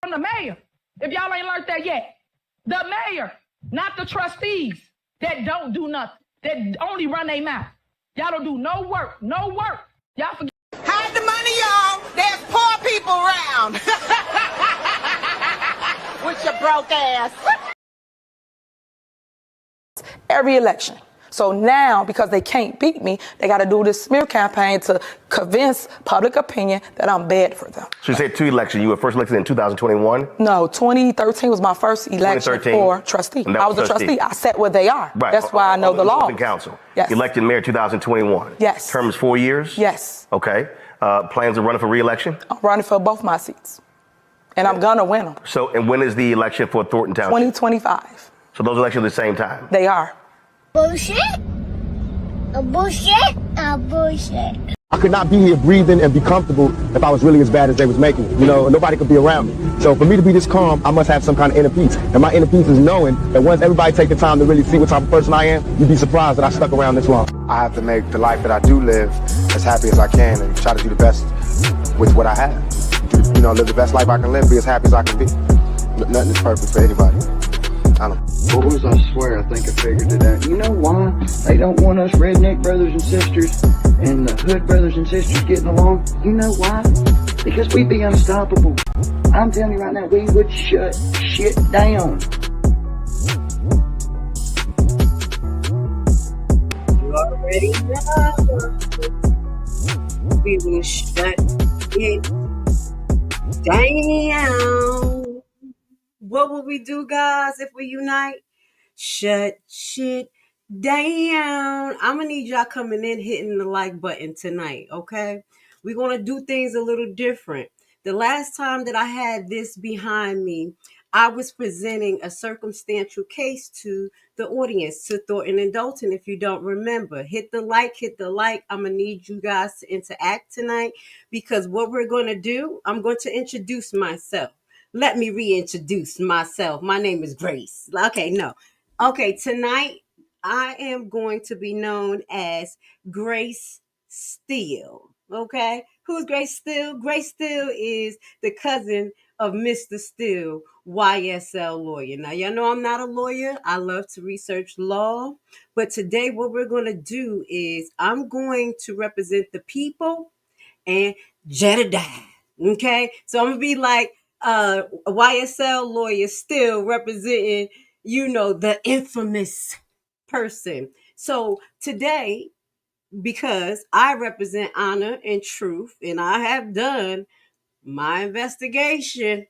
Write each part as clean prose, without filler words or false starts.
from the mayor, if y'all ain't learned that yet. The mayor, not the trustees that don't do nothing, that only run their mouth. Y'all don't do no work. Y'all forget. Hide the money, y'all. There's poor people around. With your broke ass. Every election. So now, because they can't beat me, they got to do this smear campaign to convince public opinion that I'm bad for them. So you said 2 elections. You were first elected in 2021? No, 2013 was my first election for trustee. I was a trustee. I sat where they are. Right. That's why I know the law. Dolton Council. Yes. Elected mayor 2021. Yes. Term is 4 years? Yes. Okay. Plans of running for re-election? I'm running for both my seats. And I'm going to win them. So, and when is the election for Thornton Township? 2025. So those elections at the same time? They are. Bullshit. A bullshit. A bullshit. I could not be here breathing and be comfortable if I was really as bad as they was making it. You know, nobody could be around me. So for me to be this calm, I must have some kind of inner peace. And my inner peace is knowing that once everybody take the time to really see what type of person I am, you'd be surprised that I stuck around this long. I have to make the life that I do live as happy as I can and try to do the best with what I have. You know, live the best life I can live, be as happy as I can be. Nothing is perfect for anybody. I don't know. Boys, I swear, I think I figured it out. You know why they don't want us redneck brothers and sisters and the hood brothers and sisters getting along? You know why? Because we'd be unstoppable. I'm telling you right now, we would shut shit down. You already know. We will shut it down. What will we do, guys, if we unite? Shut shit down. I'm going to need y'all coming in, hitting the like button tonight, okay? We're going to do things a little different. The last time that I had this behind me, I was presenting a circumstantial case to the audience, to Thornton and Dolton, if you don't remember. Hit the like. I'm going to need you guys to interact tonight because what we're going to do, I'm going to introduce myself. Let me reintroduce myself. My name is Grace. Okay, tonight I am going to be known as Grace Steele. Okay, who's Grace Steele? Grace Steele is the cousin of Mr. Steele, YSL lawyer. Now, y'all know I'm not a lawyer. I love to research law. But today what we're going to do is I'm going to represent the people and Jedidiah. Okay, so I'm going to be like, YSL lawyer still representing, the infamous person. So today, because I represent honor and truth, and I have done my investigation,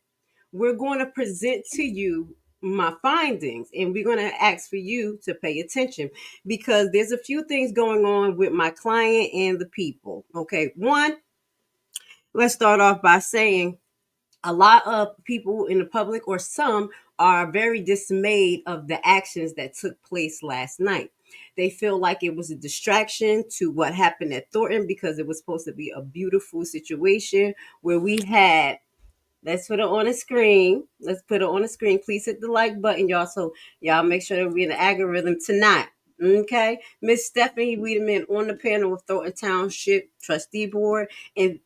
we're going to present to you my findings, and we're going to ask for you to pay attention because there's a few things going on with my client and the people. Okay, one, let's start off by saying a lot of people in the public, or some, are very dismayed of the actions that took place last night. They feel like it was a distraction to what happened at Thornton because it was supposed to be a beautiful situation where we had, let's put it on the screen. Let's put it on the screen. Please hit the like button, y'all, so y'all make sure that we're in the algorithm tonight. Okay. Miss Stephanie Wiedemann on the panel with Thornton Township Trustee Board, and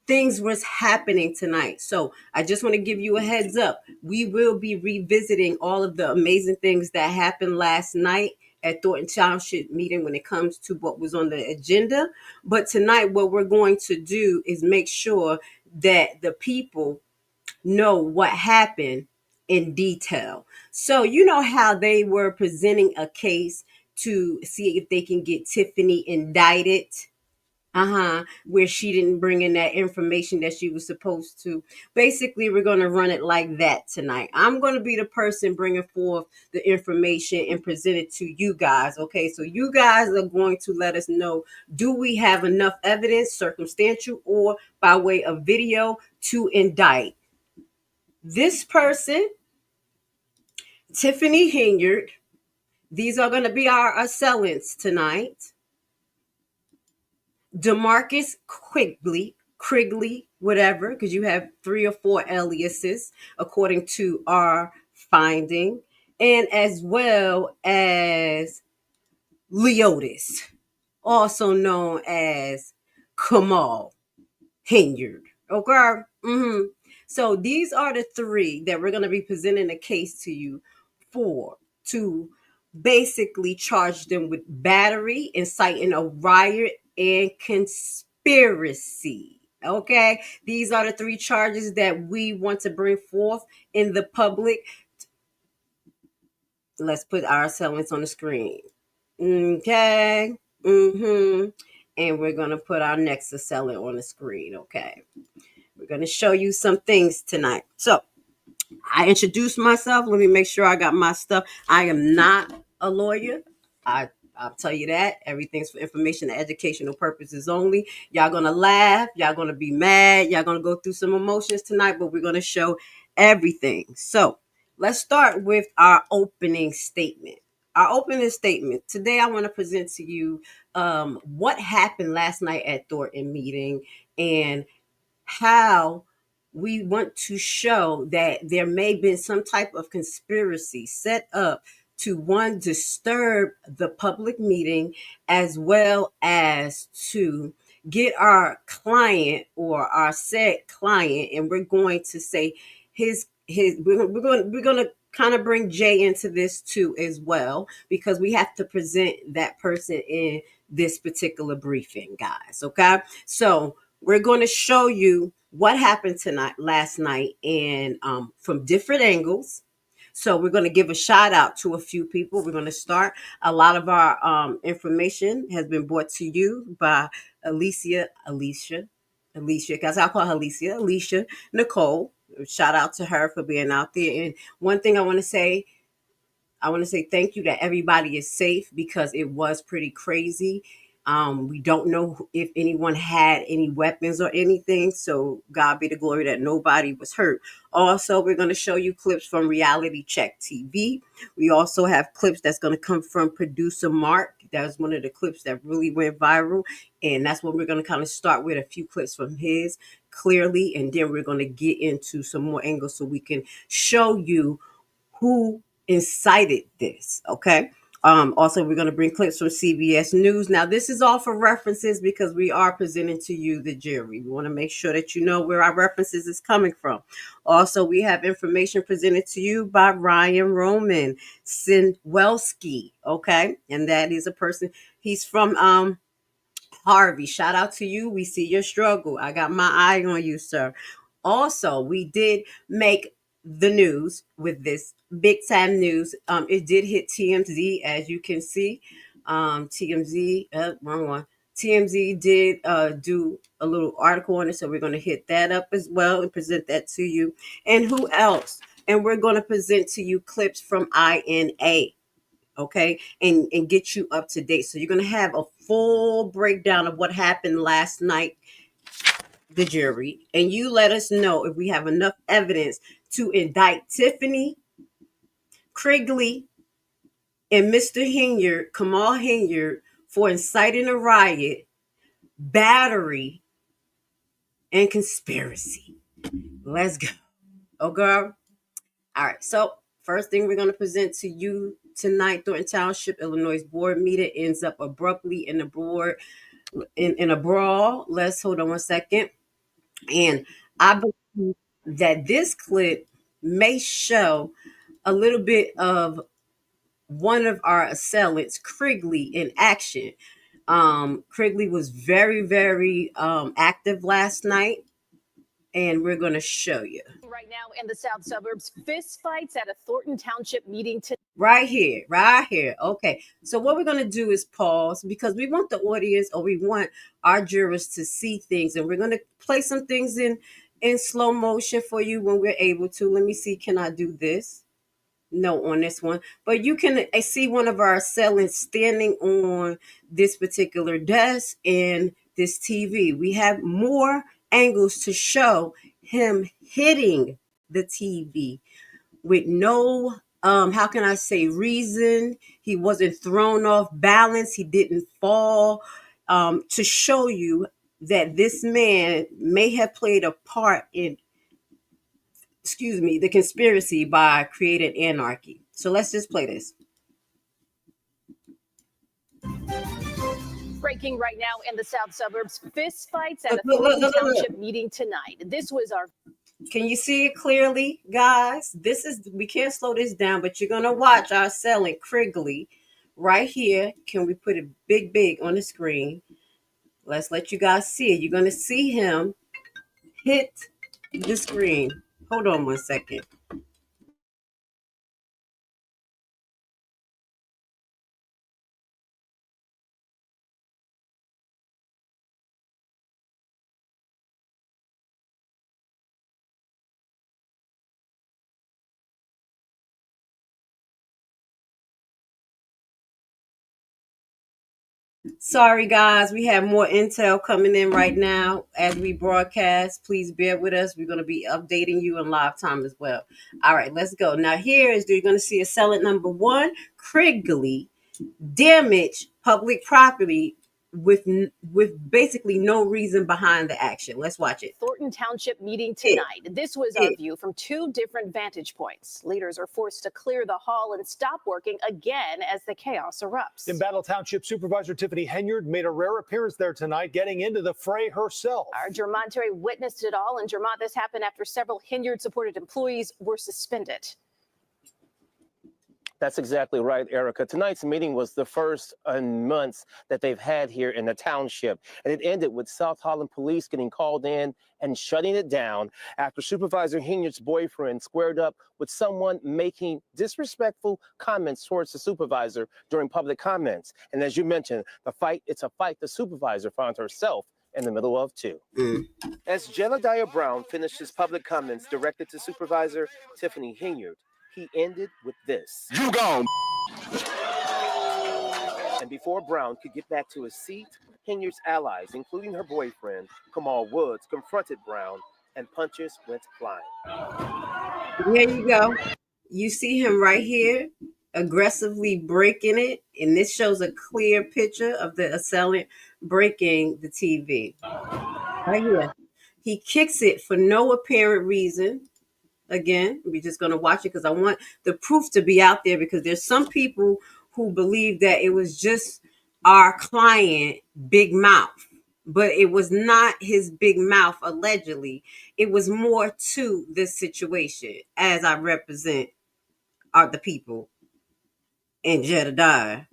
things was happening tonight. So I just want to give you a heads up. We will be revisiting all of the amazing things that happened last night at Thornton Township meeting when it comes to what was on the agenda. But tonight, what we're going to do is make sure that the people know what happened in detail. So you know how they were presenting a case to see if they can get Tiffany indicted, where she didn't bring in that information that she was supposed to. Basically, we're going to run it like that tonight. I'm going to be the person bringing forth the information and present it to you guys. Okay, so you guys are going to let us know, do we have enough evidence, circumstantial or by way of video, to indict this person, Tiffany Henyard. These are going to be our assailants tonight. DeMarcus Krigley, whatever, because you have 3 or 4 aliases according to our finding, and as well as Leotis, also known as Kamal Henyard. Okay. So these are the three that we're going to be presenting a case to you for, to basically charge them with battery, inciting a riot, and conspiracy. Okay, these are the three charges that we want to bring forth in the public. Let's put our assailants on the screen. Okay. And we're going to put our next assailant on the screen. Okay. We're going to show you some things tonight. So I introduced myself. Let me make sure I got my stuff. I am not a lawyer. I'll tell you that. Everything's for information and educational purposes only. Y'all going to laugh. Y'all going to be mad. Y'all going to go through some emotions tonight, but we're going to show everything. So let's start with our opening statement. Our opening statement. Today, I want to present to you what happened last night at Thornton meeting and how we want to show that there may have been some type of conspiracy set up to, one, disturb the public meeting, as well as to get our client or our said client, and we're going to say we're going to kind of bring Jay into this too as well, because we have to present that person in this particular briefing, guys. Okay, so we're going to show you what happened last night, and from different angles. So we're going to give a shout out to a few people. We're going to start. A lot of our information has been brought to you by Alicia, because I'll call her Alicia Nicole. Shout out to her for being out there. And one thing I want to say thank you that everybody is safe, because it was pretty crazy. We don't know if anyone had any weapons or anything, so God be the glory that nobody was hurt. Also, we're going to show you clips from Reality Check TV. We also have clips that's going to come from producer Mark. That was one of the clips that really went viral, and that's what we're going to kind of start with, a few clips from his clearly, and then we're going to get into some more angles so we can show you who incited this, okay? Also, we're going to bring clips from CBS News. Now, this is all for references because we are presenting to you the jury. We want to make sure that you know where our references is coming from. Also, we have information presented to you by Ryan Roman Sinwelski, okay? And that is a person, he's from Harvey. Shout out to you. We see your struggle. I got my eye on you, sir. Also, we did make the news with this big time news. It did hit TMZ, as you can see. TMZ, wrong one. TMZ did do a little article on it, so we're going to hit that up as well and present that to you. And who else? And we're going to present to you clips from INA, okay, and get you up to date. So you're going to have a full breakdown of what happened last night, the jury, and you let us know if we have enough evidence to indict Tiffany, Krigley, and Mr. Henyard, Kamal Henyard, for inciting a riot, battery, and conspiracy. Let's go. Oh, girl. All right. So first thing we're going to present to you tonight, Thornton Township, Illinois board meeting ends up abruptly in a brawl. Let's hold on one second. And I believe that this clip may show a little bit of one of our assailants, Krigley, in action. Krigley was very, very active last night, and we're going to show you. Right now in the south suburbs, fist fights at a Thornton Township meeting right here. Okay, so what we're going to do is pause, because we want the audience, or we want our jurors to see things, and we're going to play some things in slow motion for you when we're able to. Let me see, can I do this? No, on this one, but you can see one of our assailants standing on this particular desk and this TV. We have more angles to show him hitting the TV with no how can I say reason. He wasn't thrown off balance. He didn't fall, to show you that this man may have played a part in the conspiracy by creating anarchy. So let's just play this. Breaking right now in the south suburbs, fist fights at a Thornton Township meeting tonight. This was our... Can you see it clearly, guys? We can't slow this down, but you're gonna watch our selling Krigley right here. Can we put it big on the screen? Let's let you guys see it. You're gonna see him hit the screen. Hold on 1 second. Sorry, guys. We have more intel coming in right now as we broadcast. Please bear with us. We're going to be updating you in live time as well. All right, let's go. Now, here is you're going to see a selling number 1, Krigley, damage public property with basically no reason behind the action. Let's watch it. Thornton Township meeting tonight. This was our view from 2 different vantage points. Leaders are forced to clear the hall and stop working again as the chaos erupts. In Battle Township, Supervisor Tiffany Henyard made a rare appearance there tonight, getting into the fray herself. Our Jermont Terry witnessed it all. In Jermont, this happened after several Henyard-supported employees were suspended. That's exactly right, Erica. Tonight's meeting was the first in months that they've had here in the township. And it ended with South Holland police getting called in and shutting it down after Supervisor Henyard's boyfriend squared up with someone making disrespectful comments towards the supervisor during public comments. And as you mentioned, it's a fight the supervisor found herself in the middle of too. As Jedidiah Brown finished his public comments directed to Supervisor Tiffany Henyard, he ended with this. You gone. And before Brown could get back to his seat, Henyard's allies, including her boyfriend, Kamal Woods, confronted Brown and punches went flying. Here you go. You see him right here, aggressively breaking it. And this shows a clear picture of the assailant breaking the TV. Right here. He kicks it for no apparent reason. Again, we're just going to watch it because I want the proof to be out there, because there's some people who believe that it was just our client big mouth, but it was not his big mouth. Allegedly, it was more to this situation, as I represent are the people in Jedidiah,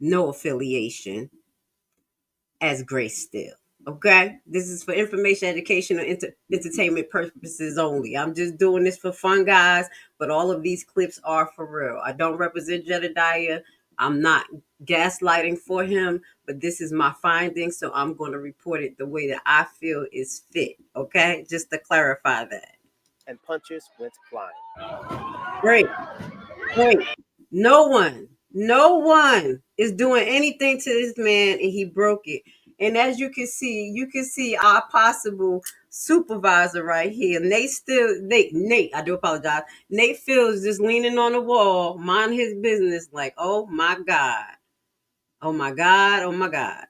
no affiliation, as Grace still. Okay, this is for information, education, and entertainment purposes only. I'm just doing this for fun, guys, but all of these clips are for real. I don't represent Jedidiah. I'm not gaslighting for him, but this is my findings, so I'm going to report it the way that I feel is fit. Okay, just to clarify that. And punches went flying. Great. No one is doing anything to this man, and he broke it. And as you can see our possible supervisor right here. Nate, I do apologize. Nate Fields just leaning on the wall, mind his business, like, oh my God. Oh my God, oh my God.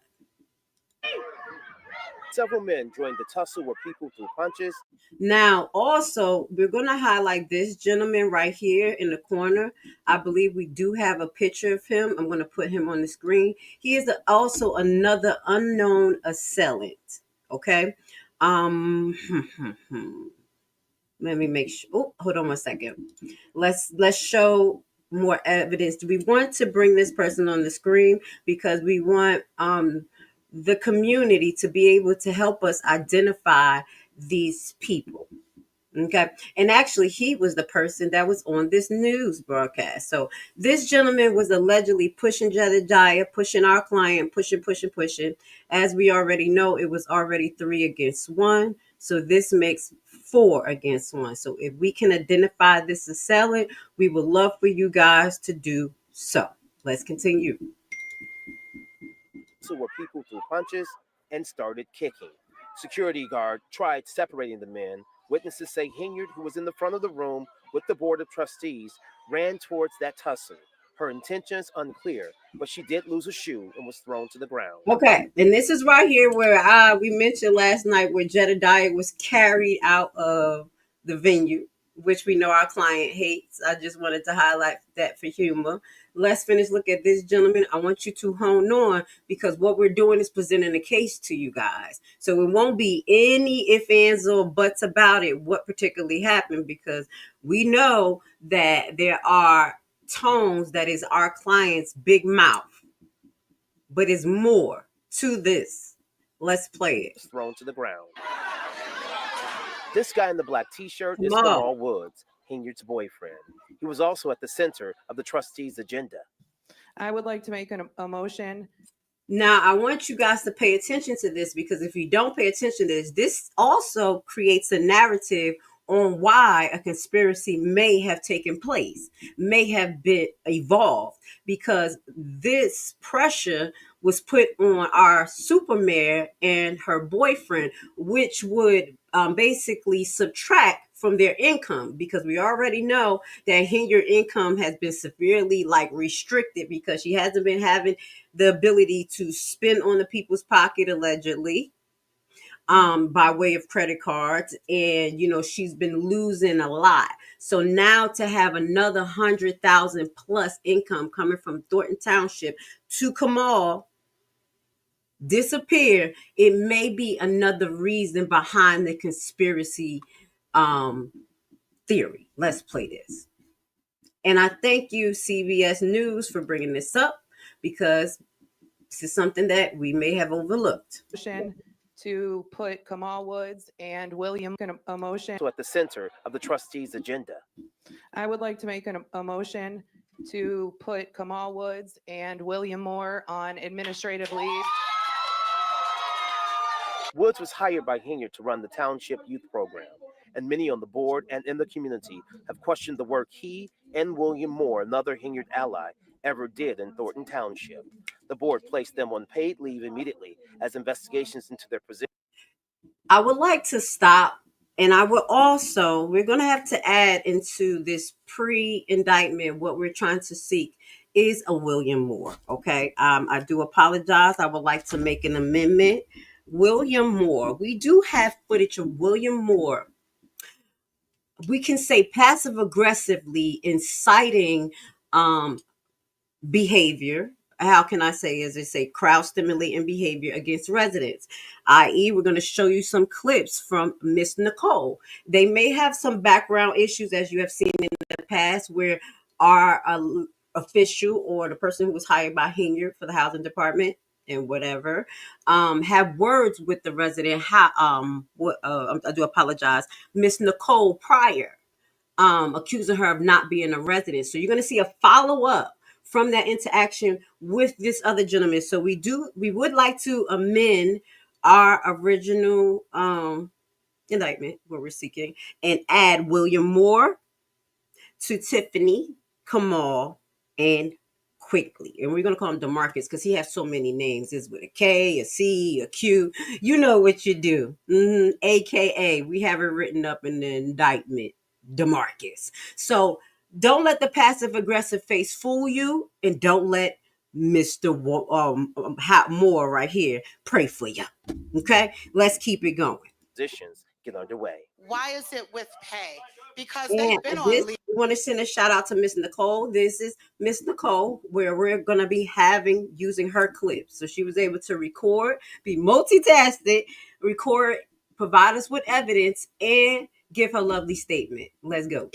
Several men joined the tussle where people threw punches. Now, also, we're going to highlight this gentleman right here in the corner. I believe we do have a picture of him. I'm going to put him on the screen. He is also another unknown assailant. Okay. Let me make sure. Oh, hold on 1 second. Let's show more evidence. We want to bring this person on the screen because we want the community to be able to help us identify these people. Okay. And actually, he was the person that was on this news broadcast. So this gentleman was allegedly pushing Jedidiah, pushing our client, pushing. As we already know, it was already 3 against 1. So this makes 4 against 1. So if we can identify this assailant, we would love for you guys to do so. Let's continue. Where people threw punches and started kicking. Security guard tried separating the men. Witnesses say Henyard, who was in the front of the room with the board of trustees, ran towards that tussle. Her intentions unclear, but she did lose a shoe and was thrown to the ground. Okay, and this is right here where we mentioned last night where Jedidiah was carried out of the venue. which we know our client hates. I just wanted to highlight that for humor. Let's finish look at this, gentleman. I want you to hone on, because what we're doing is presenting a case to you guys. So it won't be any ifs, ands, or buts about it, what particularly happened, because we know that there are tones that is our client's big mouth. But it's more to this. Let's play it. Thrown to the ground. This guy in the black t-shirt is Come on. Kamal Woods, Henyard's boyfriend. He was also at the center of the trustees' agenda. I would like to make a motion. Now, I want you guys to pay attention to this, because if you don't pay attention to this, this also creates a narrative on why a conspiracy may have taken place, may have been evolved, because this pressure was put on our super mayor and her boyfriend, which would basically subtract from their income, because we already know that Henyard income has been severely restricted, because she hasn't been having the ability to spend on the people's pocket, allegedly, by way of credit cards. And, she's been losing a lot. So now to have another 100,000 plus income coming from Thornton Township to Kamal disappear, it may be another reason behind the conspiracy theory. Let's play this. And I thank you, CBS News, for bringing this up, because this is something that we may have overlooked. To put Kamal Woods and William a motion. So at the center of the trustees' agenda. I would like to make a motion to put Kamal Woods and William Moore on administrative leave. Woods was hired by Henyard to run the township youth program, and many on the board and in the community have questioned the work he and William Moore, another Henyard ally, ever did in Thornton Township. The board placed them on paid leave immediately as investigations into their position. I would like to stop, and I will also, we're going to have to add into this pre-indictment, what we're trying to seek is a William Moore, okay? I do apologize. I would like to make an amendment. William Moore, we do have footage of William Moore. We can say passive aggressively inciting behavior. How can I say, as they say, crowd stimulating behavior against residents, i.e. we're going to show you some clips from Miss Nicole. They may have some background issues, as you have seen in the past, where our official or the person who was hired by Henyard for the housing department and whatever, have words with the resident. I do apologize, Miss Nicole prior, accusing her of not being a resident. So you're going to see a follow-up from that interaction with this other gentleman. So we would like to amend our original indictment, what we're seeking, and add William Moore to Tiffany, Kamal, and Quickly. And we're going to call him DeMarcus because he has so many names. It's with a K, a C, a Q. You know what you do. AKA, we have it written up in the indictment, DeMarcus. So don't let the passive aggressive face fool you, and don't let Mr. Moore right here pray for you. Okay, let's keep it going. Positions get underway. Why is it with pay? Because And they've been on leave. we want to send a shout out to Miss Nicole. This is Miss Nicole, where we're going to be using her clips. So she was able to record, be multitasking, record, provide us with evidence, and give her lovely statement. Let's go.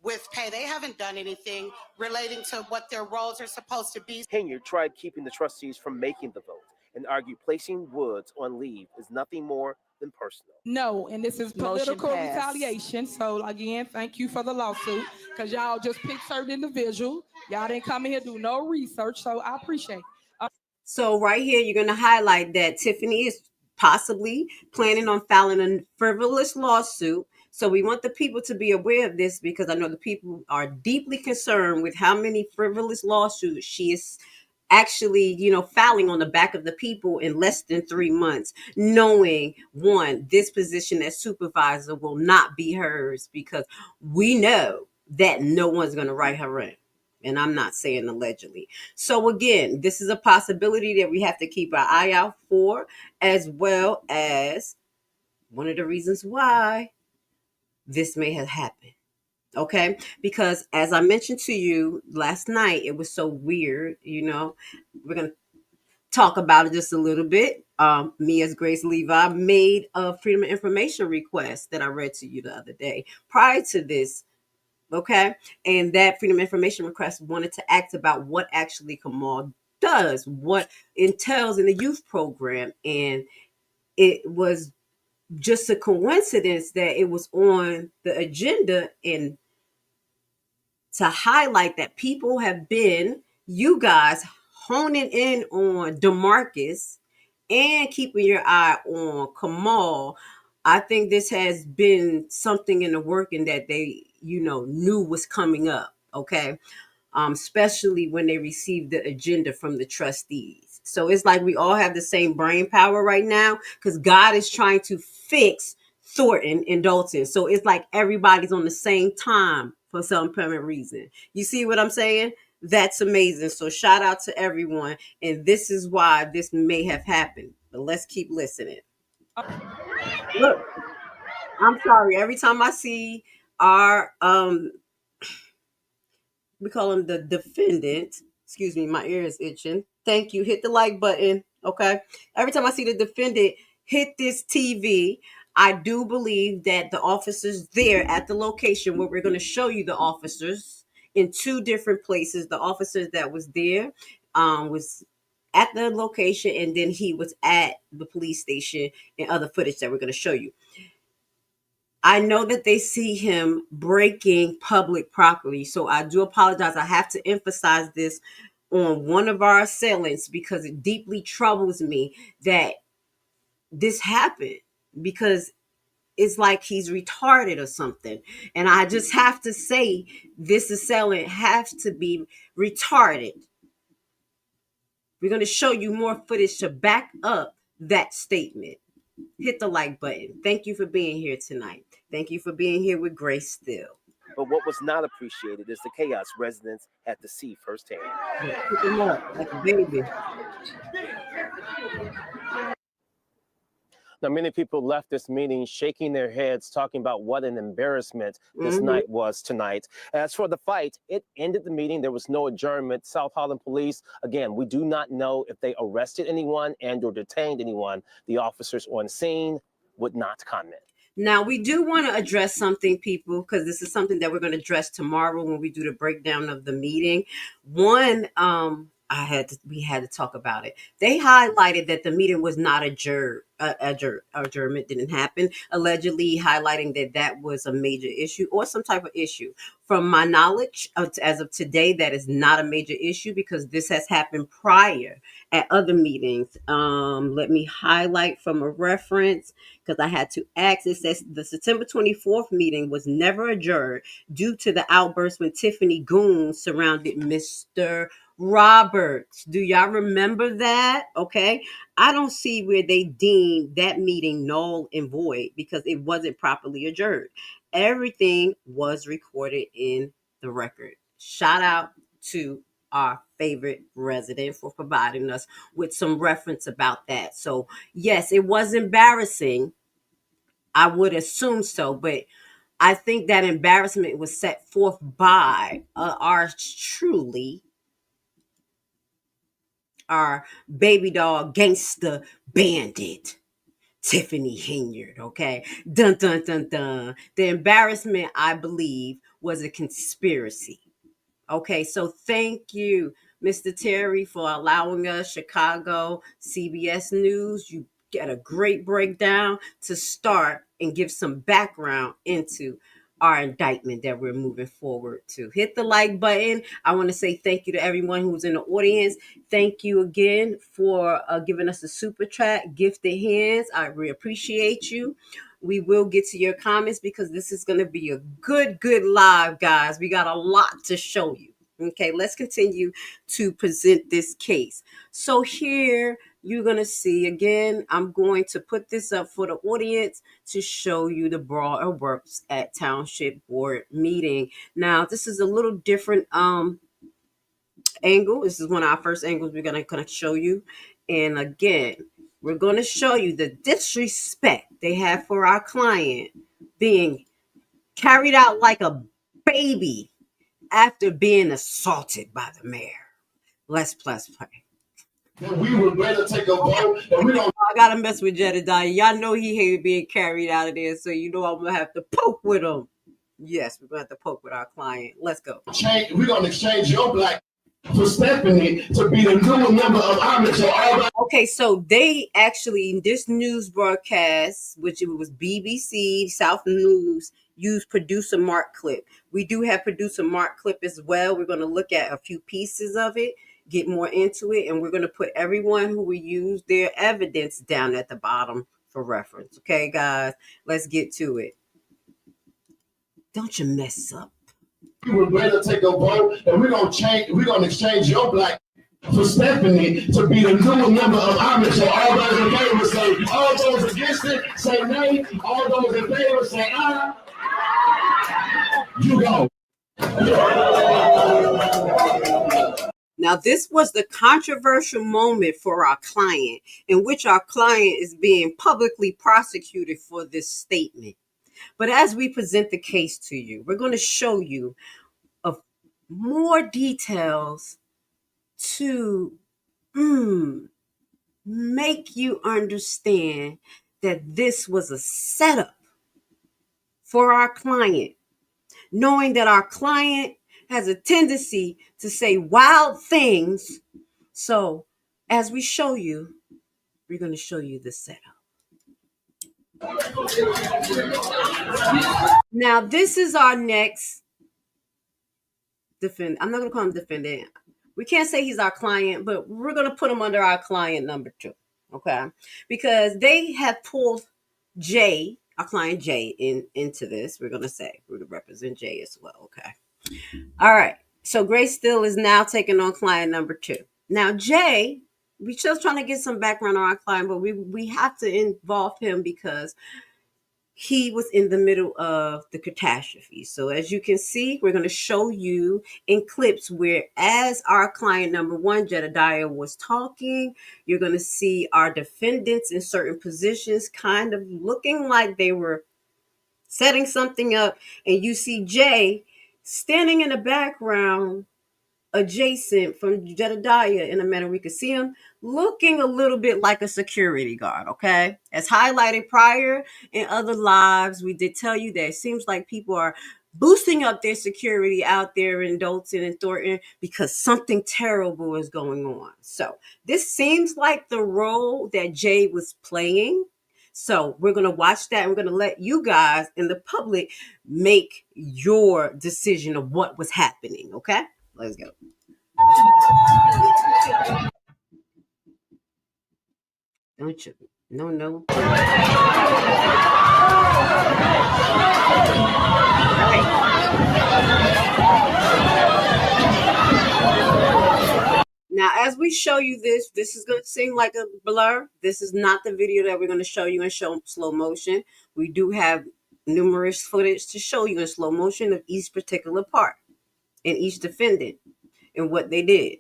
With pay, they haven't done anything relating to what their roles are supposed to be. Henyard tried keeping the trustees from making the vote and argued placing Woods on leave is nothing more than personal. No, and this is political retaliation. So again, thank you for the lawsuit, because y'all just picked certain individuals. Y'all didn't come in here do no research, so I appreciate it. So right here, you're going to highlight that Tiffany is possibly planning on filing a frivolous lawsuit. So we want the people to be aware of this, because I know the people are deeply concerned with how many frivolous lawsuits she is actually, filing on the back of the people in less than 3 months, knowing, one, this position as supervisor will not be hers, because we know that no one's going to write her in. And I'm not saying allegedly. So again, this is a possibility that we have to keep our eye out for, as well as one of the reasons why this may have happened. Okay, because as I mentioned to you last night, it was so weird. We're gonna talk about it just a little bit. Me as Grace Levi made a Freedom of Information request that I read to you the other day prior to this. Okay, and that Freedom of Information request wanted to ask about what actually Kamal does, what entails in the youth program, and it was just a coincidence that it was on the agenda and to highlight that people have been, you guys, honing in on DeMarcus and keeping your eye on Kamal. I think this has been something in the working that they, knew was coming up. Okay. Especially when they received the agenda from the trustees. So it's like we all have the same brain power right now because God is trying to fix Thornton and Dolton. So it's like everybody's on the same time for some apparent reason. You see what I'm saying? That's amazing. So shout out to everyone. And this is why this may have happened. But let's keep listening. Look, I'm sorry. Every time I see our we call him the defendant. Excuse me, my ear is itching. Thank you. Hit the like button. Okay. Every time I see the defendant hit this TV, I do believe that the officers there at the location where we're going to show you the officers in two different places, the officers that was there was at the location, and then he was at the police station and other footage that we're going to show you. I know that they see him breaking public property. So I do apologize. I have to emphasize this on one of our assailants because it deeply troubles me that this happened, because it's like he's retarded or something. And I just have to say this assailant has to be retarded. We're going to show you more footage to back up that statement. Hit the like button. Thank you for being here tonight. Thank you for being here with Grace still. But what was not appreciated is the chaos residents had to see firsthand. Pick him up like a baby. Now, many people left this meeting shaking their heads, talking about what an embarrassment this night was tonight. As for the fight, it ended the meeting. There was no adjournment. South Holland Police, again, we do not know if they arrested anyone and or detained anyone. The officers on scene would not comment. Now, we do want to address something, people, because this is something that we're going to address tomorrow when we do the breakdown of the meeting. One, we had to talk about it. They highlighted that the meeting was not adjournment didn't happen, allegedly highlighting that was a major issue or some type of issue. From my knowledge, as of today, that is not a major issue because this has happened prior at other meetings. Let me highlight from a reference because I had to ask. It says the September 24th meeting was never adjourned due to the outburst when Tiffany goons surrounded Mr. Roberts. Do y'all remember that? Okay. I don't see where they deemed that meeting null and void because it wasn't properly adjourned. Everything was recorded in the record. Shout out to our favorite resident for providing us with some reference about that. So yes, it was embarrassing. I would assume so, but I think that embarrassment was set forth by ours truly, our baby doll gangster bandit, Tiffany Henyard. Okay. Dun, dun, dun, dun. The embarrassment, I believe, was a conspiracy. Okay. So thank you, Mr. Terry, for allowing us, Chicago CBS News. You get a great breakdown to start and give some background into our indictment that we're moving forward to. Hit the like button. I want to say thank you to everyone who's in the audience. Thank you again for giving us a super chat, gifted hands. I really appreciate you. We will get to your comments because this is going to be a good live, guys. We got a lot to show you. Okay, let's continue to present this case. So here you're going to see, again, I'm going to put this up for the audience to show you the brawl erupts at Township Board meeting. Now, this is a little different angle. This is one of our first angles we're going to show you. And again, we're going to show you the disrespect they have for our client being carried out like a baby after being assaulted by the mayor. Let's play. We would rather take a vote, and we don't. I gotta mess with Jedidiah. Y'all know he hated being carried out of there, so you know I'm gonna have to poke with him. Yes, we're gonna have to poke with our client. Let's go. We're gonna exchange your black for Stephanie to be the new member of Army. Okay, so they actually in this news broadcast, which it was BBC South News, used producer Mark clip. We do have producer Mark clip as well. We're gonna look at a few pieces of it, get more into it, and we're going to put everyone who will use their evidence down at the bottom for reference. Okay, guys, let's get to it. Don't you mess up. We would rather take a vote, and we're gonna exchange your black for Stephanie to be the new member of Army. So all those in favor say, all those against it say nay, all those in favor say aye. You go. Now, this was the controversial moment for our client, in which our client is being publicly prosecuted for this statement. But as we present the case to you, we're going to show you of more details to make you understand that this was a setup for our client, knowing that our client has a tendency to say wild things. So as we show you, we're going to show you the setup. Now, this is our next defendant. I'm not going to call him defendant. We can't say he's our client, but we're going to put him under our client number 2. Okay? Because they have pulled Jay, our client Jay, into this. We're going to say we're going to represent Jay as well. Okay. All right. So Grace Still is now taking on client number 2. Now, Jay, we're just trying to get some background on our client, but we have to involve him because he was in the middle of the catastrophe. So as you can see, we're going to show you in clips where as our client number 1, Jedidiah, was talking, you're going to see our defendants in certain positions kind of looking like they were setting something up. And you see Jay standing in the background adjacent from Jedidiah in a manner we could see him looking a little bit like a security guard, okay? As highlighted prior in other lives, we did tell you that it seems like people are boosting up their security out there in Dolton and Thornton because something terrible is going on. So this seems like the role that Jay was playing. So we're going to watch that. And we're going to let you guys in the public make your decision of what was happening, okay? Let's go. Don't you? No. Now, as we show you this is going to seem like a blur. This is not the video that we're going to show you in slow motion. We do have numerous footage to show you in slow motion of each particular part and each defendant and what they did.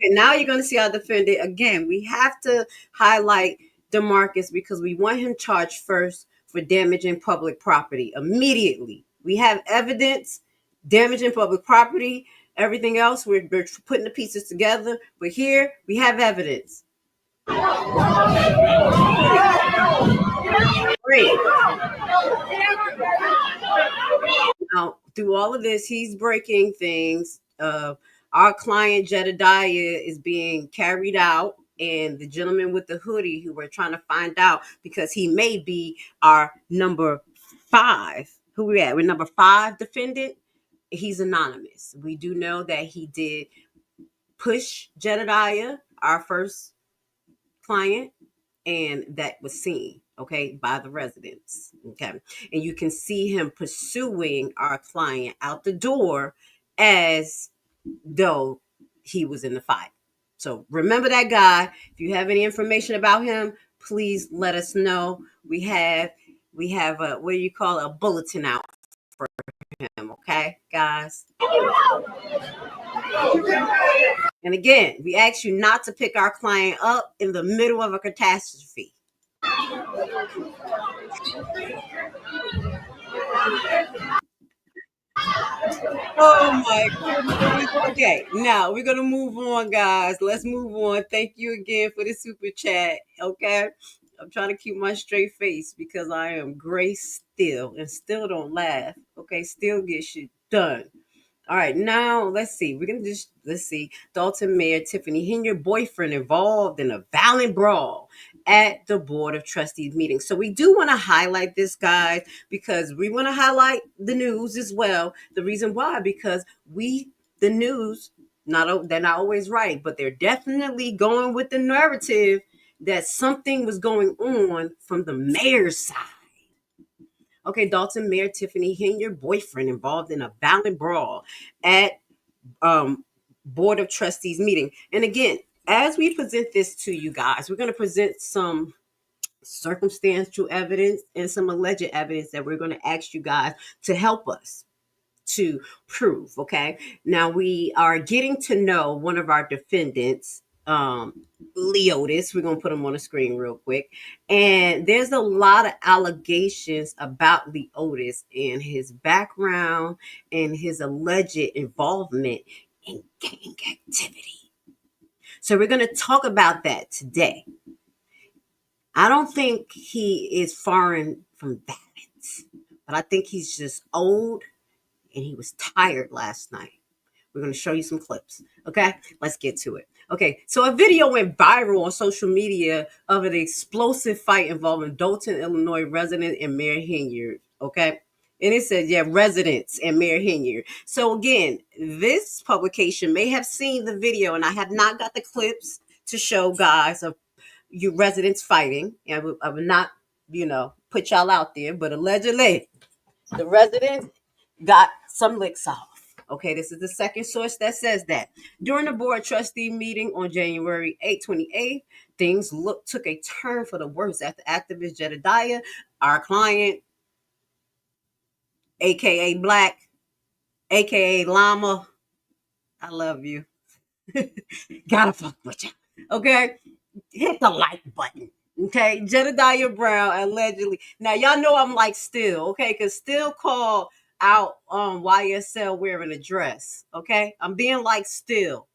And now you're going to see our defendant. Again, we have to highlight DeMarcus because we want him charged first for damaging public property immediately. We have evidence, damaging public property, everything else, we're putting the pieces together. But here we have evidence. Great. Now, through all of this, he's breaking things. Our client Jedidiah is being carried out, and the gentleman with the hoodie who we're trying to find out because he may be our number 5. Who we at? We're number 5 defendant. He's anonymous. We do know that he did push Jedidiah, our first client, and that was seen, okay, by the residents, okay? And you can see him pursuing our client out the door as though he was in the fight. So remember that guy. If you have any information about him, please let us know. We have a, what do you call it, a bulletin out for him, okay, guys? And again, we ask you not to pick our client up in the middle of a catastrophe. Oh my goodness. Okay, now we're gonna move on, guys. Let's move on. Thank you again for the super chat. Okay. I'm trying to keep my straight face because I am gray still and still don't laugh. Okay, still get shit done. All right, now let's see. We're gonna just let's see. Dolton Mayor Tiffany Henyard boyfriend involved in a violent brawl at the Board of Trustees meeting. So we do want to highlight this, guys, because we want to highlight the news as well. The reason why, because the news, they're not always right, but they're definitely going with the narrative that something was going on from the mayor's side. Okay, Dolton Mayor Tiffany Henyard boyfriend involved in a violent brawl at Board of Trustees meeting. And again, as we present this to you guys, we're going to present some circumstantial evidence and some alleged evidence that we're going to ask you guys to help us to prove. Okay, now we are getting to know one of our defendants, Leotis. We're gonna put him on the screen real quick. And there's a lot of allegations about Leotis and his background and his alleged involvement in gang activity. So we're gonna talk about that today. I don't think he is foreign from violence, but I think he's just old and he was tired last night. We're going to show you some clips. Okay, let's get to it. Okay, so a video went viral on social media of an explosive fight involving Dolton, Illinois resident and Mayor Henyard. Okay, and it said, yeah, residents and Mayor Henyard. So again, this publication may have seen the video, and I have not got the clips to show guys of you residents fighting. And I would not, put y'all out there, but allegedly, the residents got some licks off. Okay, this is the second source that says that. During the board trustee meeting on January 28th, things took a turn for the worse after activist Jedidiah, our client, aka Black, aka Llama, I love you. Gotta fuck with you. Okay, hit the like button. Okay, Jedidiah Brown allegedly. Now y'all know I'm like Still, okay, because Still called out YSL wearing a dress. Okay, I'm being like Still.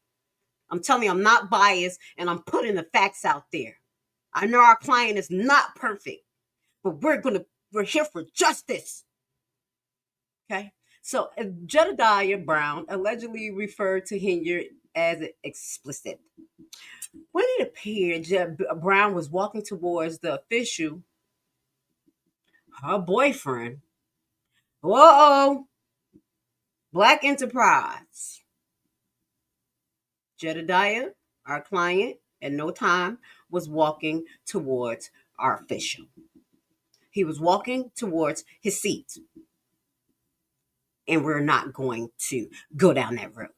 I'm telling you, I'm not biased, and I'm putting the facts out there. I know our client is not perfect, but we're here for justice. Okay, so Jedidiah Brown allegedly referred to Henyard as explicit. When it appeared Brown was walking towards the official, her boyfriend. Whoa, Black Enterprise. Jedidiah, our client, at no time was walking towards our official. He was walking towards his seat. And we're not going to go down that road.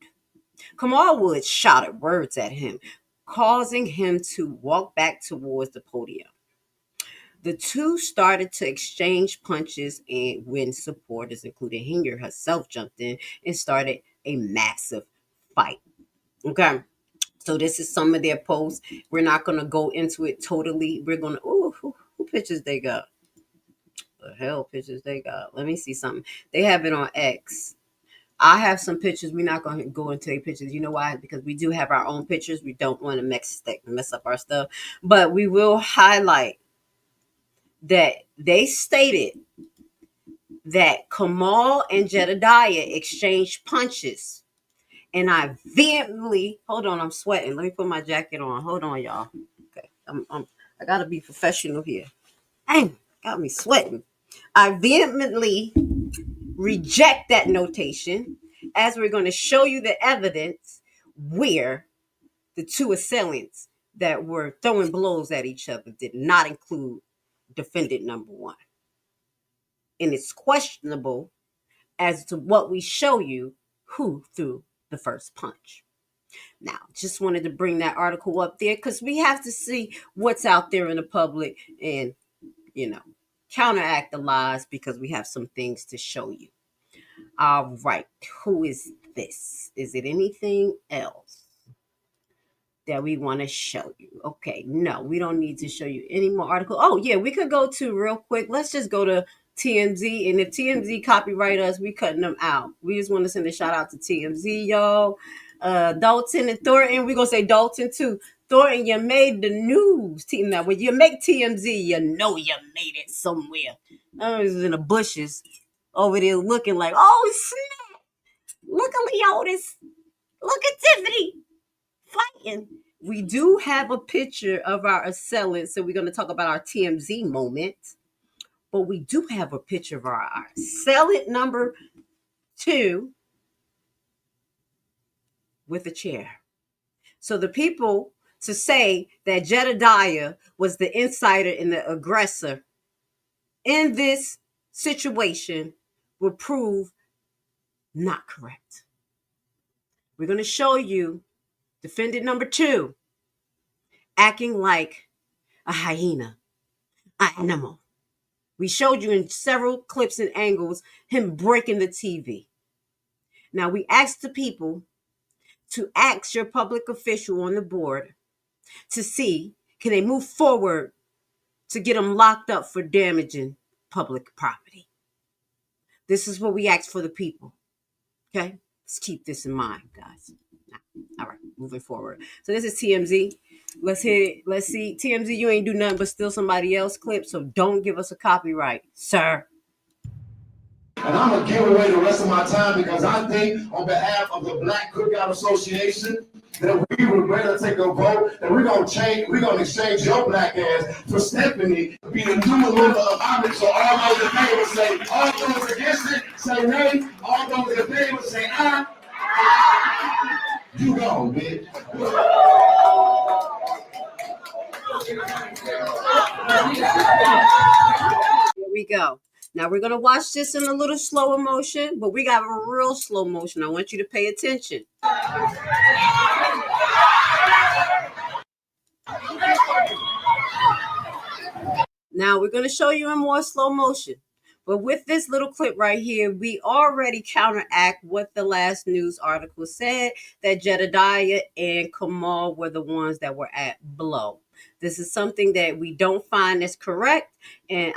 Kamal Woods shouted words at him, causing him to walk back towards the podium. The two started to exchange punches, and when supporters, including Henyard herself, jumped in and started a massive fight. Okay, so this is some of their posts. We're not going to go into it totally. We're going to, who pictures they got? The hell pictures they got? Let me see something. They have it on X. I have some pictures. We're not going to go into pictures. You know why? Because we do have our own pictures. We don't want to mess up our stuff. But we will highlight that they stated that Kamal and Jedidiah exchanged punches. And I vehemently, hold on, I'm sweating. Let me put my jacket on. Hold on, y'all. Okay, I got to be professional here. Dang, got me sweating. I vehemently reject that notation, as we're going to show you the evidence where the two assailants that were throwing blows at each other did not include defendant number one. And it's questionable as to what we show you who threw the first punch. Now, just wanted to bring that article up there because we have to see what's out there in the public and, counteract the lies because we have some things to show you. All right. Who is this? Is it anything else? that we want to show you. Okay, no, we don't need to show you any more articles. Oh, yeah, we could go to real quick. Let's just go to TMZ. And if TMZ copyright us, we cutting them out. We just want to send a shout out to TMZ, y'all. Dolton and Thornton. We're going to say Dolton too. Thornton, you made the news. Now, when you make TMZ, you know you made it somewhere. I was in the bushes over there looking like, oh, snap. Look at Leotis. Look at Tiffany fighting. We do have a picture of our assailant, so we're going to talk about our TMZ moment. But we do have a picture of our assailant number 2 with a chair. So the people to say that Jedidiah was the insider and the aggressor in this situation will prove not correct. We're going to show you defendant number 2 acting like a hyena, an animal. We showed you in several clips and angles him breaking the TV. Now, we asked the people to ask your public official on the board to see, can they move forward to get him locked up for damaging public property? This is what we asked for the people. Okay? Let's keep this in mind, guys. All right, moving forward. So this is TMZ. Let's hit it. Let's see. TMZ, you ain't do nothing but steal somebody else's clip, so don't give us a copyright, sir. And I'm going to give away the rest of my time because I think on behalf of the Black Cookout Association that we would rather take a vote and we're going to exchange your black ass for Stephanie to be the new member of Harvey. So all those in favor say, all those against it say nay, all those in favor say aye. You go, bitch. Here we go. Now we're going to watch this in a little slower motion, but we got a real slow motion. I want you to pay attention. Now we're going to show you in more slow motion. But with this little clip right here, we already counteract what the last news article said, that Jedidiah and Kamal were the ones that were at blow. This is something that we don't find as correct, and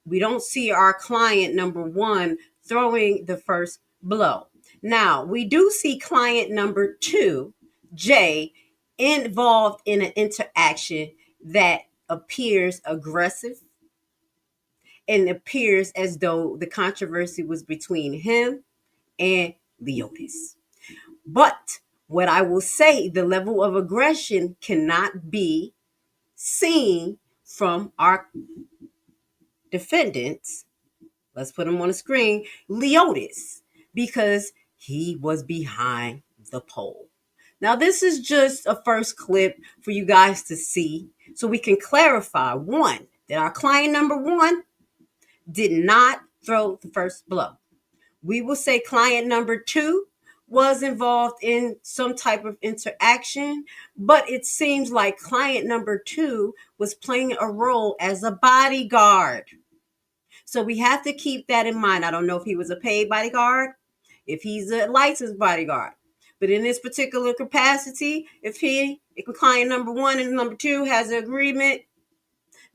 we don't see our client number 1 throwing the first blow. Now, we do see client number 2, Jay, involved in an interaction that appears aggressive and appears as though the controversy was between him and Leotis. But what I will say, the level of aggression cannot be seen from our defendants. Let's put him on the screen, Leotis, because he was behind the pole. Now, this is just a first clip for you guys to see so we can clarify, 1, that our client number 1 did not throw the first blow. We will say client number 2 was involved in some type of interaction, but it seems like client number 2 was playing a role as a bodyguard. So we have to keep that in mind. I don't know if he was a paid bodyguard, if he's a licensed bodyguard, but in this particular capacity, if client number 1 and number 2 has an agreement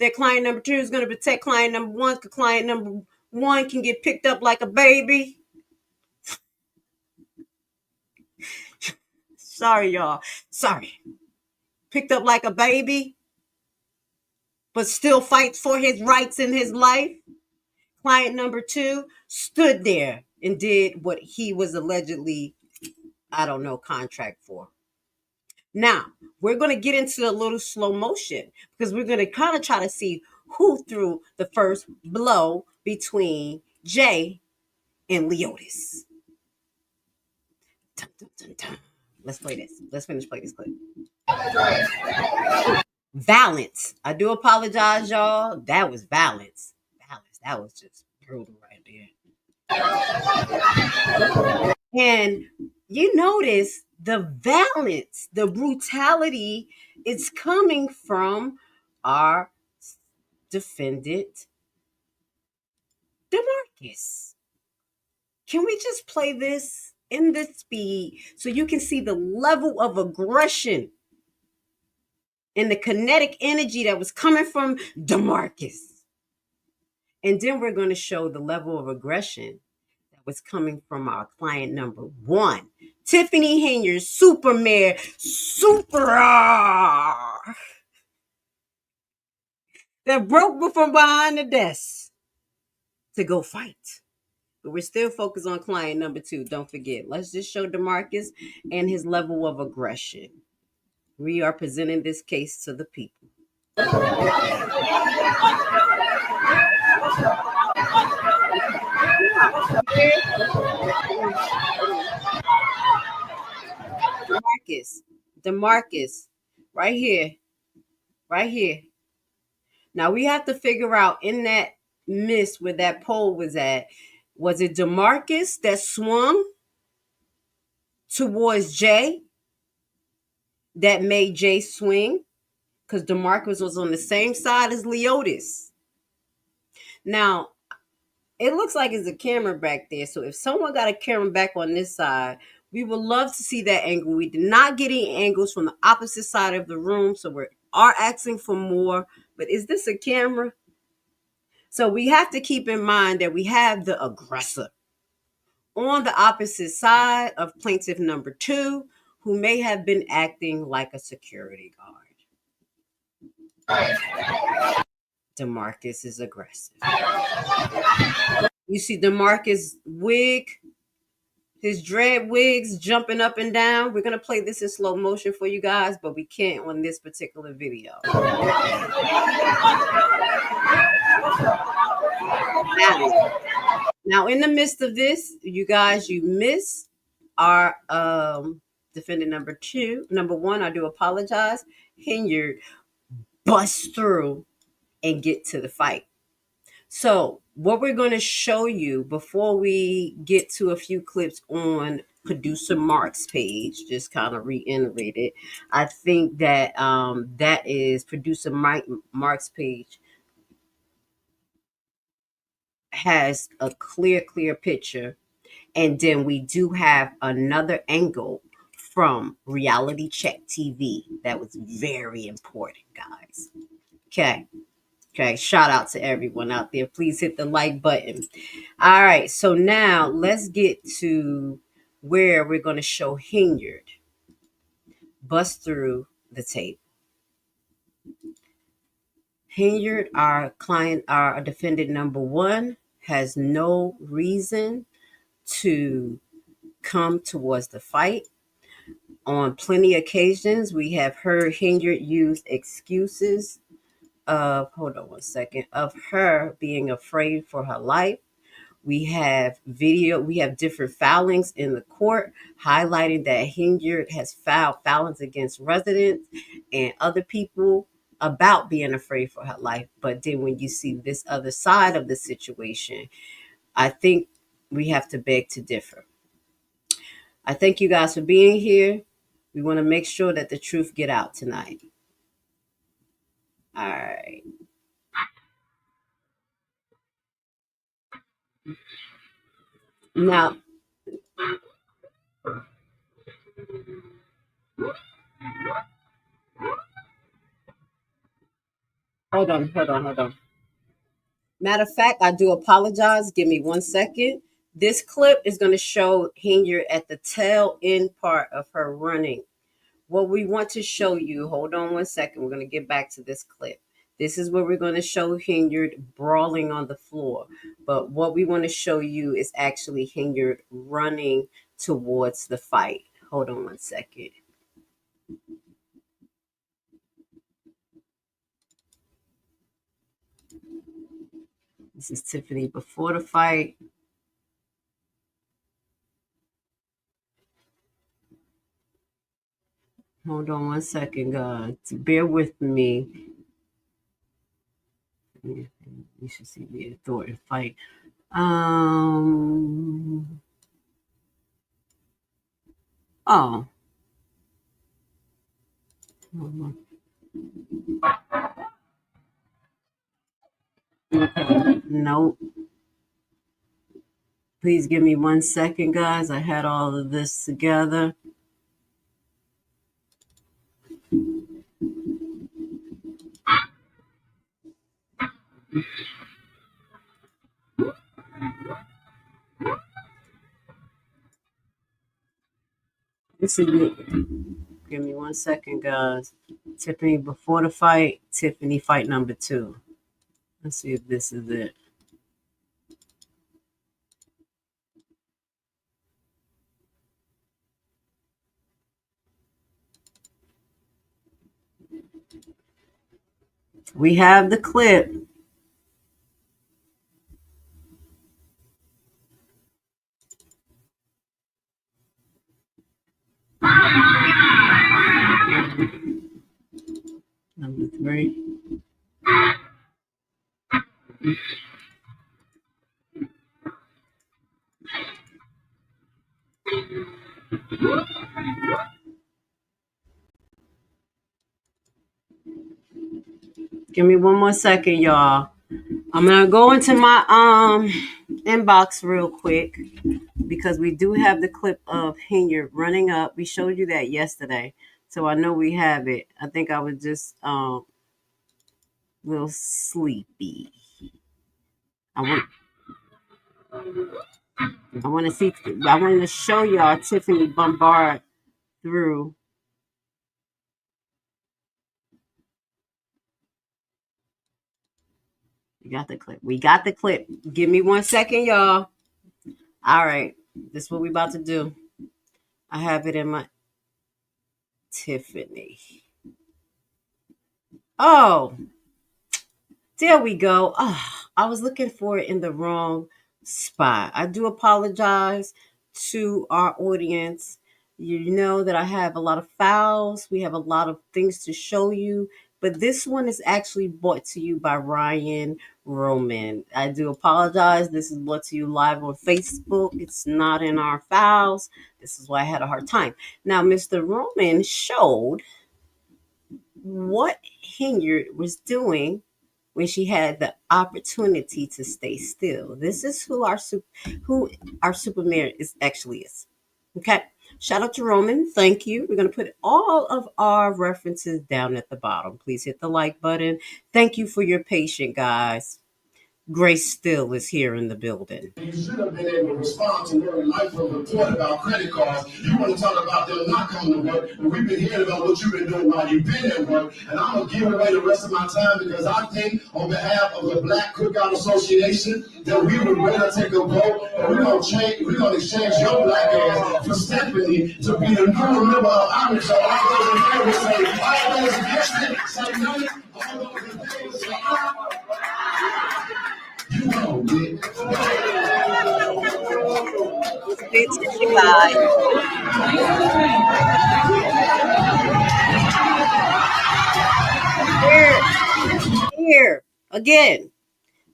that client number 2 is going to protect client number 1, because client number 1 can get picked up like a baby. Sorry, y'all. Sorry. Picked up like a baby, but still fights for his rights in his life. Client number 2 stood there and did what he was allegedly, contract for. Now, we're going to get into a little slow motion because we're going to kind of try to see who threw the first blow between Jay and Leotis. Dun, dun, dun, dun. Let's play this. Let's finish playing this clip. Violence. I do apologize, y'all. That was violence. That was just brutal right there. And you notice the violence, the brutality is coming from our defendant, DeMarcus. Can we just play this in this speed so you can see the level of aggression and the kinetic energy that was coming from DeMarcus. And then we're going to show the level of aggression that was coming from our client number 1, Tiffany Henyard, super mayor, that broke from behind the desk to go fight. But we're still focused on client number 2. Don't forget. Let's just show DeMarcus and his level of aggression. We are presenting this case to the people. DeMarcus, right here. Now we have to figure out in that mist where that pole was at, was it DeMarcus that swung towards Jay that made Jay swing? Because DeMarcus was on the same side as Leotis. Now, it looks like there's a camera back there. So if someone got a camera back on this side, we would love to see that angle. We did not get any angles from the opposite side of the room, so we are asking for more. But is this a camera? So we have to keep in mind that we have the aggressor on the opposite side of plaintiff number 2, who may have been acting like a security guard. DeMarcus is aggressive. You see DeMarcus' wig, his dread wigs jumping up and down. We're going to play this in slow motion for you guys, but we can't on this particular video. Now, in the midst of this, you guys, you miss our defendant number 1. I do apologize. Henyard bust through and get to the fight. So what we're going to show you before we get to a few clips on producer Mark's page, just kind of reiterate it. I think that that is producer Mark's page has a clear picture. And then we do have another angle from Reality Check TV that was very important, guys. Okay, shout out to everyone out there. Please hit the like button. All right, so now let's get to where we're going to show Henyard bust through the tape. Henyard, our client, our defendant number 1, has no reason to come towards the fight. On plenty of occasions, we have heard Henyard use excuses of her being afraid for her life. We have different filings in the court highlighting that Henyard has filed filings against residents and other people about being afraid for her life. But then when you see this other side of the situation, I think we have to beg to differ. I thank you guys for being here. We want to make sure that the truth get out tonight. All right. Now, hold on. Matter of fact, I do apologize. Give me 1 second. This clip is going to show Henyard at the tail end part of her running. What we want to show you, hold on 1 second. We're going to get back to this clip. This is where we're going to show Henyard brawling on the floor. But what we want to show you is actually Henyard running towards the fight. Hold on 1 second. This is Tiffany before the fight. Hold on 1 second, guys. Bear with me. You should see the Thornton fight. Oh. Okay. Nope. Please give me 1 second, guys. I had all of this together. This is it. Give me 1 second, guys. Tiffany before the fight, Tiffany fight number 2. Let's see if this is it. We have the clip. Number 3. Give me 1 more second, y'all. I'm gonna go into my inbox real quick because we do have the clip of Henyard running up. We showed you that yesterday, so I know we have it. I think I was just a little sleepy. I want to show y'all Tiffany bombard through. We got the clip. We got the clip. Give me 1 second, y'all. All right. This is what we about to do. I have it in my Tiffany. Oh, there we go. Oh, I was looking for it in the wrong spot. I do apologize to our audience. You know that I have a lot of files. We have a lot of things to show you. But this one is actually brought to you by Ryan Roman. I do apologize. This is brought to you live on Facebook. It's not in our files. This is why I had a hard time. Now, Mr. Roman showed what Henyard was doing when she had the opportunity to stay still. This is who our Superman actually is. Okay. Shout out to Roman. Thank you. We're going to put all of our references down at the bottom. Please hit the like button. Thank you for your patience, guys. Grace Still is here in the building. You should have been able to respond to Lori Lightfoot report about credit cards. You want to talk about them not coming to work, and we've been hearing about what you've been doing while you've been at work. And I'm going to give away the rest of my time because I think on behalf of the Black Cookout Association that we would rather take a vote and we're going to exchange your black ass for Stephanie to be the new member of Irish. So all those in favor say, all those against it, say no. All those in favor say aye. You know, bitch. Here again,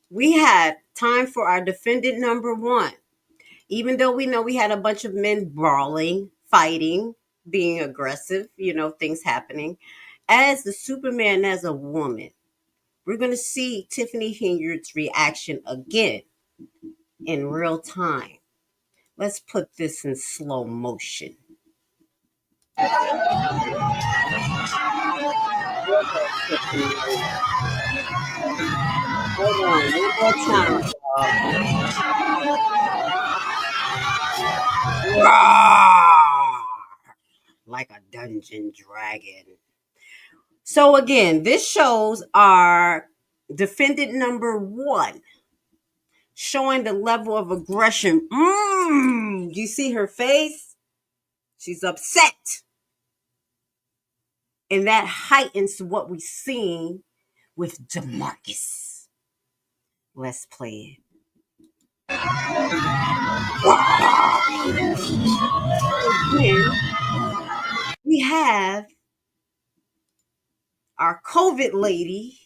we had time for our defendant number 1. Even though we know we had a bunch of men brawling, fighting, being aggressive, things happening. As the Superman, as a woman, we're going to see Tiffany Henyard's reaction again in real time. Let's put this in slow motion. Hold on, one more time, y'all. Like a dungeon dragon. So again, this shows our defendant number 1 showing the level of aggression. You see her face? She's upset. And that heightens what we've seen with DeMarcus. Let's play it. Again, we have our COVID lady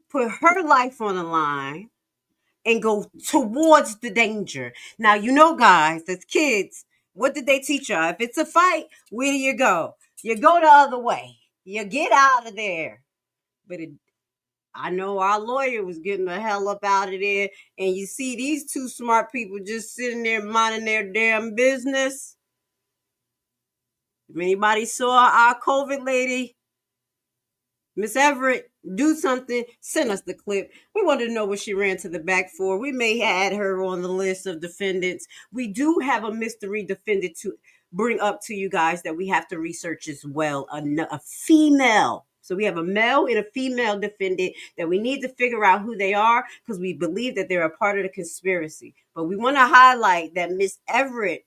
put her life on the line and go towards the danger. Now, guys, as kids, what did they teach you? If it's a fight, where do you go? You go the other way. You get out of there. But I know our lawyer was getting the hell up out of there. And you see these 2 smart people just sitting there minding their damn business. If anybody saw our COVID lady, Miss Everett, do something, send us the clip. We wanted to know what she ran to the back for. We may add her on the list of defendants. We do have a mystery defendant to bring up to you guys that we have to research as well. A female. So we have a male and a female defendant that we need to figure out who they are because we believe that they're a part of the conspiracy. But we want to highlight that Miss Everett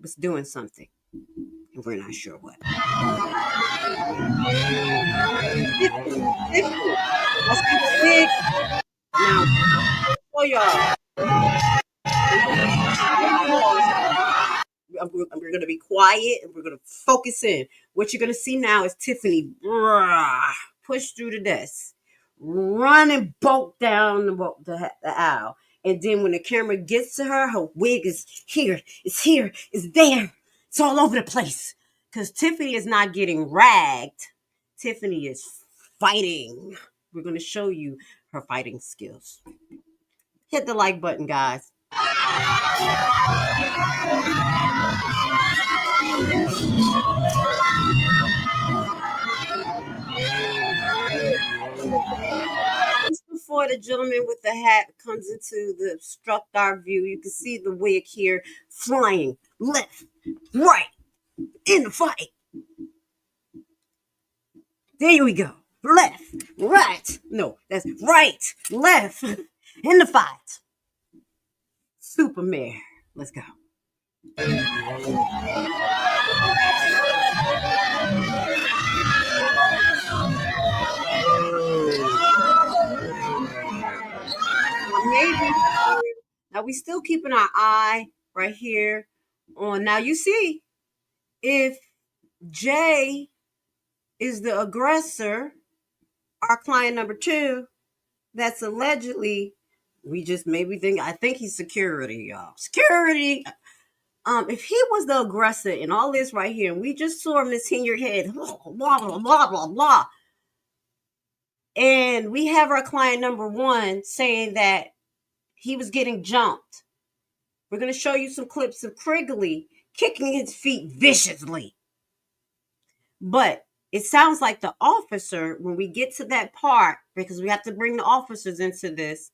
was doing something. And we're not sure what. Let's keep it big. Now, for y'all. We're going to be quiet and we're going to focus in. What you're going to see now is Tiffany push through the desk, run and bolt down the aisle. And then when the camera gets to her, her wig is here, it's there. It's all over the place. Because Tiffany is not getting ragged. Tiffany is fighting. We're going to show you her fighting skills. Hit the like button, guys. Just before the gentleman with the hat comes into the obstruct our view, you can see the wig here flying left, right, in the fight. There we go. Left, right. No, that's right, left, in the fight. Supermare. Let's go. Maybe. Now we still keeping our eye right here on. Now you see, if Jay is the aggressor, our client number 2, that's allegedly, I think he's security, y'all. Security. If he was the aggressor in all this right here, and we just saw Miss Henyard head, blah, blah, blah, blah, blah. And we have our client number 1 saying that he was getting jumped. We're going to show you some clips of Krigley kicking his feet viciously. But it sounds like the officer, when we get to that part, because we have to bring the officers into this,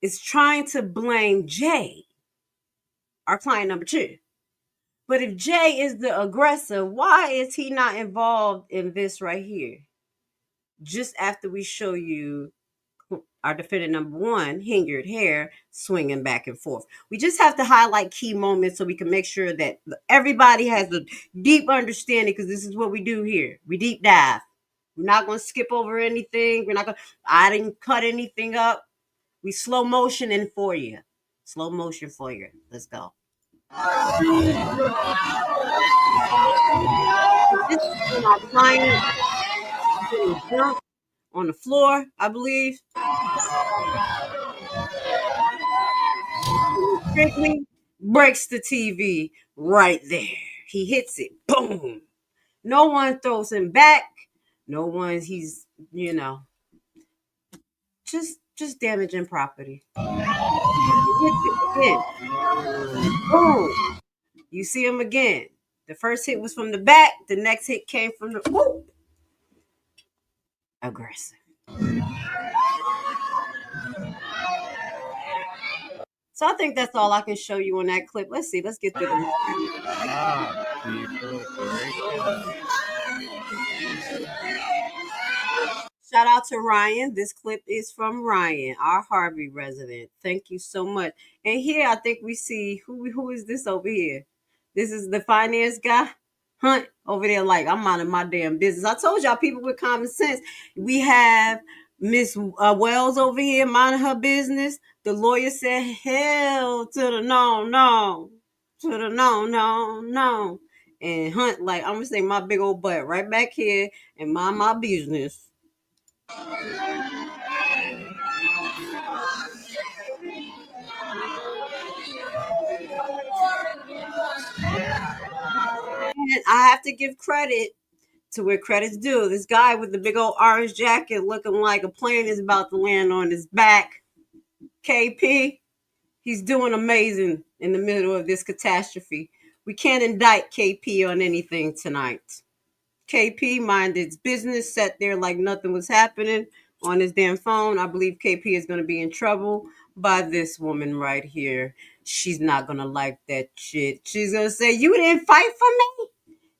is trying to blame Jay, our client number 2. But if Jay is the aggressor, why is he not involved in this right here? Just after we show you our defendant number 1, Henyard hair, swinging back and forth. We just have to highlight key moments so we can make sure that everybody has a deep understanding, because this is what we do here. We deep dive. We're not going to skip over anything. I didn't cut anything up. We slow motion for you. Slow motion for you. Let's go. This is our client getting jumped on the floor, I believe. Krigley breaks the TV right there. He hits it. Boom. No one throws him back. No one, he's, just damaging property. He hits it again. Boom. You see him again. The first hit was from the back. The next hit came from the whoop. Aggressive. So I think that's all I can show you on that clip. Let's see. Let's get through them. Shout out to Ryan. This clip is from Ryan, our Harvey resident. Thank you so much. And here I think we see who is this over here? This is the finance guy. Hunt over there like, I'm minding my damn business. I told y'all, people with common sense. We have Miss Wells over here minding her business. The lawyer said, hell to the no. To the no. And Hunt like, I'm going to say my big old butt right back here and mind my business. And I have to give credit to where credit's due. This guy with the big old orange jacket looking like a plane is about to land on his back. KP, he's doing amazing in the middle of this catastrophe. We can't indict KP on anything tonight. KP minded his business, sat there like nothing was happening on his damn phone. I believe KP is going to be in trouble by this woman right here. She's not going to like that shit. She's going to say, you didn't fight for me?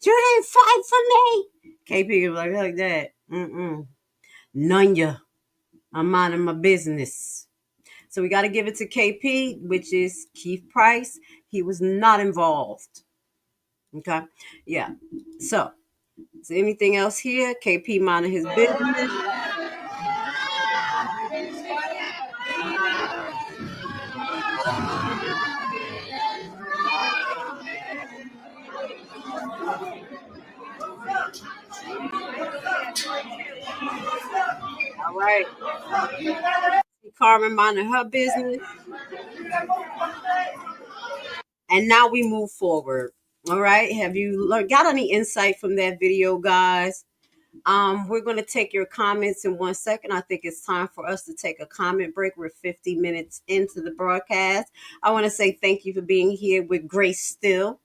You didn't fight for me? KP is like that. None ya. I'm minding my business. So we got to give it to KP, which is Keith Price. He was not involved. Okay? Yeah. So, is there anything else here? KP minding his business. All right. Carmen minding her business. And now we move forward. All right. Have you got any insight from that video, guys? We're going to take your comments in 1 second. I think it's time for us to take a comment break. We're 50 minutes into the broadcast. I want to say thank you for being here with Grace Still,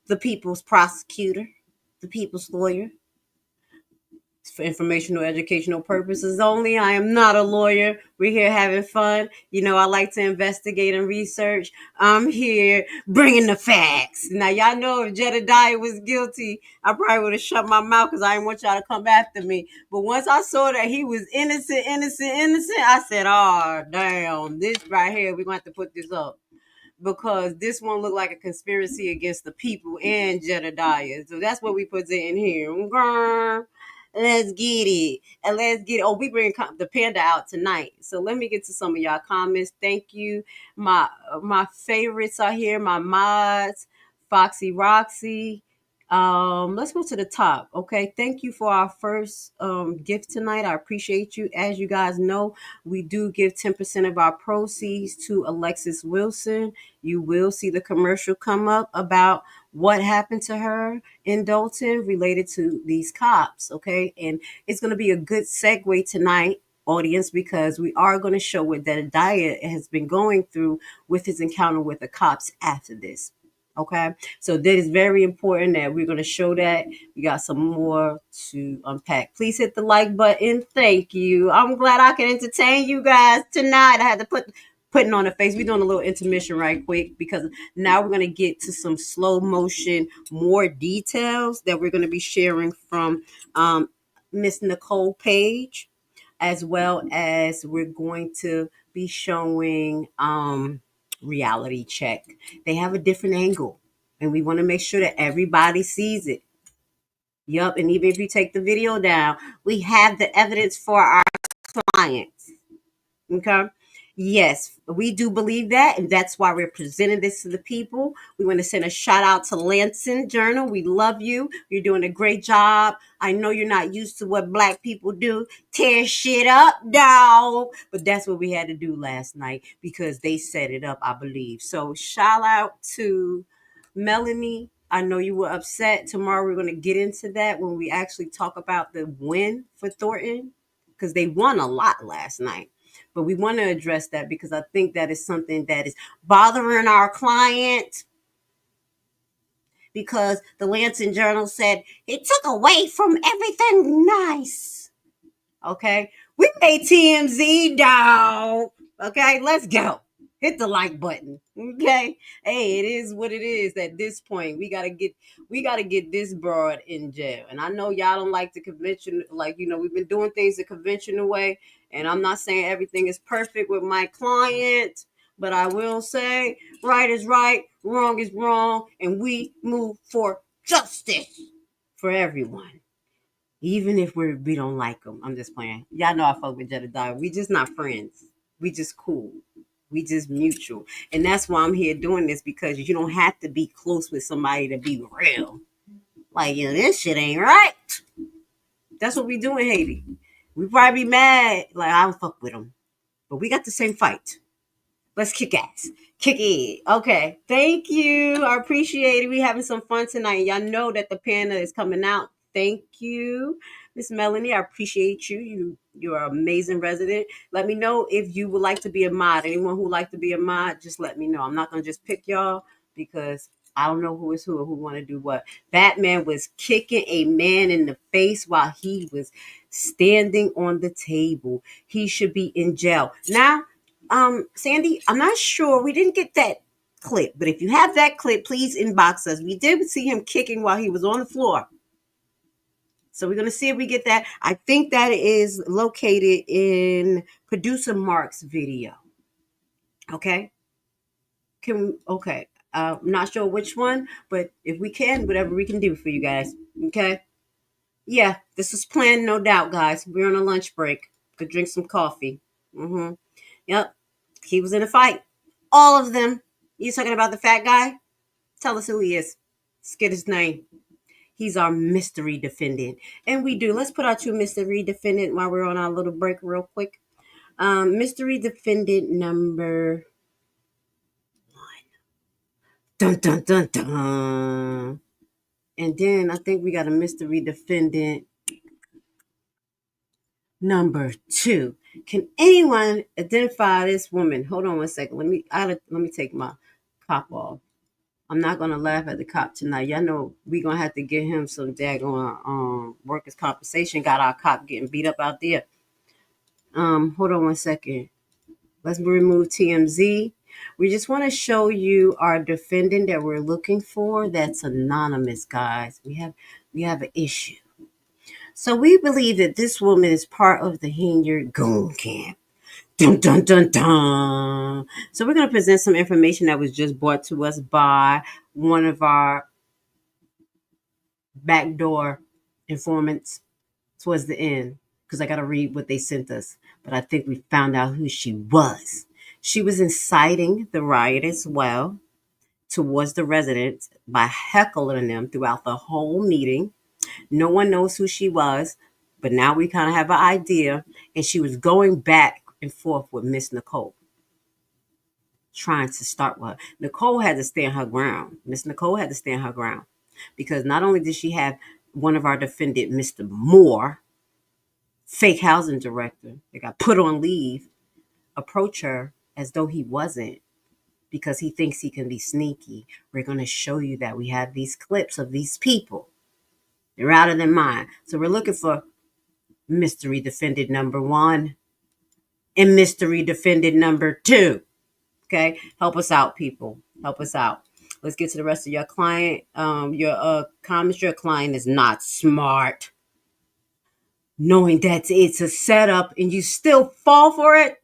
the people's prosecutor, the people's lawyer. For informational, educational purposes only. I am not a lawyer. We're here having fun. You know, I like to investigate and research. I'm here bringing the facts. Now, y'all know if Jedidiah was guilty, I probably would have shut my mouth because I didn't want y'all to come after me. But once I saw that he was innocent, I said, oh, damn, this right here, we're going to have to put this up. Because this one looked like a conspiracy against the people and Jedidiah. So that's what we put in here. Let's get it. And let's get it. Oh, we bring the panda out tonight. So let me get to some of y'all comments. Thank you. My favorites are here. My mods. Foxy Roxy. Let's go to the top. Okay. Thank you for our first gift tonight. I appreciate you. As you guys know, we do give 10% of our proceeds to Alexis Wilson. You will see the commercial come up about what happened to her in Dolton related to these cops. Okay. And it's going to be a good segue tonight, audience, because we are going to show what Jedidiah has been going through with his encounter with the cops after this. Okay, so that is very important that we're going to show that. We got some more to unpack. Please hit the like button. Thank you. I'm glad I can entertain you guys tonight. I had to putting on a face. We're doing a little intermission right quick because now we're going to get to some slow motion, more details that we're going to be sharing from Miss Nicole Page, as well as we're going to be showing reality check. They have a different angle and we want to make sure that everybody sees it. Yup. And even if you take the video down, we have the evidence for our clients. Okay. Yes, we do believe that. And that's why we're presenting this to the people. We want to send a shout out to Lansing Journal. We love you. You're doing a great job. I know you're not used to what Black people do. Tear shit up, dog. But that's what we had to do last night because they set it up, I believe. So shout out to Melanie. I know you were upset. Tomorrow we're going to get into that when we actually talk about the win for Thornton because they won a lot last night. But we want to address that because I think that is something that is bothering our client because the Lansing Journal said it took away from everything nice. Okay. We made TMZ, dog. Okay. Let's go. Hit the like button. Okay. Hey, it is what it is at this point. We gotta get this broad in jail. And I know y'all don't like the convention, we've been doing things the conventional way. And I'm not saying everything is perfect with my client, but I will say right is right, wrong is wrong, and we move for justice for everyone. Even if we don't like them. I'm just playing. Y'all know I fuck with Jedidiah. We just not friends. We just cool. We just mutual. And that's why I'm here doing this because you don't have to be close with somebody to be real. Like, this shit ain't right. That's what we do in Haiti. We probably be mad. Like, I don't fuck with them. But we got the same fight. Let's kick ass. Kick it. Okay. Thank you. I appreciate it. We having some fun tonight. Y'all know that the panda is coming out. Thank you, Miss Melanie. I appreciate you. You're an amazing resident. Let me know if you would like to be a mod. Anyone who would like to be a mod, just let me know. I'm not going to just pick y'all because I don't know who is who or who want to do what. That man was kicking a man in the face while he was standing on the table. He should be in jail. Now, Sandy, I'm not sure. We didn't get that clip, but if you have that clip, please inbox us. We did see him kicking while he was on the floor. So we're going to see if we get that. I think that is located in producer Mark's video. Okay. Okay. I'm not sure which one, but if we can, whatever we can do for you guys. Okay. Yeah, this was planned, no doubt, guys. We're on a lunch break. Could drink some coffee. Yep. He was in a fight. All of them. You talking about the fat guy? Tell us who he is. Let's get his name. He's our mystery defendant. And we do. Let's put our 2 mystery defendant while we're on our little break real quick. Mystery defendant number 1. Dun, dun, dun, dun. And then I think we got a mystery defendant number 2. Can anyone identify this woman? Hold on one second. Let me take my cop off. I'm not gonna laugh at the cop tonight. Y'all know we gonna have to get him some daggone workers' compensation. Got our cop getting beat up out there. Hold on one second. Let's remove TMZ. We just want to show you our defendant that we're looking for. That's anonymous, guys. We have an issue. So we believe that this woman is part of the Henyard goon camp. Dun, dun, dun, dun. So we're going to present some information that was just brought to us by one of our backdoor informants towards the end, because I got to read what they sent us. But I think we found out who she was. She was inciting the riot as well towards the residents by heckling them throughout the whole meeting. No one knows who she was, but now we kind of have an idea. And she was going back and forth with Miss Nicole, trying to start with her. Nicole had to stand her ground. Miss Nicole had to stand her ground because not only did she have one of our defendant, Mr. Moore, fake housing director that got put on leave, approach her as though he wasn't, because he thinks he can be sneaky. We're going to show you that we have these clips of these people. They're out of their mind. So we're looking for mystery defendant number 1 and mystery defendant number 2. Okay, help us out, people. Help us out. Let's get to the rest of your client. Your comments. Your client is not smart. Knowing that it's a setup and you still fall for it.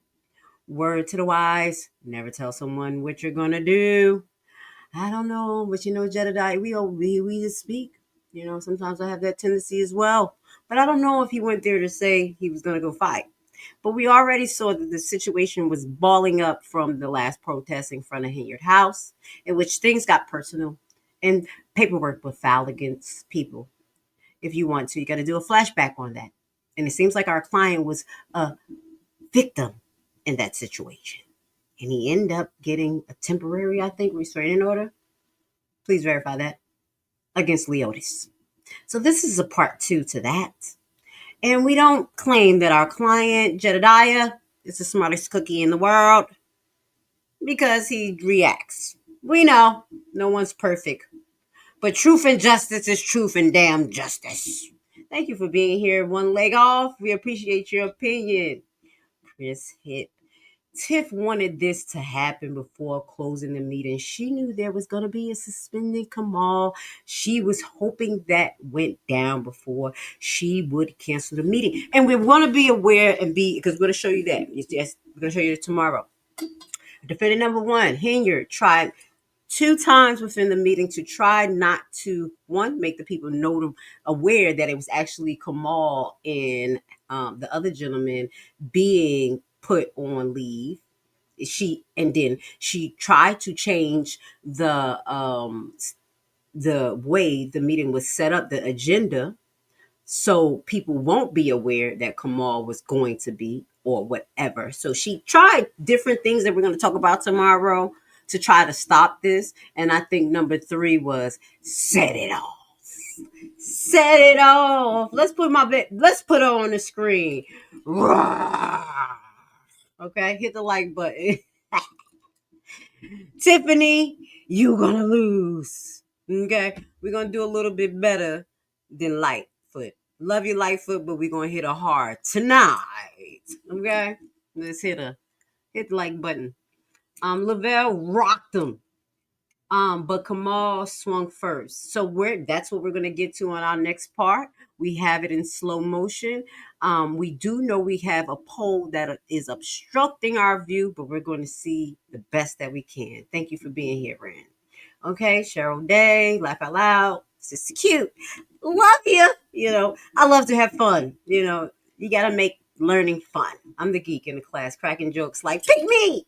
Word to the wise. Never tell someone what you're gonna do. I don't know, but Jedidiah, we just speak. Sometimes I have that tendency as well. But I don't know if he went there to say he was gonna go fight. But we already saw that the situation was balling up from the last protest in front of Henyard House, in which things got personal and paperwork was filed against people. If you want to, you got to do a flashback on that. And it seems like our client was a victim in that situation. And he ended up getting a temporary, I think, restraining order. Please verify that. Against Leotis. So this is a part 2 to that. And we don't claim that our client, Jedidiah, is the smartest cookie in the world because he reacts. We know no one's perfect. But truth and justice is truth and damn justice. Thank you for being here. One leg off. We appreciate your opinion. Chris hit. Tiff wanted this to happen before closing the meeting. She knew there was going to be a suspended Kamal. She was hoping that went down before she would cancel the meeting. And we want to be aware and because we're going to show you that. Yes, we're going to show you that tomorrow. Defendant number 1, Henyard, tried 2 times within the meeting to try not to, 1, make the people aware that it was actually Kamal and the other gentleman being put on leave. She tried to change the way the meeting was set up, the agenda, so people won't be aware that Kamal was going to be or whatever. So she tried different things that we're going to talk about tomorrow to try to stop this. And I think number 3 was set it off. Set it off. Let's put it on the screen. Okay, hit the like button. Tiffany, you're gonna lose. Okay? We're gonna do a little bit better than Lightfoot. Love you, Lightfoot, but we're gonna hit her hard tonight. Okay? Let's hit the like button. Lavelle rocked him. But Kamal swung first. So that's what we're gonna get to on our next part. We have it in slow motion. We do know we have a pole that is obstructing our view, but we're going to see the best that we can. Thank you for being here, Rand. Okay, Cheryl Day, laugh out loud. This is cute. Love you. You know, I love to have fun. You know, you got to make learning fun. I'm the geek in the class, cracking jokes like, pick me.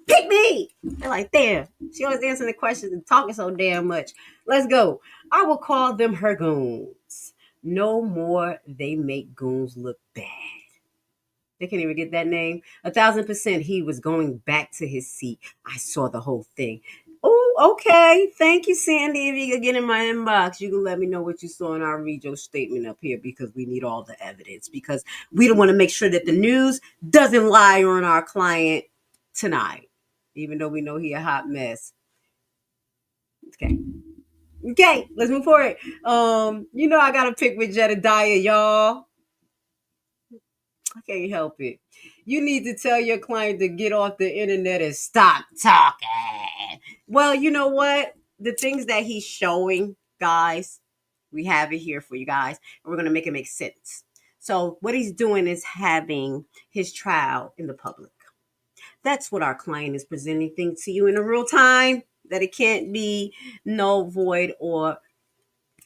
Pick me. They're like, damn, she always answering the questions and talking so damn much. Let's go. I will call them her goons. No more they make goons look bad. They can't even get that name. 1,000% he was going back to his seat. I saw the whole thing. Oh, okay. Thank you, Sandy. If you could get in my inbox, you can let me know what you saw, and I'll read your statement up here because we need all the evidence, because we don't want to make sure that the news doesn't lie on our client tonight, even though we know he a hot mess. Okay, let's move forward. You know I gotta pick with Jedidiah, y'all. I can't help it. You need to tell your client to get off the internet and stop talking. Well, you know what? The things that he's showing, guys, we have it here for you guys, and we're gonna make it make sense. So what he's doing is having his trial in the public. That's what our client is presenting things to you in a real time, that it can't be null, void, or,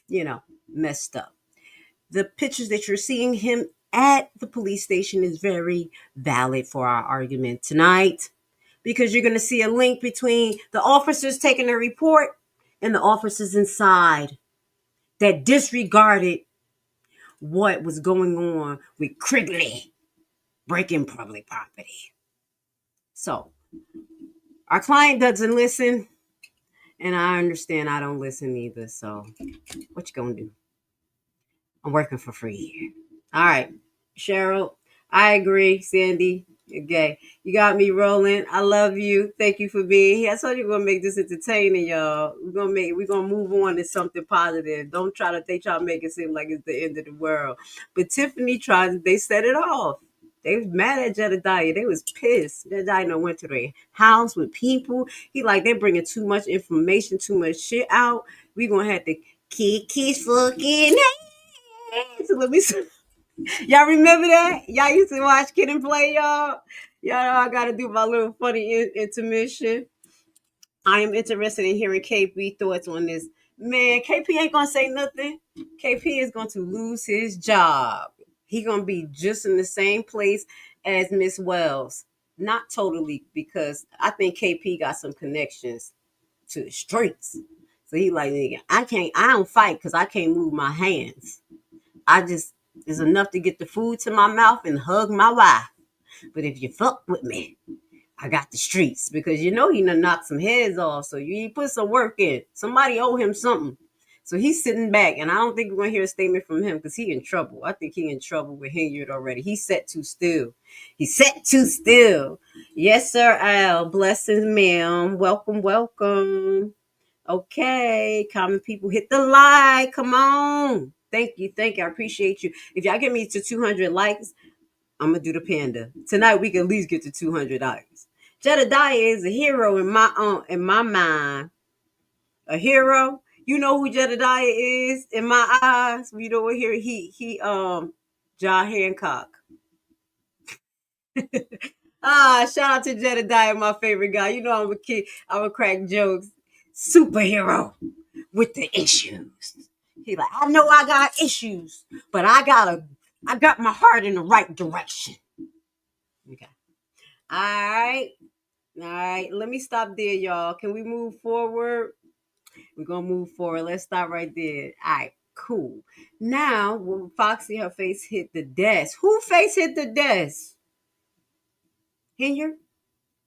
you know, messed up. The pictures that you're seeing him at the police station is very valid for our argument tonight, because you're going to see a link between the officers taking a report and the officers inside that disregarded what was going on with Crigley breaking public property. So our client doesn't listen, and I understand I don't listen either. So what you gonna do? I'm working for free here. All right, Cheryl, I agree. Sandy, okay, you got me rolling. I love you. Thank you for being here. I told you we're gonna make this entertaining, y'all. We're gonna move on to something positive. Don't try to make it seem like it's the end of the world. But Tiffany they set it off. They was mad at Jedidiah. They was pissed. Jedidiah went to their house with people. He like, they're bringing too much information, too much shit out. We gonna have to kick his fucking ass. So let me see. Y'all remember that? Y'all used to watch Kid and Play, y'all? Y'all know I gotta do my little funny intermission. I am interested in hearing KP thoughts on this. Man, KP ain't gonna say nothing. KP is going to lose his job. He gonna be just in the same place as Miss Wells. Not totally, because I think KP got some connections to the streets. So he like, nigga, I don't fight because I can't move my hands. It's enough to get the food to my mouth and hug my wife. But if you fuck with me, I got the streets, because you know he done knocked some heads off. So you put some work in. Somebody owe him something. So he's sitting back, and I don't think we're going to hear a statement from him because he in trouble. I think he in trouble with Henyard already. He's set too still. He's set too still. Yes, sir, Al. Blessings, ma'am. Welcome, welcome. Okay, common people, hit the like. Come on. Thank you. I appreciate you. If y'all get me to 200 likes, I'm going to do the panda. Tonight, we can at least get to 200 likes. Jedidiah is a hero in my mind. A hero. You know who Jedidiah is in my eyes? You know what here? He John Hancock. Shout out to Jedidiah, my favorite guy. You know I'm a kid. I'm a crack jokes. Superhero with the issues. He like, I know I got issues, but I got my heart in the right direction. Okay. All right. Let me stop there, y'all. Can we move forward? We're going to move forward. Let's stop right there. All right, cool. Now, when Foxy, her face hit the desk. Who face hit the desk? Henyard?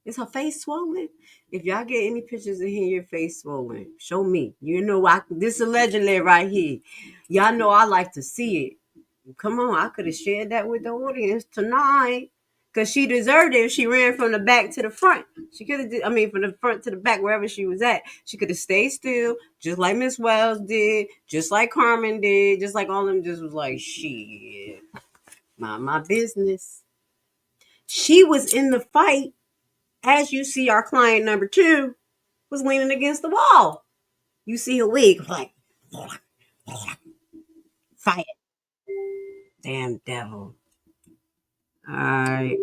Is her face swollen? If y'all get any pictures of Henyard face swollen, show me. You know, this allegedly right here. Y'all know I like to see it. Come on, I could have shared that with the audience tonight. because she deserved it if she ran from the back to the front. She could have, from the front to the back, wherever she was at. She could have stayed still, just like Miss Wells did, just like Carmen did, just like all of them just was like, shit, mind my business. She was in the fight. As you see, our client number 2 was leaning against the wall. You see her wig, like, fight. Damn devil. All right.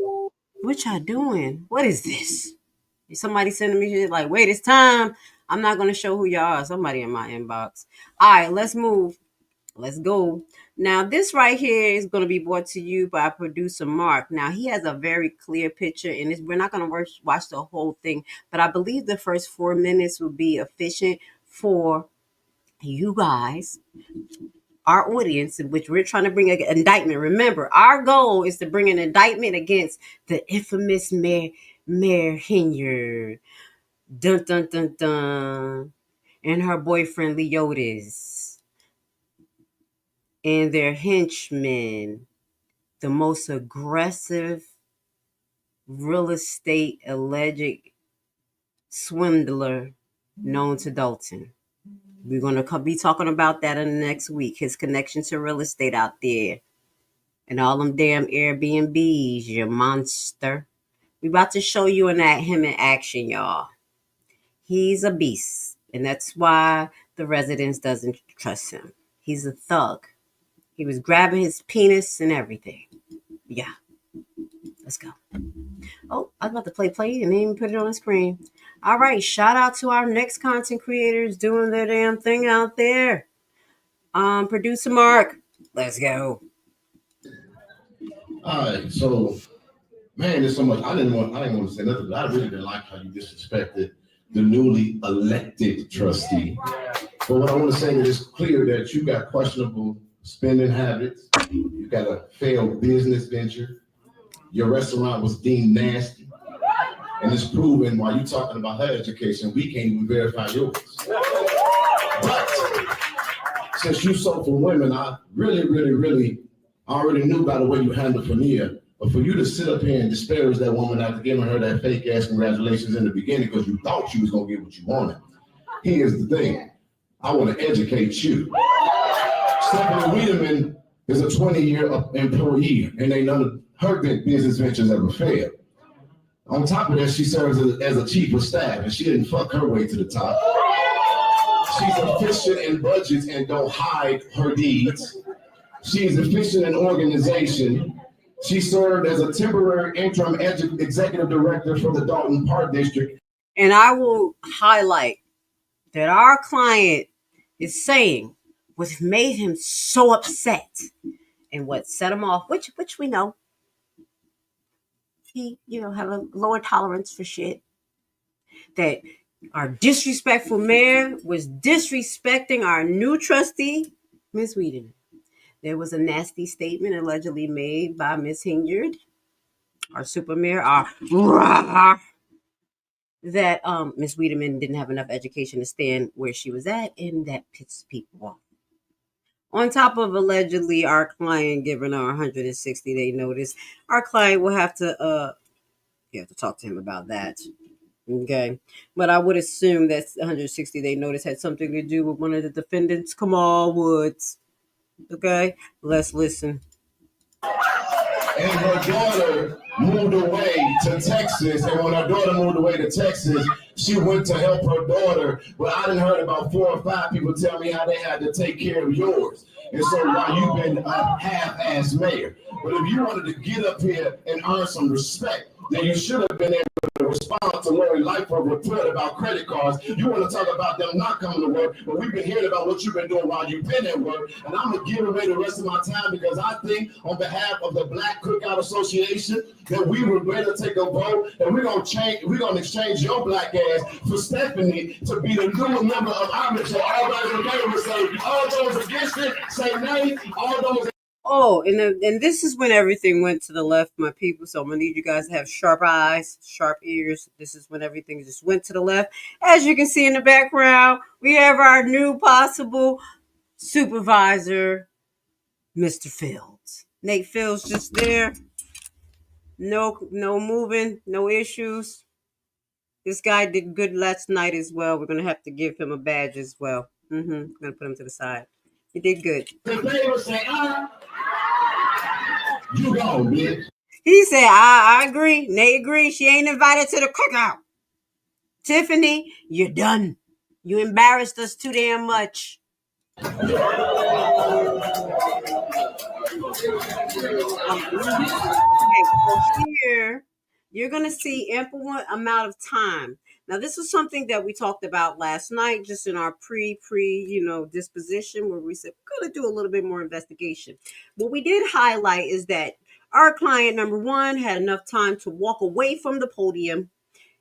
What y'all doing? What is this? Is somebody sending me shit like, wait, it's time. I'm not going to show who y'all are. Somebody in my inbox. All right, let's move. Let's go. Now, this right here is going to be brought to you by producer Mark. Now, he has a very clear picture, and we're not going to watch the whole thing, but I believe the first 4 minutes will be efficient for you guys, our audience, in which we're trying to bring an indictment. Remember, our goal is to bring an indictment against the infamous Mayor Henyard. Dun, dun, dun, dun. And her boyfriend, Leotis. And their henchmen, the most aggressive real estate alleged swindler known to Dolton. We're going to be talking about that in the next week. His connection to real estate out there. And all them damn Airbnbs, you monster. We about to show you him in action, y'all. He's a beast. And that's why the residents doesn't trust him. He's a thug. He was grabbing his penis and everything. Yeah. Let's go. Oh, I was about to play and didn't even put it on the screen. All right. Shout out to our next content creators doing their damn thing out there. Producer Mark. Let's go. All right. So, man, there's so much. I didn't want to say nothing, but I really didn't like how you disrespected the newly elected trustee. But what I want to say is it's clear that you got questionable spending habits. You got a failed business venture. Your restaurant was deemed nasty. And it's proven while you're talking about her education, we can't even verify yours. But since you sold for women, I really already knew by the way you handled Fania. But for you to sit up here and disparage that woman after giving her that fake ass congratulations in the beginning because you thought she was going to get what you wanted. Here's the thing. I want to educate you. Stephanie Wiedemann is a 20-year employee, and ain't none of her business ventures ever failed. On top of that, she serves as a chief of staff, and she didn't fuck her way to the top. She's efficient in budgets and don't hide her deeds. She's efficient in organization. She served as a temporary interim executive director for the Dolton Park District. And I will highlight that our client is saying what made him so upset and what set him off, which we know. He, have a lower tolerance for shit. That our disrespectful mayor was disrespecting our new trustee, Ms. Wiedemann. There was a nasty statement allegedly made by Ms. Henyard, our super mayor, that Ms. Wiedemann didn't have enough education to stand where she was at, and that pissed people off. On top of allegedly our client giving our 160-day notice, our client will have to talk to him about that. Okay. But I would assume that 160-day notice had something to do with one of the defendants, Kamal Woods. Okay, let's listen. And her daughter moved away to Texas. And when her daughter moved away to Texas, she went to help her daughter. But I done heard about 4 or 5 people tell me how they had to take care of yours. And so while you've been a half-ass mayor, but if you wanted to get up here and earn some respect, then you should have been able to respond to Lori Lightfoot's report about credit cards. You want to talk about them not coming to work, but we've been hearing about what you've been doing while you've been at work. And I'm going to give away the rest of my time because I think on behalf of the Black Cookout Association that we were ready to take a vote and we're going to exchange your black ass for Stephanie to be the new member of our. So all those in favor say, all those against it, say nay, all those. Oh, and this is when everything went to the left, my people. So I'm going to need you guys to have sharp eyes, sharp ears. This is when everything just went to the left. As you can see in the background, we have our new possible supervisor, Mr. Fields. Nate Fields just there. No moving, no issues. This guy did good last night as well. We're gonna have to give him a badge as well. Gonna put him to the side. He did good. You go, bitch. He said, I agree. Nate agreed. She ain't invited to the cookout. Tiffany, you're done. You embarrassed us too damn much. Okay, so here, you're going to see ample amount of time. Now, this is something that we talked about last night, just in our disposition, where we said we're going to do a little bit more investigation. What we did highlight is that our client, number one, had enough time to walk away from the podium,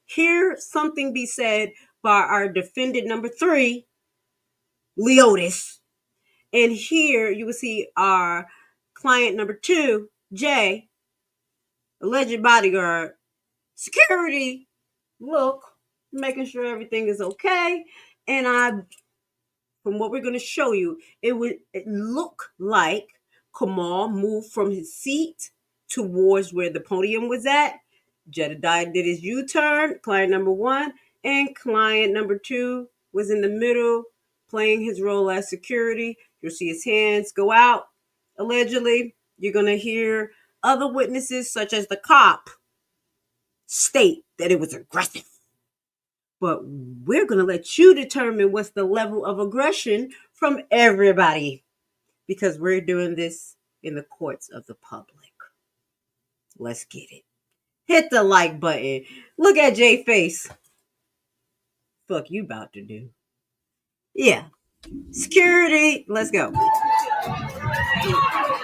hear something be said by our defendant, number three, Leotis. And here you will see our client, number two, Jay, alleged bodyguard, security, look, making sure everything is okay. And from what we're going to show you, it look like Kamal moved from his seat towards where the podium was at. Jedidiah did his U-turn, client number one, and client number two was in the middle playing his role as security. You'll see his hands go out. Allegedly, you're going to hear other witnesses, such as the cop, state that it was aggressive. But we're going to let you determine what's the level of aggression from everybody, because we're doing this in the courts of the public. Let's get it. Hit the like button. Look at Jay's face. Fuck you about to do. Yeah. Security. Let's go.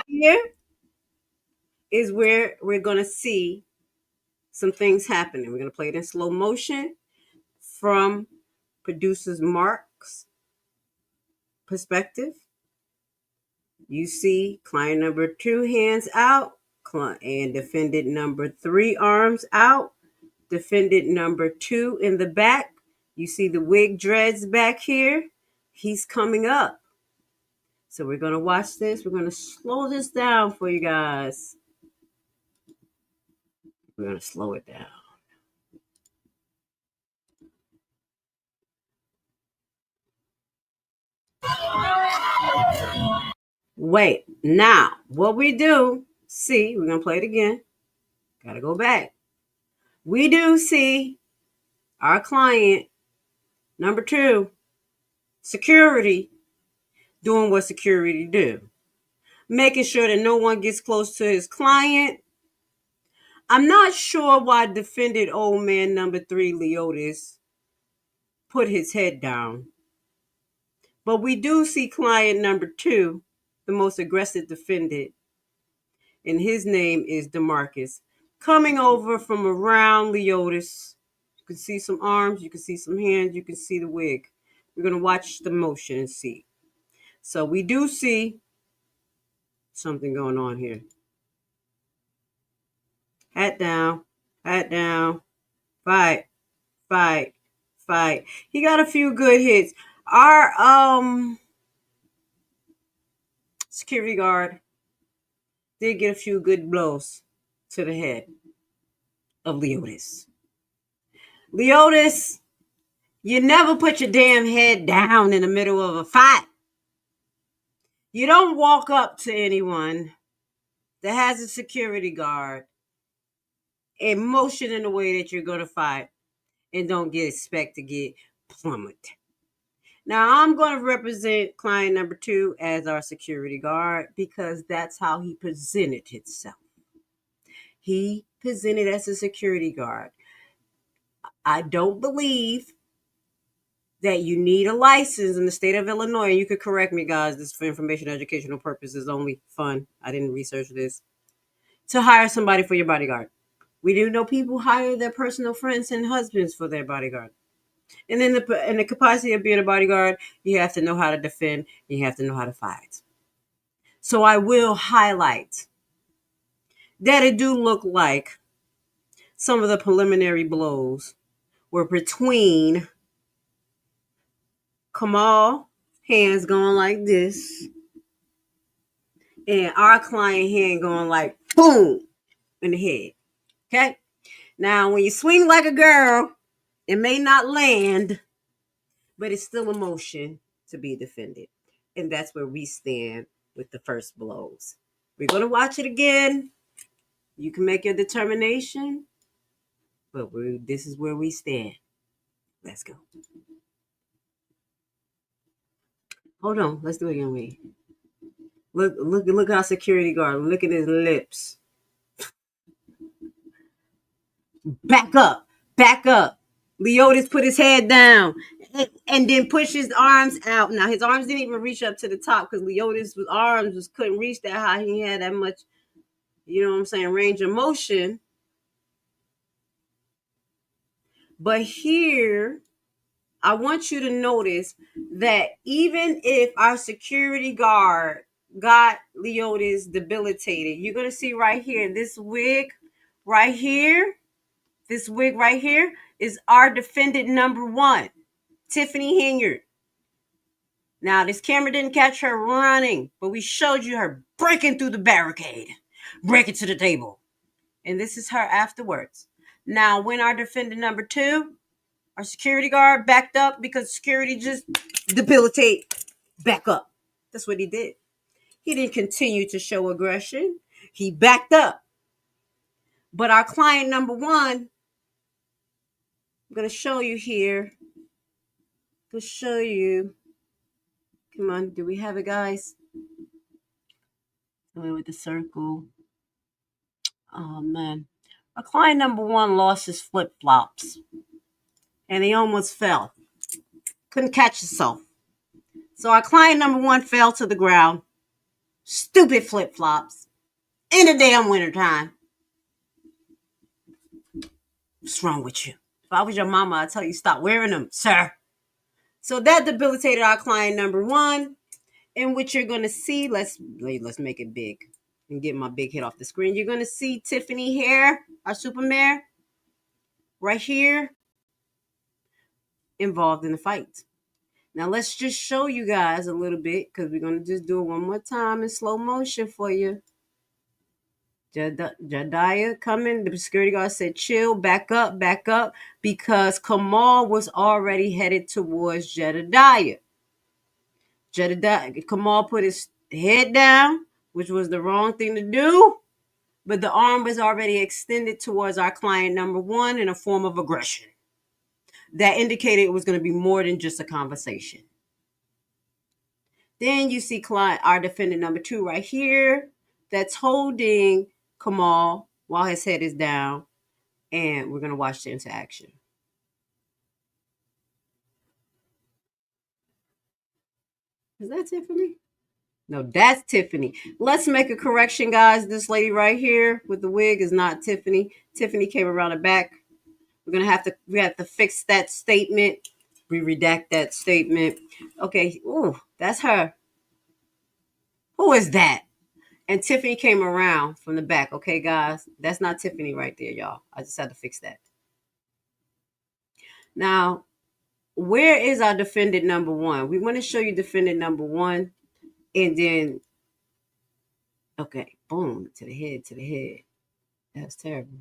Here is where we're going to see some things happening. We're going to play it in slow motion from producer's Mark's perspective. You see client number two hands out, and defendant number three arms out, defendant number two in the back. You see the wig dreads back here. He's coming up. So we're going to watch this. We're going to slow this down for you guys. We're going to slow it down. Wait, now what we do, see, we're going to play it again. Got to go back. We do see our client, number two, security, doing what security do. Making sure that no one gets close to his client. I'm not sure why defendant old man number three, Leotis, put his head down. But we do see client number two, the most aggressive defendant, and his name is DeMarcus, coming over from around Leotis. You can see some arms, you can see some hands, you can see the wig. We're going to watch the motion and see. So we do see something going on here. Hat down, fight, fight, fight. He got a few good hits. Our security guard did get a few good blows to the head of Leotis. Leotis, you never put your damn head down in the middle of a fight. You don't walk up to anyone that has a security guard and motion in the way that you're going to fight and don't expect to get plummeted. Now, I'm going to represent client number two as our security guard because that's how he presented himself. He presented as a security guard. I don't believe that you need a license in the state of Illinois. And you could correct me, guys. This is for information, educational purposes only. Fun. I didn't research this. To hire somebody for your bodyguard. We do know people hire their personal friends and husbands for their bodyguard. And in the capacity of being a bodyguard, you have to know how to defend. You have to know how to fight. So I will highlight that it do look like some of the preliminary blows were between Kamal, hands going like this, and our client hand going like boom in the head. Okay? Now, when you swing like a girl, it may not land, but it's still a motion to be defended. And that's where we stand with the first blows. We're going to watch it again. You can make your determination, but this is where we stand. Let's go. Hold on. Let's do it again. Wait. Look at our security guard. Look at his lips. Back up. Back up. Leotis put his head down and then pushed his arms out. Now, his arms didn't even reach up to the top because Leotis' arms couldn't reach that high. He had that much, you know what I'm saying, range of motion. But here, I want you to notice that even if our security guard got Leotis debilitated, you're going to see right here, this wig right here is our defendant number 1, Tiffany Henyard. Now, this camera didn't catch her running, but we showed you her breaking through the barricade, breaking to the table. And this is her afterwards. Now, when our defendant number 2, our security guard backed up because security just debilitate, back up. That's what he did. He didn't continue to show aggression. He backed up. But our client number 1, I'm going to show you here. To show you. Come on, do we have it, guys? Go with the circle. Oh, man. Our client number 1 lost his flip-flops. And he almost fell. Couldn't catch himself. So our client number 1 fell to the ground. Stupid flip-flops. In the damn wintertime. What's wrong with you? If I was your mama, I'd tell you stop wearing them, sir. So that debilitated our client number 1. And what you're going to see, let's make it big and get my big head off the screen. You're going to see Tiffany here, our super mare, right here, involved in the fight. Now, let's just show you guys a little bit because we're going to just do it one more time in slow motion for you. Jedidiah coming. The security guard said, chill, back up, because Kamal was already headed towards Jedidiah. Kamal put his head down, which was the wrong thing to do, but the arm was already extended towards our client number 1 in a form of aggression. That indicated it was going to be more than just a conversation. Then you see our defendant number 2 right here that's holding Kamal while his head is down, and we're going to watch the interaction. Is that Tiffany? No, that's Tiffany. Let's make a correction, guys. This lady right here with the wig is not Tiffany. Tiffany came around the back. We have to fix that statement. We redact that statement. Okay. Ooh, that's her. Who is that? And Tiffany came around from the back. Okay, guys. That's not Tiffany right there, y'all. I just had to fix that. Now, where is our defendant number 1? We want to show you defendant number 1. And then, okay, boom, to the head. That's terrible.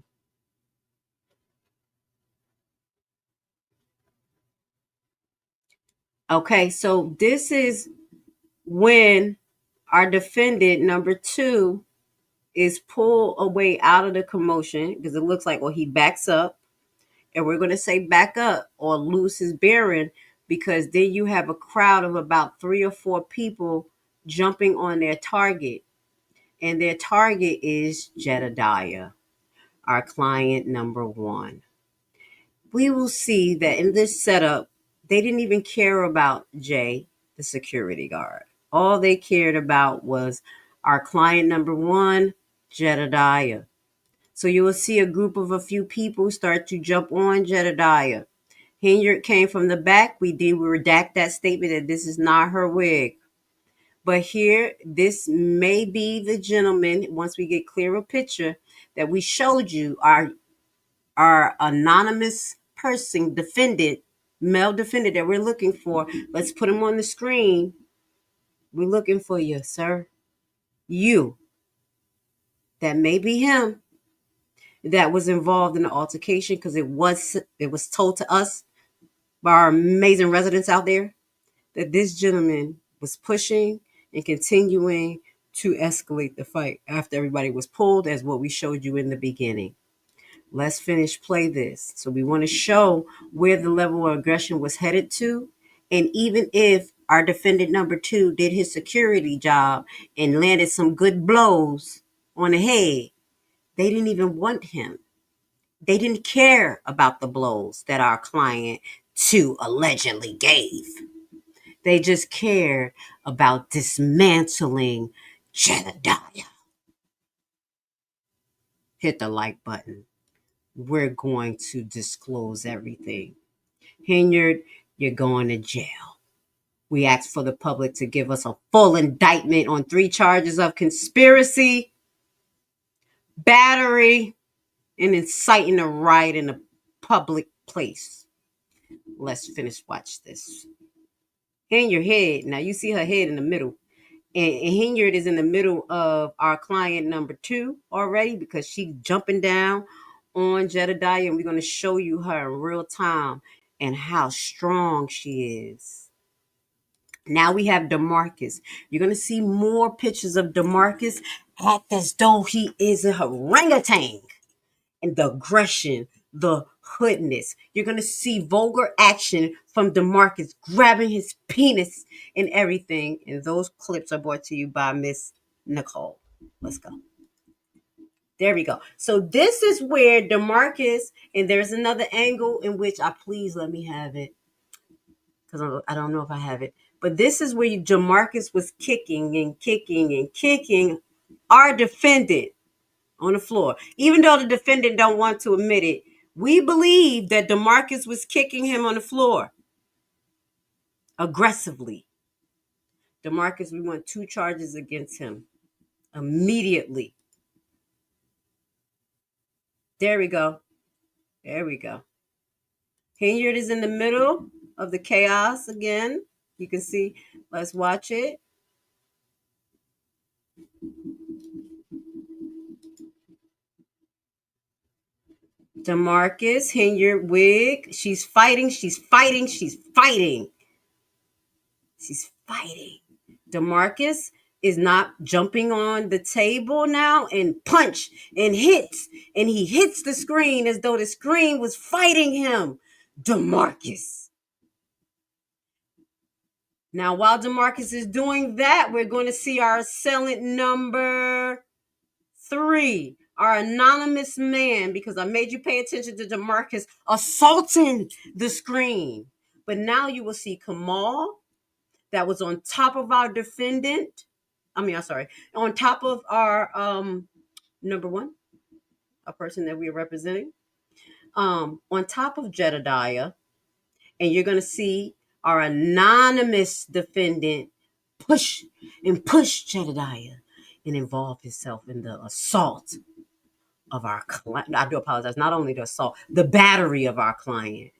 Okay, so this is when our defendant number 2 is pulled away out of the commotion because it looks like, well, he backs up. And we're going to say back up or lose his bearing because then you have a crowd of about 3 or 4 people jumping on their target. And their target is Jedidiah, our client number 1. We will see that in this setup, they didn't even care about Jay, the security guard. All they cared about was our client number 1, Jedidiah. So you will see a group of a few people start to jump on Jedidiah. Henyard came from the back. We did redact that statement that this is not her wig. But here, this may be the gentleman, once we get clearer picture, that we showed you, our anonymous person, defendant, male defendant that we're looking for. Let's put him on the screen. We're looking for you, sir. You. That may be him. that was involved in the altercation, because it was told to us by our amazing residents out there that this gentleman was pushing and continuing to escalate the fight after everybody was pulled, as what we showed you in the beginning. Let's play this. So we want to show where the level of aggression was headed to. And even if our defendant number 2 did his security job and landed some good blows on the head, they didn't even want him. They didn't care about the blows that our client 2 allegedly gave. They just cared about dismantling Jedidiah. Hit the like button. We're going to disclose everything. Henyard, you're going to jail. We asked for the public to give us a full indictment on 3 charges of conspiracy, battery, and inciting a riot in a public place. Let's watch this. Henyard head. Now you see her head in the middle. And Henyard is in the middle of our client number 2 already, because she's jumping down on Jedidiah, and we're going to show you her in real time and how strong she is. Now we have DeMarcus. You're going to see more pictures of DeMarcus act as though he is a orangutan. And the aggression, the hoodness. You're going to see vulgar action from DeMarcus grabbing his penis and everything. And those clips are brought to you by Miss Nicole. Let's go. There we go. So this is where DeMarcus, and there's another angle in which please let me have it, because I don't know if I have it. But this is where DeMarcus was kicking and kicking and kicking our defendant on the floor. Even though the defendant don't want to admit it, we believe that DeMarcus was kicking him on the floor aggressively. DeMarcus, we want 2 charges against him immediately. There we go. There we go. Henyard is in the middle of the chaos again. You can see. Let's watch it. DeMarcus, Henyard, wig. She's fighting. She's fighting. She's fighting. She's fighting. DeMarcus is not jumping on the table now and punch and hits. And he hits the screen as though the screen was fighting him. DeMarcus. Now, while DeMarcus is doing that, we're going to see our assailant number 3, our anonymous man, because I made you pay attention to DeMarcus assaulting the screen. But now you will see Kamal, that was on top of our defendant. On top of our number 1, a person that we are representing, on top of Jedidiah. And you're going to see our anonymous defendant push Jedidiah and involve himself in the assault of our client. I do apologize. Not only the assault, the battery of our client.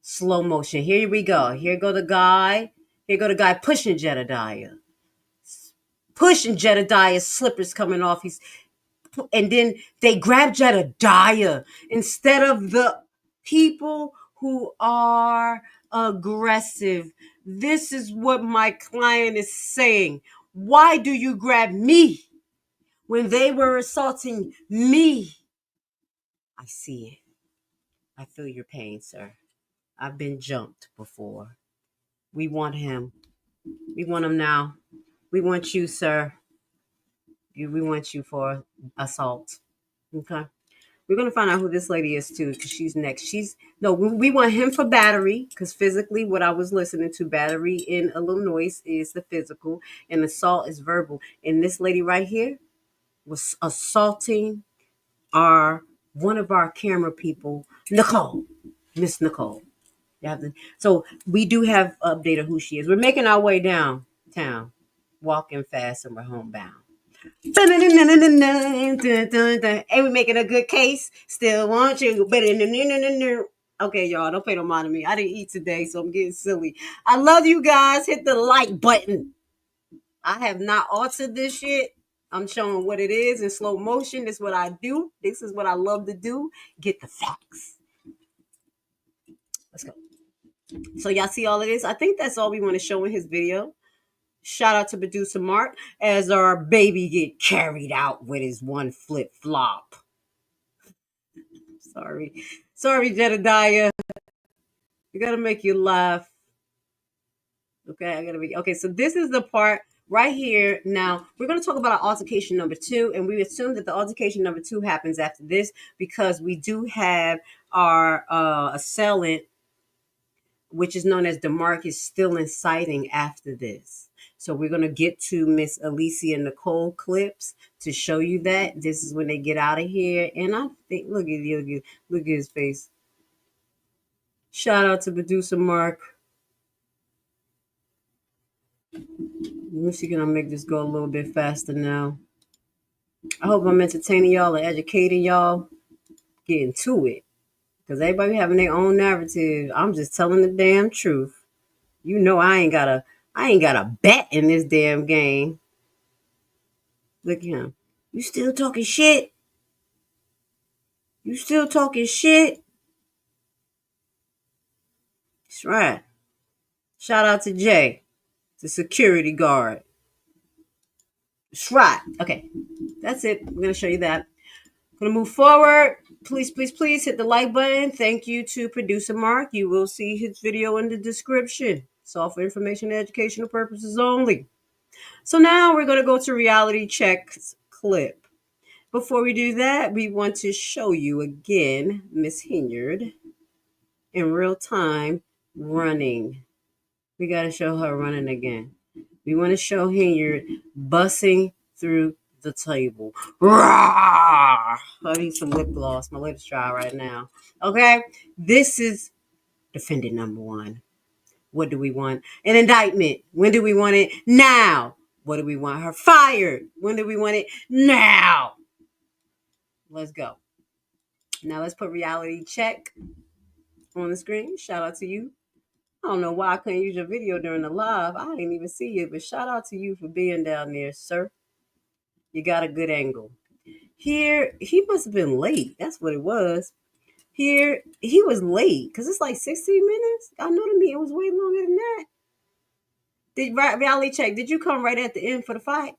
Slow motion. Here we go. Here go the guy. Here go the guy pushing Jedidiah. Pushing Jedidiah's slippers coming off. And then they grab Jedidiah instead of the people who are aggressive. This is what my client is saying. Why do you grab me when they were assaulting me? I see it. I feel your pain, sir. I've been jumped before. We want him. We want him now. We want you, sir. We want you for assault. Okay? We're going to find out who this lady is, too, because she's next. We want him for battery, because physically, what I was listening to, battery in Illinois is the physical, and assault is verbal. And this lady right here was assaulting one of our camera people, Nicole, Miss Nicole. So we do have update of who she is. We're making our way downtown, walking fast, and we're homebound. And we making a good case. Still want you. Okay, y'all, don't pay no mind to me. I didn't eat today, so I'm getting silly. I love you guys. Hit the like button. I have not altered this shit. I'm showing what it is in slow motion. This is what I do. This is what I love to do. Get the facts. Let's go. So y'all see all of this? I think that's all we want to show in his video. Shout out to producer Mark as our baby get carried out with his one flip flop. Sorry, Jedidiah. We gotta make you laugh. Okay. So this is the part right here. Now we're gonna talk about our altercation number 2, and we assume that the altercation number 2 happens after this because we do have our assailant, which is known as DeMarcus, still inciting after this. So we're going to get to Miss Alicia Nicole clips to show you that. This is when they get out of here. And I think, look at his face. Shout out to producer Mark. Let me see, can I make this go a little bit faster now? I hope I'm entertaining y'all and educating y'all. Getting to it. Because everybody having their own narrative. I'm just telling the damn truth. You know I ain't got a bet in this damn game. Look at him. You still talking shit? You still talking shit? That's right. Shout out to Jay, the security guard. That's right. Okay. That's it. We're going to show you that. Going to move forward. Please hit the like button. Thank you to producer Mark. You will see his video in the description. It's all for information and educational purposes only. So now we're going to go to reality check's clip. Before we do that, we want to show you again Miss Henyard in real time running. We got to show her running again. We want to show Henyard bussing through the table. Rawr! I need some lip gloss. My lips dry right now. Okay? This is defendant number 1. What do we want? An indictment. When do we want it? Now. What do we want? Her fired. When do we want it? Now. Let's go. Now let's put reality check on the screen. Shout out to you. I don't know why I couldn't use your video during the live. I didn't even see you, but shout out to you for being down there, sir. You got a good angle. Here, he must have been late. That's what it was. Here, he was late because it's like 16 minutes. I know to me it was way longer than that. Reality check, did you come right at the end for the fight?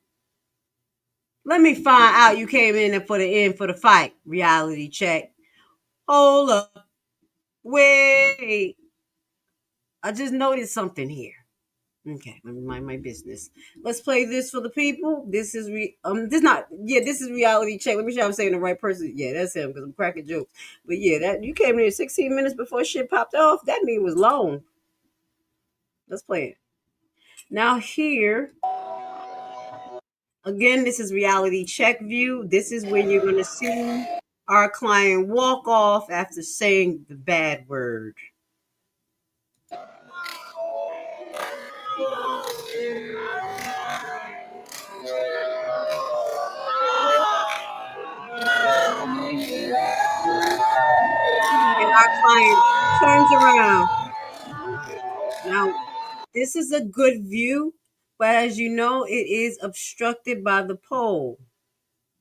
Let me find out you came in for the end for the fight. Reality check. Hold up. Wait. I just noticed something here. Okay, let me mind my business. Let's play this for the people. This is this is reality check. Let me sure I'm saying the right person. Yeah, that's him because I'm cracking jokes. But yeah, that you came in here 16 minutes before shit popped off. That mean was long. Let's play it. Now here, again, this is reality check view. This is when you're going to see our client walk off after saying the bad word. And our client turns around. Now, this is a good view, but as you know, it is obstructed by the pole.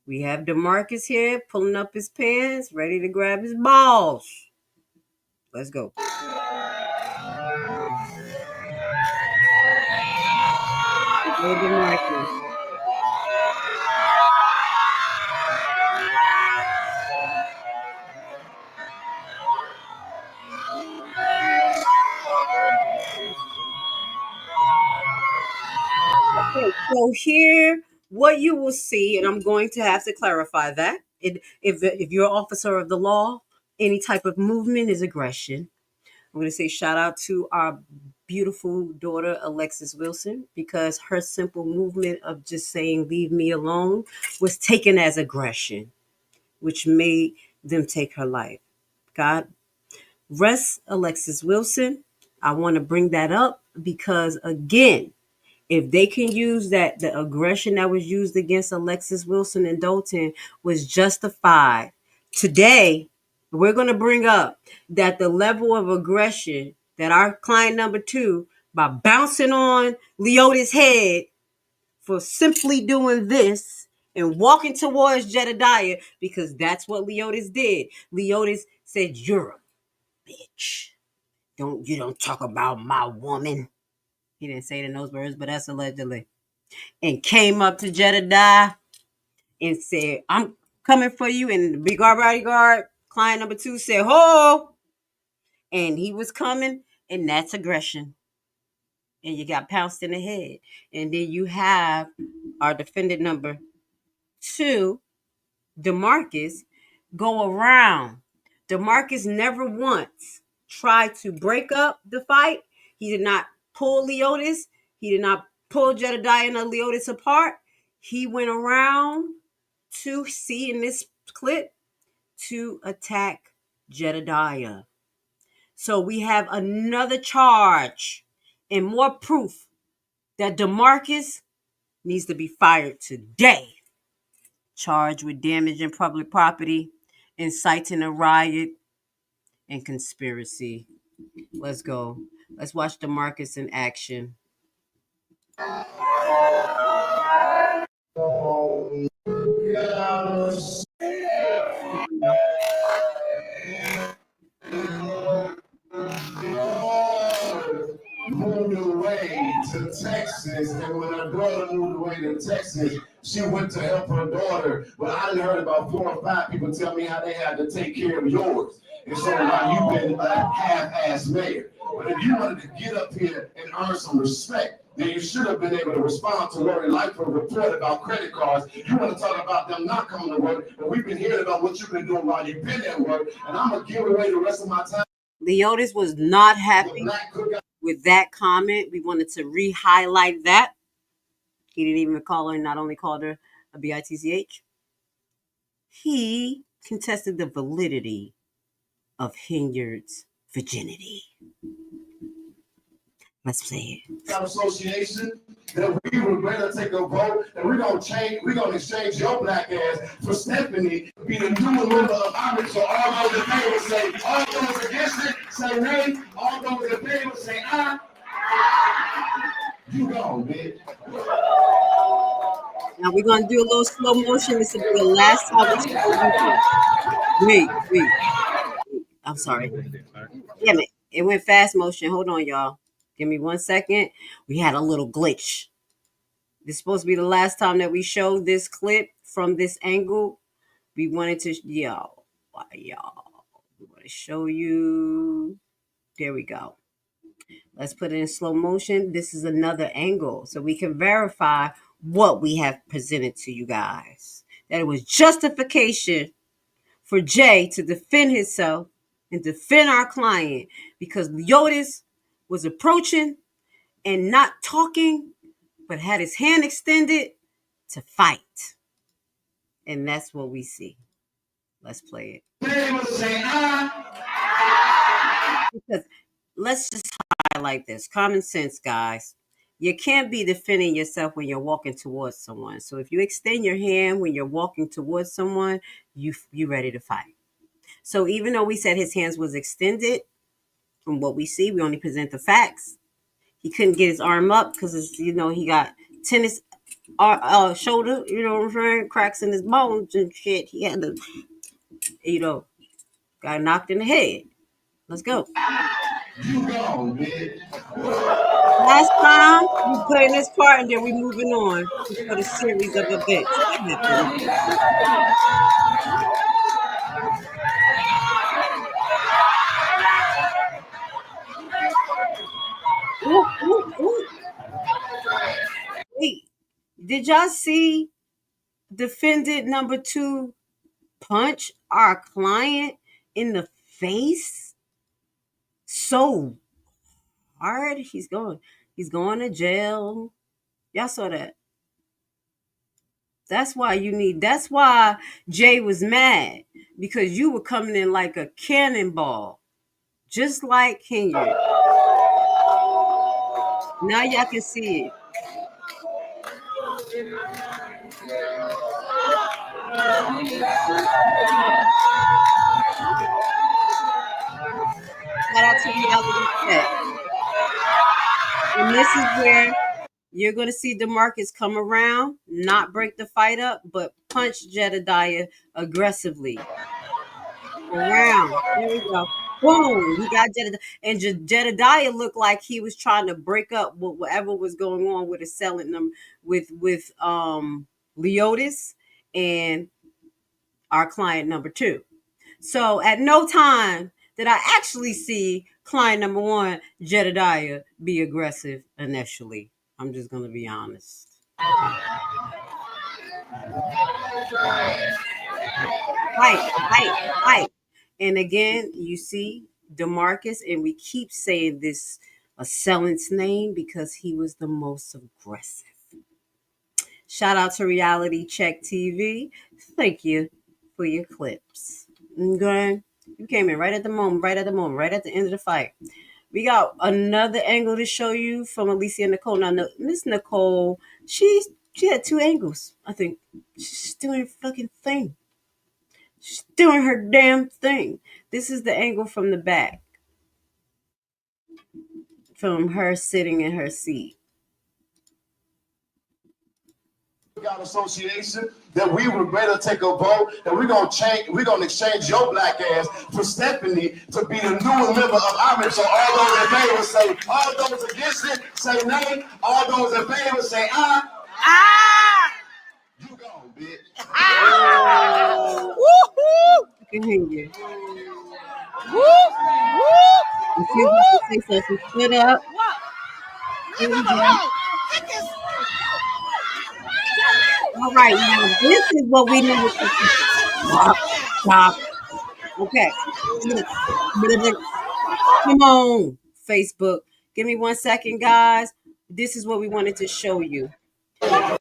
We have DeMarcus here pulling up his pants, ready to grab his balls. Let's go. Go DeMarcus. Okay, so here, what you will see, and I'm going to have to clarify that, if you're an officer of the law, any type of movement is aggression. I'm going to say shout out to our beautiful daughter, Alexis Wilson, because her simple movement of just saying, leave me alone, was taken as aggression, which made them take her life. God rest Alexis Wilson. I want to bring that up because, again, if they can use that, the aggression that was used against Alexis Wilson and Dolton was justified. Today, we're going to bring up that the level of aggression that our client number 2, by bouncing on Leota's head for simply doing this and walking towards Jedidiah, because that's what Leotis did. Leotis said, "You're a bitch. You don't talk about my woman." He didn't say it in those words, but that's allegedly. And came up to Jedidiah and said, "I'm coming for you." And the big bodyguard, client number 2, said, "Ho!" And he was coming, and that's aggression. And you got pounced in the head. And then you have our defendant number 2, DeMarcus, go around. DeMarcus never once tried to break up the fight. He did not pull Leotis. He did not pull Jedidiah and Leotis apart. He went around to see in this clip to attack Jedidiah. So we have another charge and more proof that DeMarcus needs to be fired today. Charged with damaging public property, inciting a riot, and conspiracy. Let's go. Let's watch DeMarcus in action. Moved away to Texas, and when her daughter moved away to Texas, she went to help her daughter. But I done heard about 4 or 5 people tell me how they had to take care of yours. And so now you've been a half-ass mayor. But if you wanted to get up here and earn some respect, then you should have been able to respond to Lori Lightfoot's report about credit cards. You want to talk about them not coming to work, and we've been hearing about what you've been doing while you've been at work, and I'm going to give away the rest of my time. Leotis was not happy with that comment. We wanted to re-highlight that. He didn't even call her, not only called her a bitch. He contested the validity of Henyard's virginity. Let's play it. Association that we were going to take a vote, and we're going to exchange your black ass for Stephanie being a new member of Congress. So all those in favor say, all those against it say nay, all those in favor say aye. You go, bitch. Now we're going to do a little slow motion. This will be the last time we Wait. I'm sorry. Damn it. It went fast motion. Hold on, y'all. Give me 1 second. We had a little glitch. This is supposed to be the last time that we show this clip from this angle. We wanted to, we want to show you. There we go. Let's put it in slow motion. This is another angle so we can verify what we have presented to you guys. That it was justification for Jay to defend himself and defend our client because Leotis was approaching and not talking, but had his hand extended to fight. And that's what we see. Let's play it. Because let's just highlight this. Common sense, guys. You can't be defending yourself when you're walking towards someone. So if you extend your hand when you're walking towards someone, you ready to fight. So even though we said his hands was extended, from what we see, we only present the facts. He couldn't get his arm up because, he got tennis shoulder, what I'm saying, cracks in his bones and shit. He had to, got knocked in the head. Let's go. Last time, we playing this part and then we moving on for the series of events. Ooh. Wait, did y'all see defendant number 2 punch our client in the face so hard? He's going to jail. Y'all saw that. That's why Jay was mad, because you were coming in like a cannonball, just like Henyard. Now y'all can see it. Shout out to Reality Check. And this is where you're going to see DeMarcus come around. not break the fight up, but punch Jedidiah aggressively around. There we go. Boom! He got Jedidiah, and Jedidiah looked like he was trying to break up whatever was going on with his selling them with Leotis and our client number 2. So at no time did I actually see client number 1, Jedidiah, be aggressive initially. I'm just gonna be honest. Fight. And again, you see DeMarcus, and we keep saying this assailant name because he was the most aggressive. Shout out to Reality Check TV. Thank you for your clips. Okay. You came in right at the right at the end of the fight. We got another angle to show you from Alicia Nicole. Now, Miss Nicole, she had 2 angles, I think. She's doing her fucking thing. She's doing her damn thing. This is the angle from the back. From her sitting in her seat. Got association that we would better take a vote and we're gonna exchange your black ass for Stephanie to be the new member of our. So all those in favor say all those against it say nay, all those in favor say aye. You go, bitch. Woo-hoo! I can hear you. If you want to say something, split up. All right, now this is what we need to stop. Okay. Come on, Facebook. Give me 1 second, guys. This is what we wanted to show you. That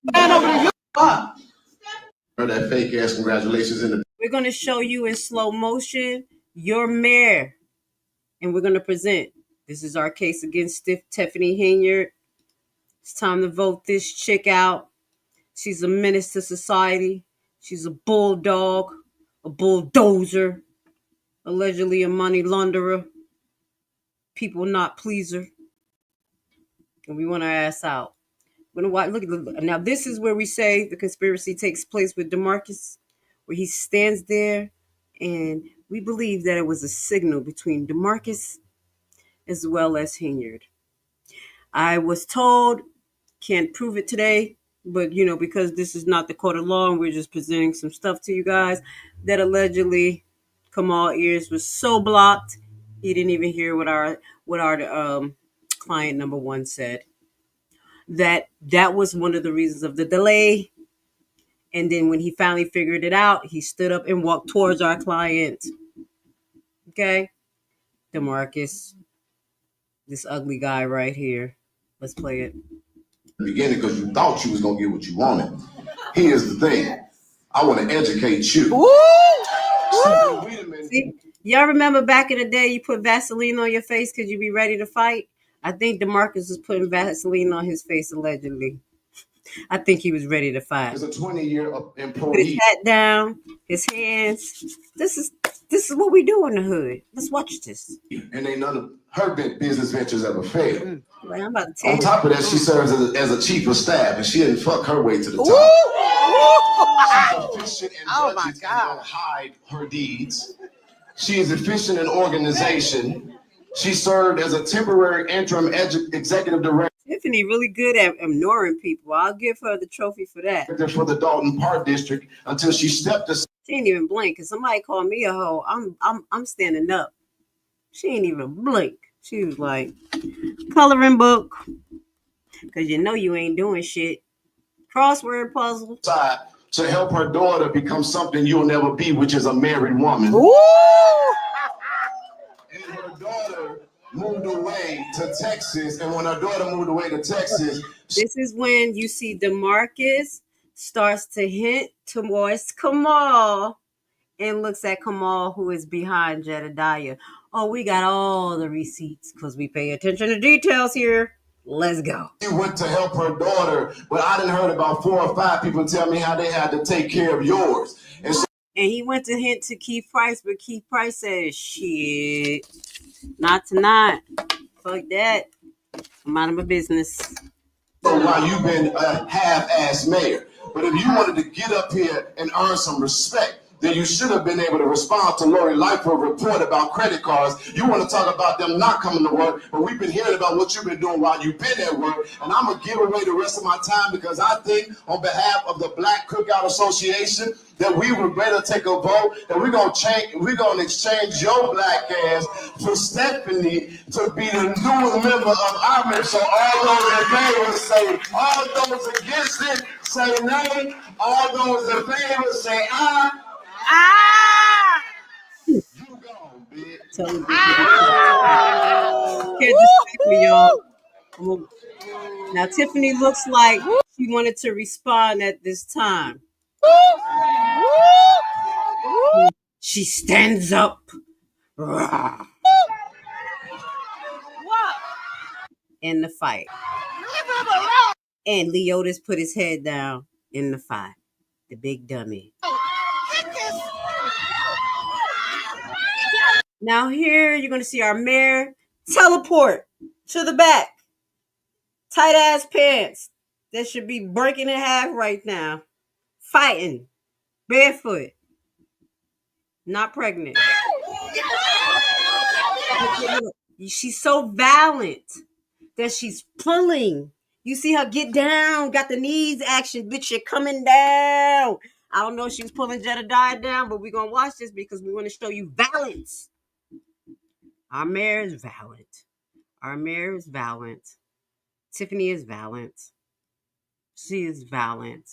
fake ass congratulations in the. We're going to show you in slow motion your mayor. And we're going to present. This is our case against Tiffany Henyard. It's time to vote this chick out. She's a menace to society. She's a bulldog, a bulldozer, allegedly a money launderer, people not pleaser. And we want her ass out. We're gonna watch, look. Now this is where we say the conspiracy takes place with DeMarcus, where he stands there, and we believe that it was a signal between DeMarcus as well as Henyard. I was told, can't prove it today, but because this is not the court of law and we're just presenting some stuff to you guys, that allegedly Kamal ears was so blocked he didn't even hear what our client number 1 said. That was one of the reasons of the delay. And then when he finally figured it out, he stood up and walked towards our client. Okay, DeMarcus, this ugly guy right here. Let's play it. Beginning because you thought you was gonna get what you wanted. Here's the thing. I want to educate you. See, y'all remember back in the day you put Vaseline on your face because you be ready to fight? I think DeMarcus was putting Vaseline on his face allegedly. I think he was ready to fight. As a 20-year employee. Put his hat down, his hands. This is what we do in the hood. Let's watch this. And ain't none of her business ventures ever failed. Right, I'm about to tell On you. top of that, she serves as a chief of staff, and she didn't fuck her way to the top. She's efficient in budgets and don't hide her deeds. She is efficient in organization. She served as a temporary interim executive director. Tiffany really good at ignoring people. I'll give her the trophy for that. For the Dolton Park District until she stepped aside. She ain't even blink. Cause somebody called me a hoe. I'm standing up. She ain't even blink. She was like, coloring book. Cause you ain't doing shit. Crossword puzzle. To help her daughter become something you'll never be, which is a married woman. And her daughter moved away to Texas. And when her daughter moved away to Texas. This is when you see DeMarcus starts to hint towards Kamal and looks at Kamal, who is behind Jedidiah. Oh, we got all the receipts because we pay attention to details here. Let's go. She went to help her daughter, but I done heard about 4 or 5 people tell me how they had to take care of yours. And he went to hint to Keith Price, but Keith Price said, shit, not tonight. Fuck that. I'm out of my business. So while you've been a half-ass mayor, But if you wanted to get up here and earn some respect, then you should have been able to respond to Lori Lightfoot's report about credit cards. You want to talk about them not coming to work, but we've been hearing about what you've been doing while you've been at work. And I'm going to give away the rest of my time because I think on behalf of the Black Cookout Association that we would better take a vote and we're going to exchange your black ass for Stephanie to be the new member of our member. So all those in favor say, all those against it say nay, all those in favor say aye. You gone, bitch. Can't distract me, y'all. Now, Tiffany looks like she wanted to respond at this time. She stands up. In the fight. And Leotis put his head down in the fight. The big dummy. Now here you're going to see our mayor teleport to the back. Tight ass pants that should be breaking in half right now. Fighting. Barefoot. Not pregnant. She's so valiant that she's pulling. You see her get down, got the knees action. Bitch, you're coming down. I don't know if she was pulling Jedidiah down, but we're going to watch this because we want to show you balance. Our mayor is valiant. Our mayor is valiant. Tiffany is valiant. She is valiant.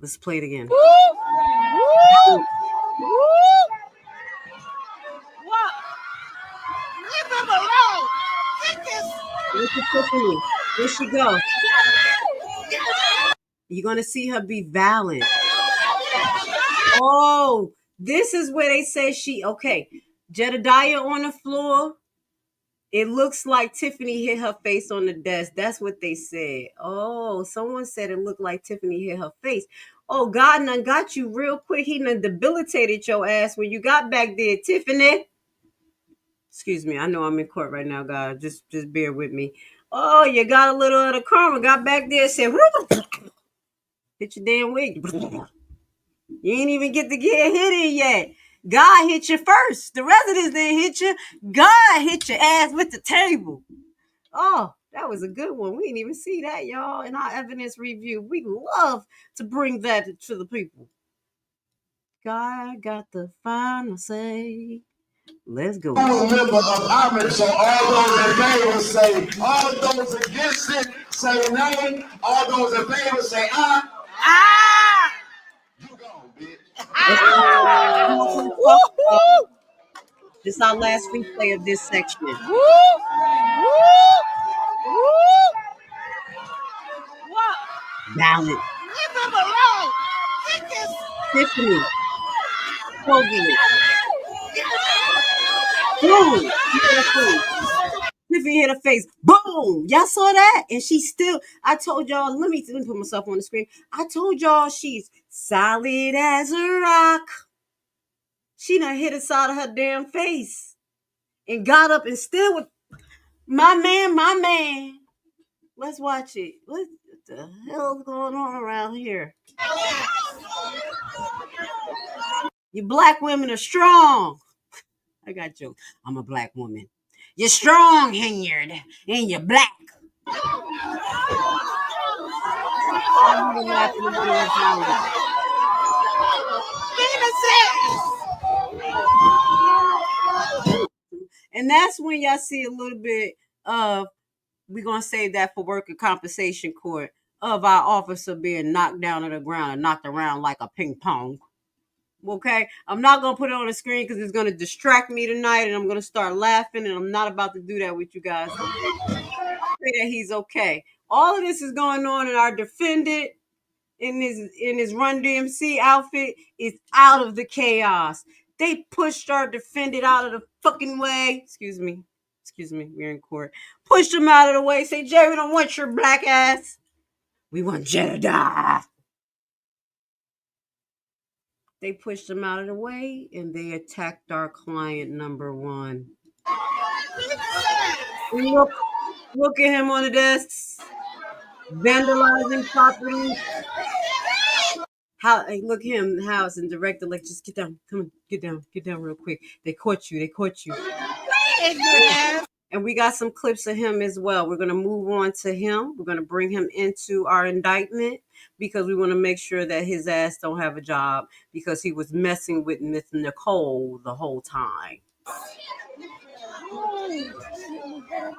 Let's play it again. Look at Tiffany. Where she go? You're going to see her be valiant. Oh, this is where they say okay. Jedidiah on the floor. It looks like Tiffany hit her face on the desk. That's what they said. Oh, someone said it looked like Tiffany hit her face. Oh, God done got you real quick. He done debilitated your ass when you got back there, Tiffany. Excuse me. I know I'm in court right now, guys. Just bear with me. Oh, you got a little of the karma. Got back there and said, hit your damn wig. You ain't even get to get hit in yet. God hit you first. The residents didn't hit you. God hit your ass with the table. Oh, that was a good one. We didn't even see that, y'all, in our evidence review. We love to bring that to the people. God got the final say. Let's go. Member of our member. So all those in favor say, all those against it say nay, all those in favor say aye. Aye. You gone, bitch. This is our last replay of this section. Balance. Tiffany. Hogan. Boom. Tiffany hit her face. Boom. Y'all saw that? And she still, I told y'all, let me put myself on the screen. I told y'all she's solid as a rock. She done hit the side of her damn face and got up and still with my man. Let's watch it. What the hell's going on around here? You black women are strong. I got jokes. I'm a black woman. You're strong, Henyard, and you're black. And that's when y'all see a little bit of, we're going to save that for worker compensation court, of our officer being knocked down to the ground and knocked around like a ping pong. Okay, I'm not going to put it on the screen because it's going to distract me tonight and I'm going to start laughing, and I'm not about to do that with you guys. Pray that he's okay. All of this is going on, and our defendant in his Run DMC outfit is out of the chaos. They pushed our defendant out of the fucking way. Excuse me, we're in court. Pushed him out of the way. Say, Jay, we don't want your black ass. We want Jedidiah. They pushed him out of the way, and they attacked our client number one. Look at him on the desk, vandalizing property. How? Hey, look him, the house and director. Like, just get down. Come on, get down real quick. They caught you. And we got some clips of him as well. We're gonna move on to him. We're gonna bring him into our indictment because we want to make sure that his ass don't have a job because he was messing with Miss Nicole the whole time.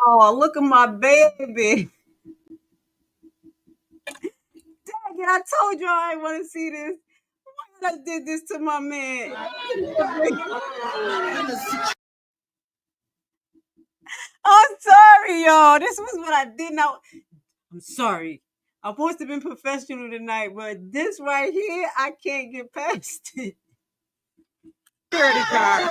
Oh, look at my baby. Dang it, I told you I didn't want to see this. Why did I did this to my man? I'm sorry, y'all. This was what I did not. I'm sorry. I'm supposed to have been professional tonight, but this right here, I can't get past it. Security guard.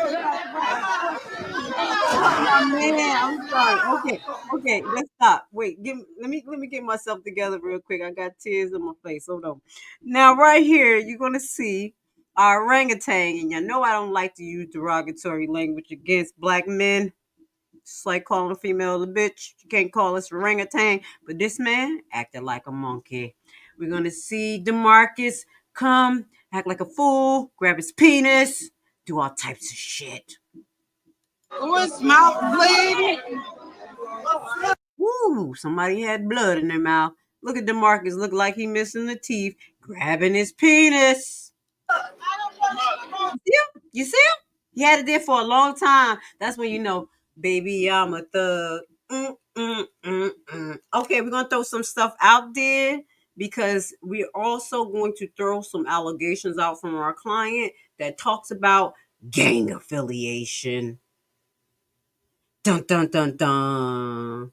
Oh, man, I'm sorry. Okay, let's stop. Wait, let me get myself together real quick. I got tears in my face. Hold on. Now, right here, you're gonna see our orangutan, and you know I don't like to use derogatory language against black men. Just like calling a female a bitch. You can't call us orangutan. But this man acted like a monkey. We're going to see DeMarcus come, act like a fool, grab his penis, do all types of shit. Who's mouth bleeding? Woo, somebody had blood in their mouth. Look at DeMarcus, look like he missing the teeth, grabbing his penis. You see him? He had it there for a long time. That's when you know, baby, I'm a thug. Okay, we're going to throw some stuff out there because we're also going to throw some allegations out from our client that talks about gang affiliation. Dun, dun, dun, dun.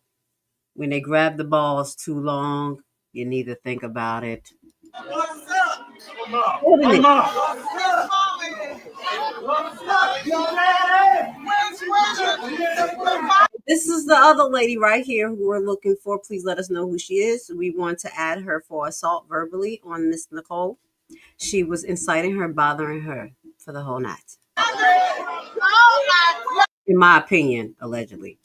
When they grab the balls too long, you need to think about it. This is the other lady right here who we're looking for. Please let us know who she is. We want to add her for assault verbally on Miss Nicole. She was inciting her, bothering her for the whole night. In my opinion, allegedly.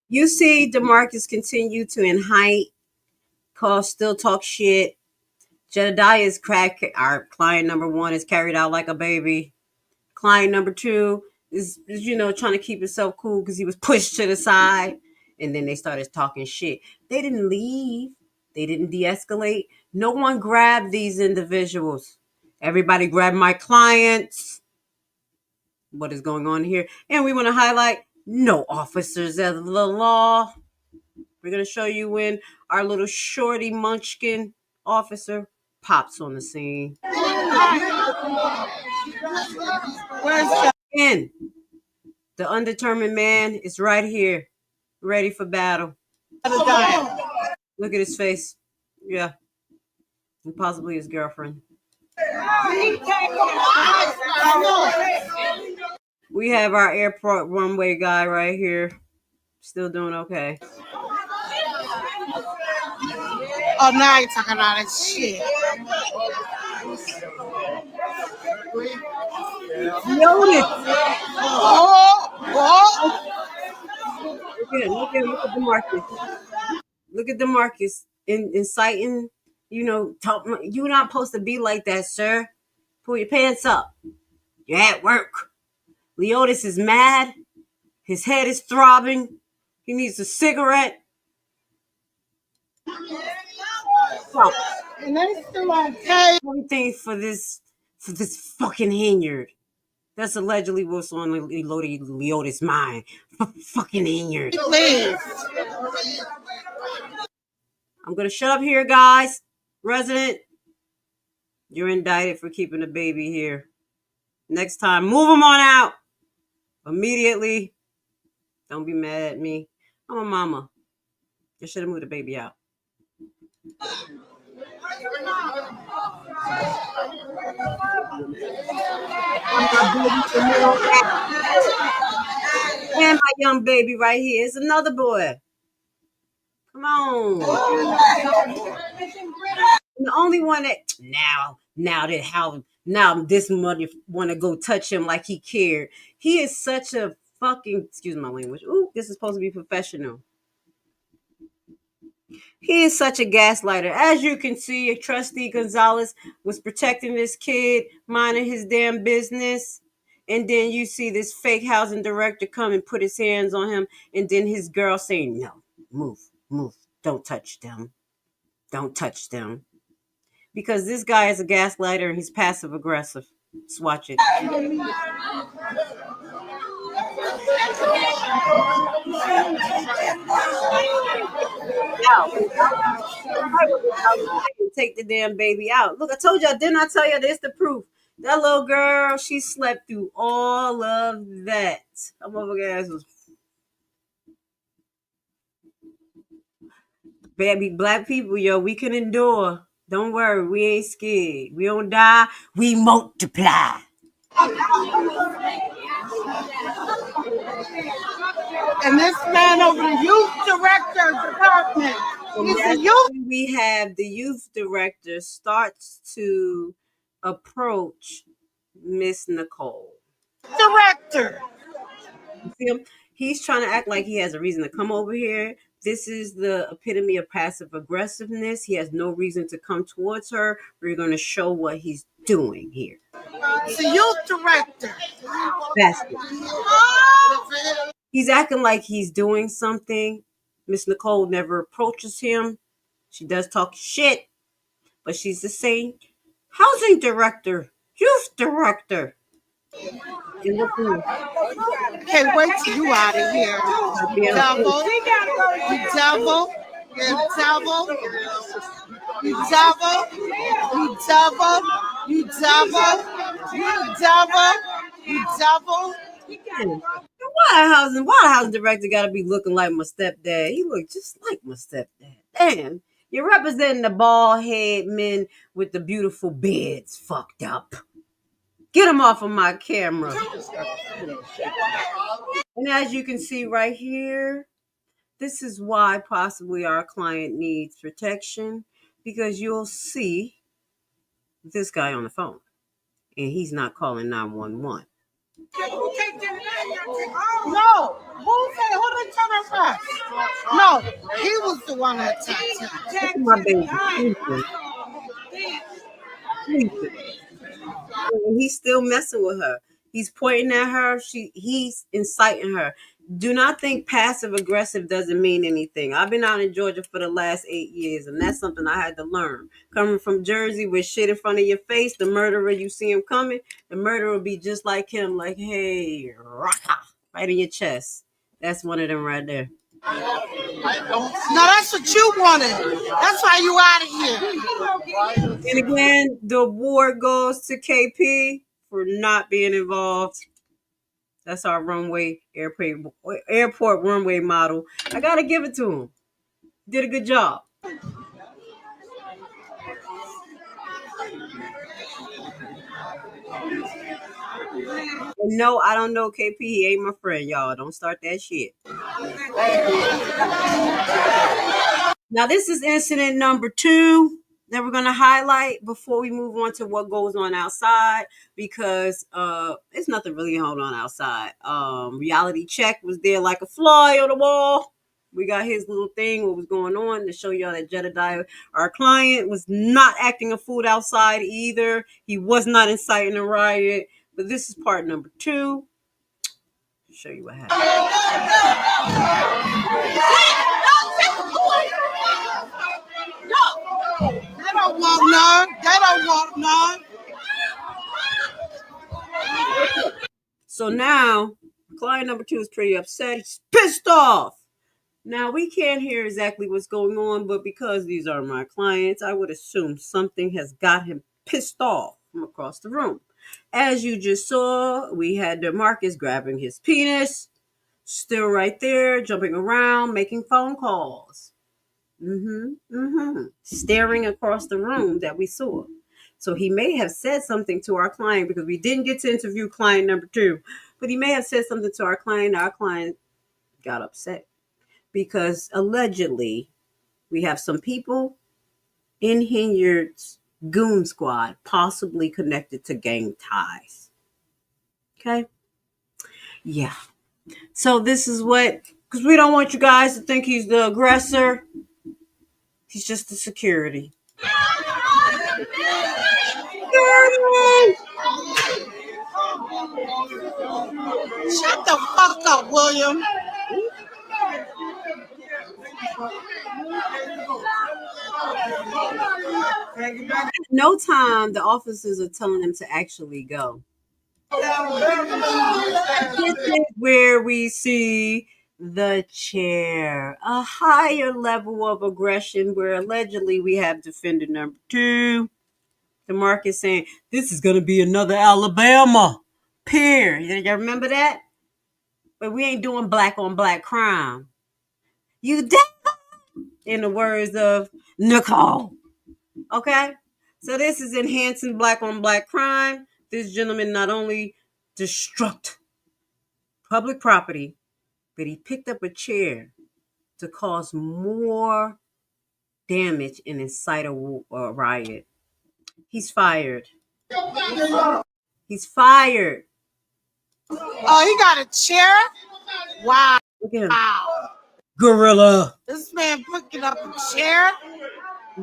You see DeMarcus continue to in height, still talk shit. Jedidiah is crack. Our client number 1 is carried out like a baby. Client number 2 is trying to keep himself cool because he was pushed to the side. And then they started talking shit. They didn't leave. They didn't de-escalate. No one grabbed these individuals. Everybody grabbed my clients. What is going on here? And we want to highlight no officers of the law. We're going to show you when our little shorty munchkin officer pops on the scene. And the undetermined man is right here, ready for battle. Look at his face. Yeah. And possibly his girlfriend. We have our airport runway guy right here. Still doing okay. Oh, now you're talking all that shit. Notice. Look at DeMarcus. Look at DeMarcus inciting, you're not supposed to be like that, sir. Pull your pants up. You're at work. Leotis is mad. His head is throbbing. He needs a cigarette. And that's still okay. Everything for this fucking Henyard. That's allegedly what's on Leotis' mind. Fucking Henyard. I'm gonna shut up here, guys. Resident, you're indicted for keeping a baby here. Next time, move him on out immediately. Don't be mad at me. I'm a mama. You should have moved the baby out. And my young baby right here is another boy. Come on. The only one that now this mother want to go touch him like he cared. He is such a fucking, excuse my language. Ooh, this is supposed to be professional. He is such a gaslighter. As you can see, Trustee Gonzalez was protecting this kid, minding his damn business. And then you see this fake housing director come and put his hands on him. And then his girl saying, no, move. Don't touch them. Don't touch them. Because this guy is a gaslighter and he's passive aggressive. Let's watch it. Take the damn baby out. Look, I told y'all, didn't I tell you this the proof? That little girl, she slept through all of that. Her motherfucking ass was baby. Black people, yo, we can endure. Don't worry, we ain't scared. We don't die, we multiply. And this man over the youth director's department. We have the youth director starts to approach Miss Nicole. Director. You see him? He's trying to act like he has a reason to come over here. This is the epitome of passive aggressiveness. He has no reason to come towards her. We're going to show what he's doing here. The youth director. Basket. He's acting like he's doing something. Miss Nicole never approaches him. She does talk shit, but she's the same housing director, youth director. Can't wait till you out of here. You devil. You devil. You devil. You devil. You devil. You devil. You devil. You devil. Why the housing director got to be looking like my stepdad? He looked just like my stepdad. Damn, you're representing the bald head men with the beautiful beards fucked up. Get him off of my camera. And as you can see right here, this is why possibly our client needs protection, because you'll see this guy on the phone and he's not calling 911. No, who they turn us back? No, he was the one that attacked him. My baby. And he's still messing with her. He's pointing at her. He's inciting her. Do not think passive aggressive doesn't mean anything. I've been out in Georgia for the last 8 years, and that's something I had to learn. Coming from Jersey with shit in front of your face, the murderer, you see him coming, the murderer will be just like him, like, hey, raka, right in your chest. That's one of them right there. No, that's what you wanted. That's why you out of here. And again, the award goes to KP for not being involved. That's our airport runway model. I gotta give it to him. Did a good job. And no, I don't know KP. He ain't my friend, y'all. Don't start that shit. Now, this is incident number 2 that we're going to highlight before we move on to what goes on outside, because it's nothing really going on outside. Reality Check was there like a fly on the wall. We got his little thing, what was going on, to show y'all that Jedidiah, our client, was not acting a fool outside either. He was not inciting a riot. But this is part number 2. I'll show you what happened. They don't want none. They don't want none. So now, client number 2 is pretty upset. He's pissed off. Now, we can't hear exactly what's going on, but because these are my clients, I would assume something has got him pissed off from across the room. As you just saw, we had DeMarcus grabbing his penis, still right there, jumping around, making phone calls. Staring across the room that we saw. So he may have said something to our client, because we didn't get to interview client number 2, but he may have said something to our client. Our client got upset because allegedly we have some people in Henyard's goon squad possibly connected to gang ties. Okay? Yeah. So this is what, because we don't want you guys to think he's the aggressor. He's just the security. Shut the fuck up, William. No time, the officers are telling him to actually go. This is where we see the chair, a higher level of aggression where allegedly we have defendant number 2. The market saying, this is going to be another Alabama. Peer. Y'all remember that? But we ain't doing black on black crime. You devil! In the words of Nicole. Okay? So this is enhancing black on black crime. This gentleman not only destruct public property, but he picked up a chair to cause more damage and incite a riot. He's fired. He's fired. Oh, he got a chair? Wow. Look at him. Gorilla. This man picking up a chair?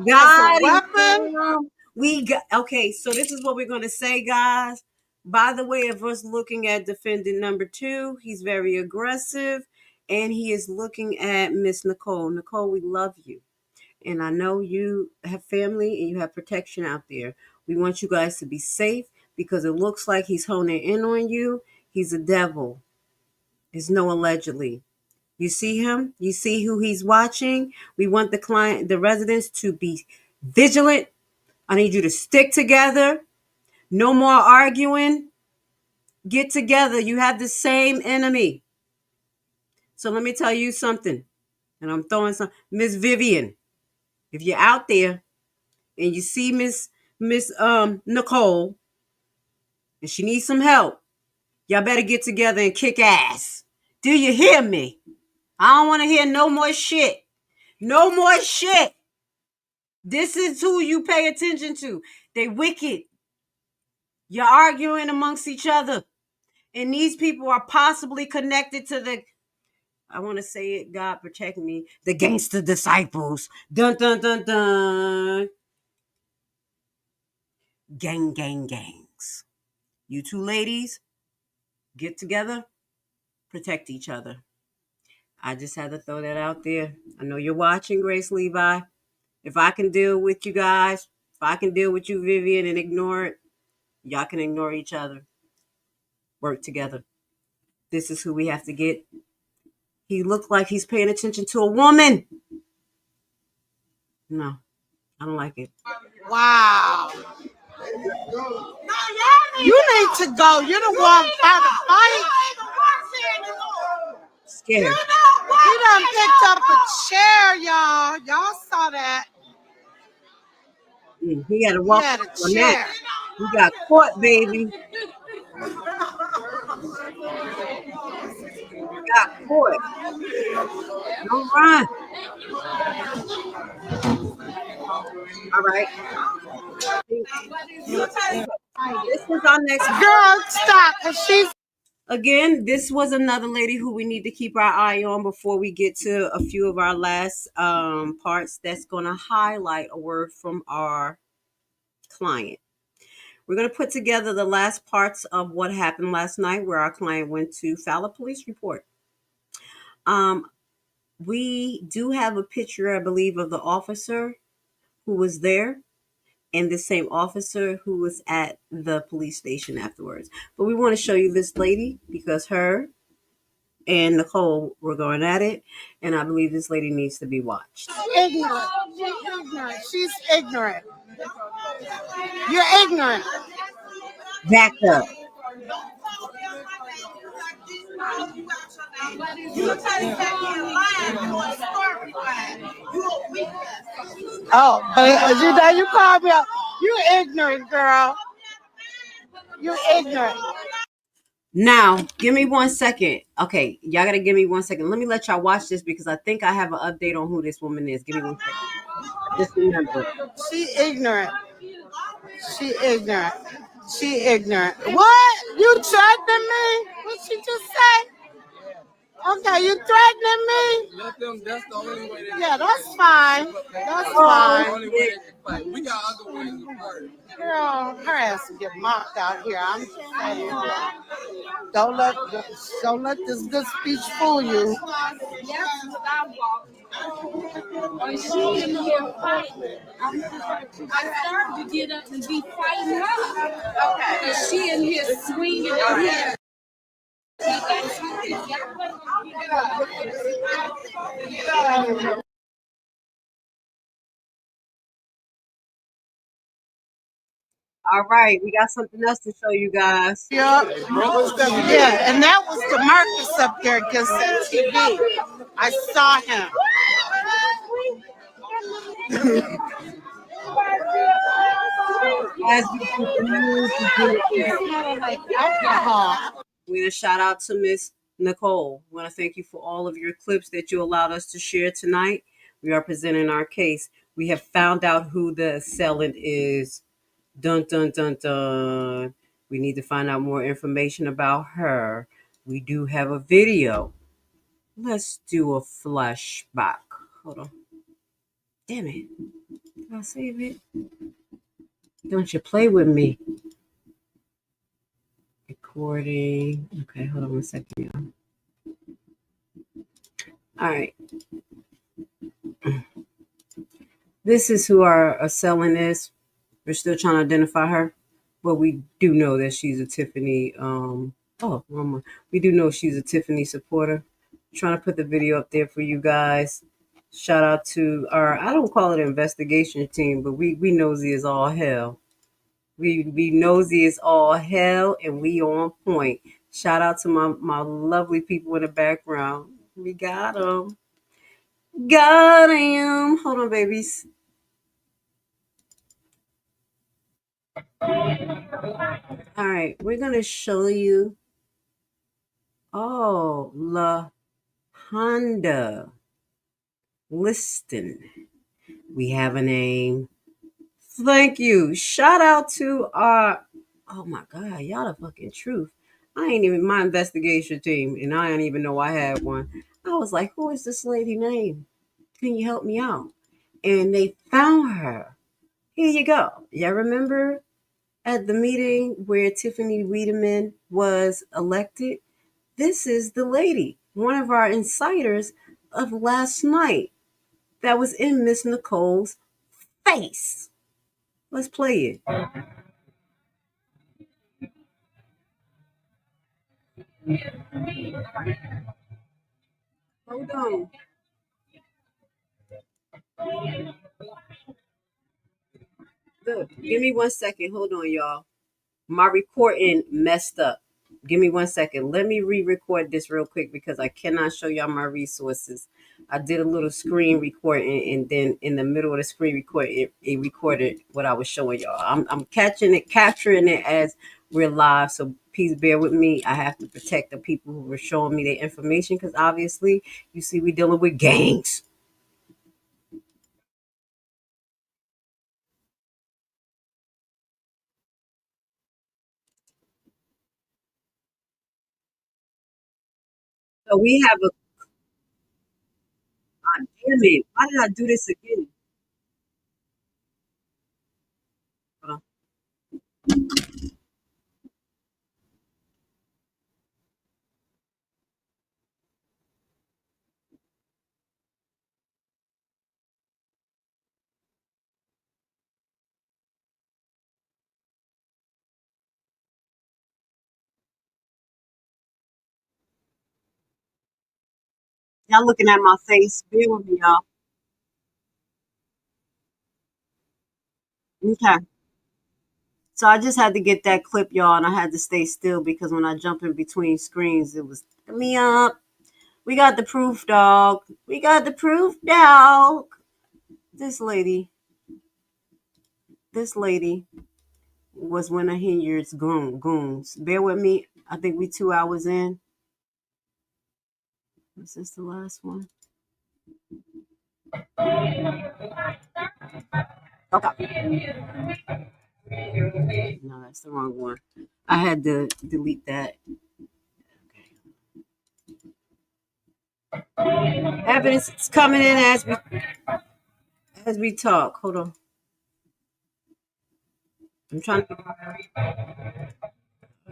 Got a weapon? We got, okay, so this is what we're going to say, guys. By the way of us looking at defendant number 2, he's very aggressive, and he is looking at Miss Nicole. Nicole, we love you. And I know you have family and you have protection out there. We want you guys to be safe because it looks like he's honing in on you. He's a devil. There's no allegedly. You see him? You see who he's watching? We want the residents to be vigilant. I need you to stick together. No more arguing. Get together. You have the same enemy. So let me tell you something. And I'm throwing some. Miss Vivian, if you're out there and you see Miss Nicole and she needs some help, y'all better get together and kick ass. Do you hear me? I don't want to hear no more shit. No more shit. This is who you pay attention to. They wicked. You're arguing amongst each other. And these people are possibly connected to the, I want to say it, God protect me, the gangster disciples. Dun, dun, dun, dun. Gangs. You two ladies, get together, protect each other. I just had to throw that out there. I know you're watching, Grace Levi. If I can deal with you guys, if I can deal with you, Vivian, and ignore it, y'all can ignore each other. Work together. This is who we have to get. He looked like he's paying attention to a woman. No, I don't like it. Wow. You need to go. You're the one trying to fight. Scared. He done picked up a chair, y'all. Y'all saw that. He had to walk on that. He got caught, baby. Got caught. Don't run. All right. This is our next girl. Stop. Again, this was another lady who we need to keep our eye on before we get to a few of our last parts that's going to highlight a word from our client. We're going to put together the last parts of what happened last night where our client went to file a police report. We do have a picture, I believe, of the officer who was there and the same officer who was at the police station afterwards. But we want to show you this lady because her and Nicole were going at it, and I believe this lady needs to be watched. Ignorant. She's ignorant. You're ignorant. Back up. Oh, but you called me out. You ignorant, girl. You ignorant. Now, give me 1 second. Okay, y'all gotta give me 1 second. Let me let y'all watch this because I think I have an update on who this woman is. Give me 1 second. Just remember. She ignorant. She ignorant. She ignorant. What? You threatening me? What she just say? Okay, you threatening me? Let them, that's the only way they Yeah, that's fine. That's fine. the only way they can fight. We got other ways to fight. Girl, her ass will get mocked out here. I'm just saying. Don't let this good speech fool you. She in here fighting. I started to get up and be fighting her. Okay. She in here swinging her hair. All right, we got something else to show you guys. Yeah, and that was the Marcus up there against that TV. I saw him. As we want to shout out to Miss Nicole. We want to thank you for all of your clips that you allowed us to share tonight. We are presenting our case. We have found out who the assailant is. Dun, dun, dun, dun. We need to find out more information about her. We do have a video. Let's do a flashback. Hold on. Damn it. Did I save it? Don't you play with me. Recording. Okay, hold on one second, y'all. All right. This is who our assailant is. We're still trying to identify her, but we do know that she's a Tiffany. We do know she's a Tiffany supporter. I'm trying to put the video up there for you guys. Shout out to our, I don't call it an investigation team, but we nosy as all hell. We nosy as all hell, and we on point. Shout out to my lovely people in the background. We got them. Got him. Hold on, babies. All right, we're going to show you. Oh, La Honda. Liston. We have a name. Thank you. Shout out to our, oh my God, y'all the fucking truth. I ain't even my investigation team, and I didn't even know I had one. I was like, who is this lady name? Can you help me out? And they found her. Here you go. Y'all remember at the meeting where Tiffany Wiedemann was elected? This is the lady, one of our insiders of last night that was in Miss Nicole's face. Let's play it. Hold on. Look, give me 1 second. Hold on, y'all. My recording messed up. Give me 1 second. Let me re-record this real quick because I cannot show y'all my resources. I did a little screen recording, and then in the middle of the screen recording, it recorded what I was showing y'all. I'm capturing it as we're live. So please bear with me. I have to protect the people who were showing me their information because obviously, you see, we're dealing with gangs. So we have a. God damn it! Why did I do this again? Hold on. Y'all looking at my face. Bear with me, y'all. Okay. So I just had to get that clip, y'all, and I had to stay still because when I jump in between screens, it was me up. We got the proof, dog. We got the proof, dog. This lady was one of Henyard's goons. Bear with me. I think we 2 hours in. Was this the last one? Okay. No, that's the wrong one. I had to delete that. Evidence is coming in as we talk. Hold on. I'm trying to.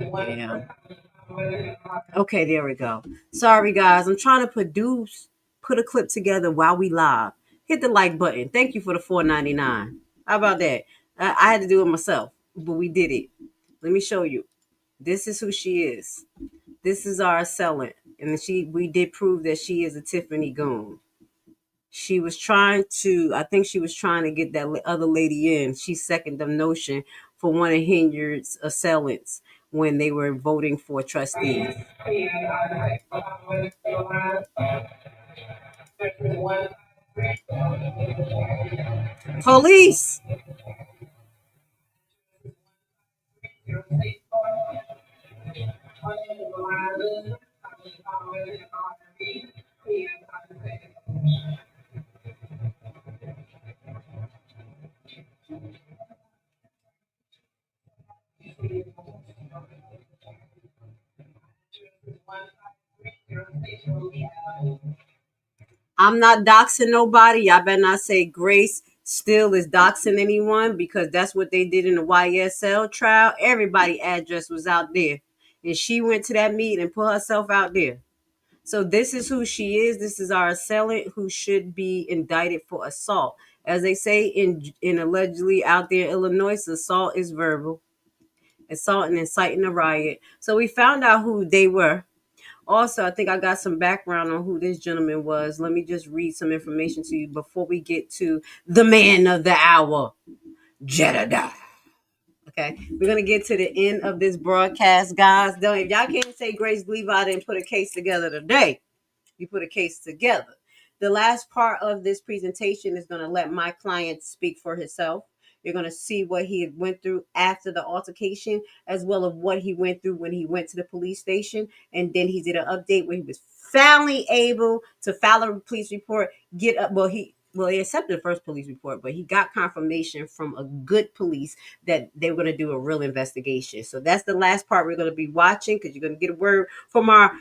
Yeah. Okay, there we go. Sorry, guys. I'm trying to put a clip together while we live. Hit the like button. Thank you for the $4.99. How about that? I had to do it myself, but we did it. Let me show you. This is who she is. This is our assailant, and we did prove that she is a Tiffany goon. She was trying to, I think she was trying to get that other lady in. She seconded the notion for one of Henyard's assailants when they were voting for trustees. Police! I'm not doxing nobody. Y'all better not say Grace still is doxing anyone, because that's what they did in the YSL trial. Everybody's address was out there. And she went to that meeting and put herself out there. So this is who she is. This is our assailant who should be indicted for assault. As they say in allegedly out there in Illinois, assault is verbal. Assault and inciting a riot. So we found out who they were. Also, I think I got some background on who this gentleman was. Let me just read some information to you before we get to the man of the hour, Jedidiah. Okay, we're going to get to the end of this broadcast, guys. If y'all can't say Grace Levi didn't put a case together today, you put a case together. The last part of this presentation is going to let my client speak for himself. You're going to see what he went through after the altercation, as well as what he went through when he went to the police station. And then he did an update where he was finally able to file a police report, he accepted the first police report, but he got confirmation from a good police that they were going to do a real investigation. So that's the last part we're going to be watching, because you're going to get a word from our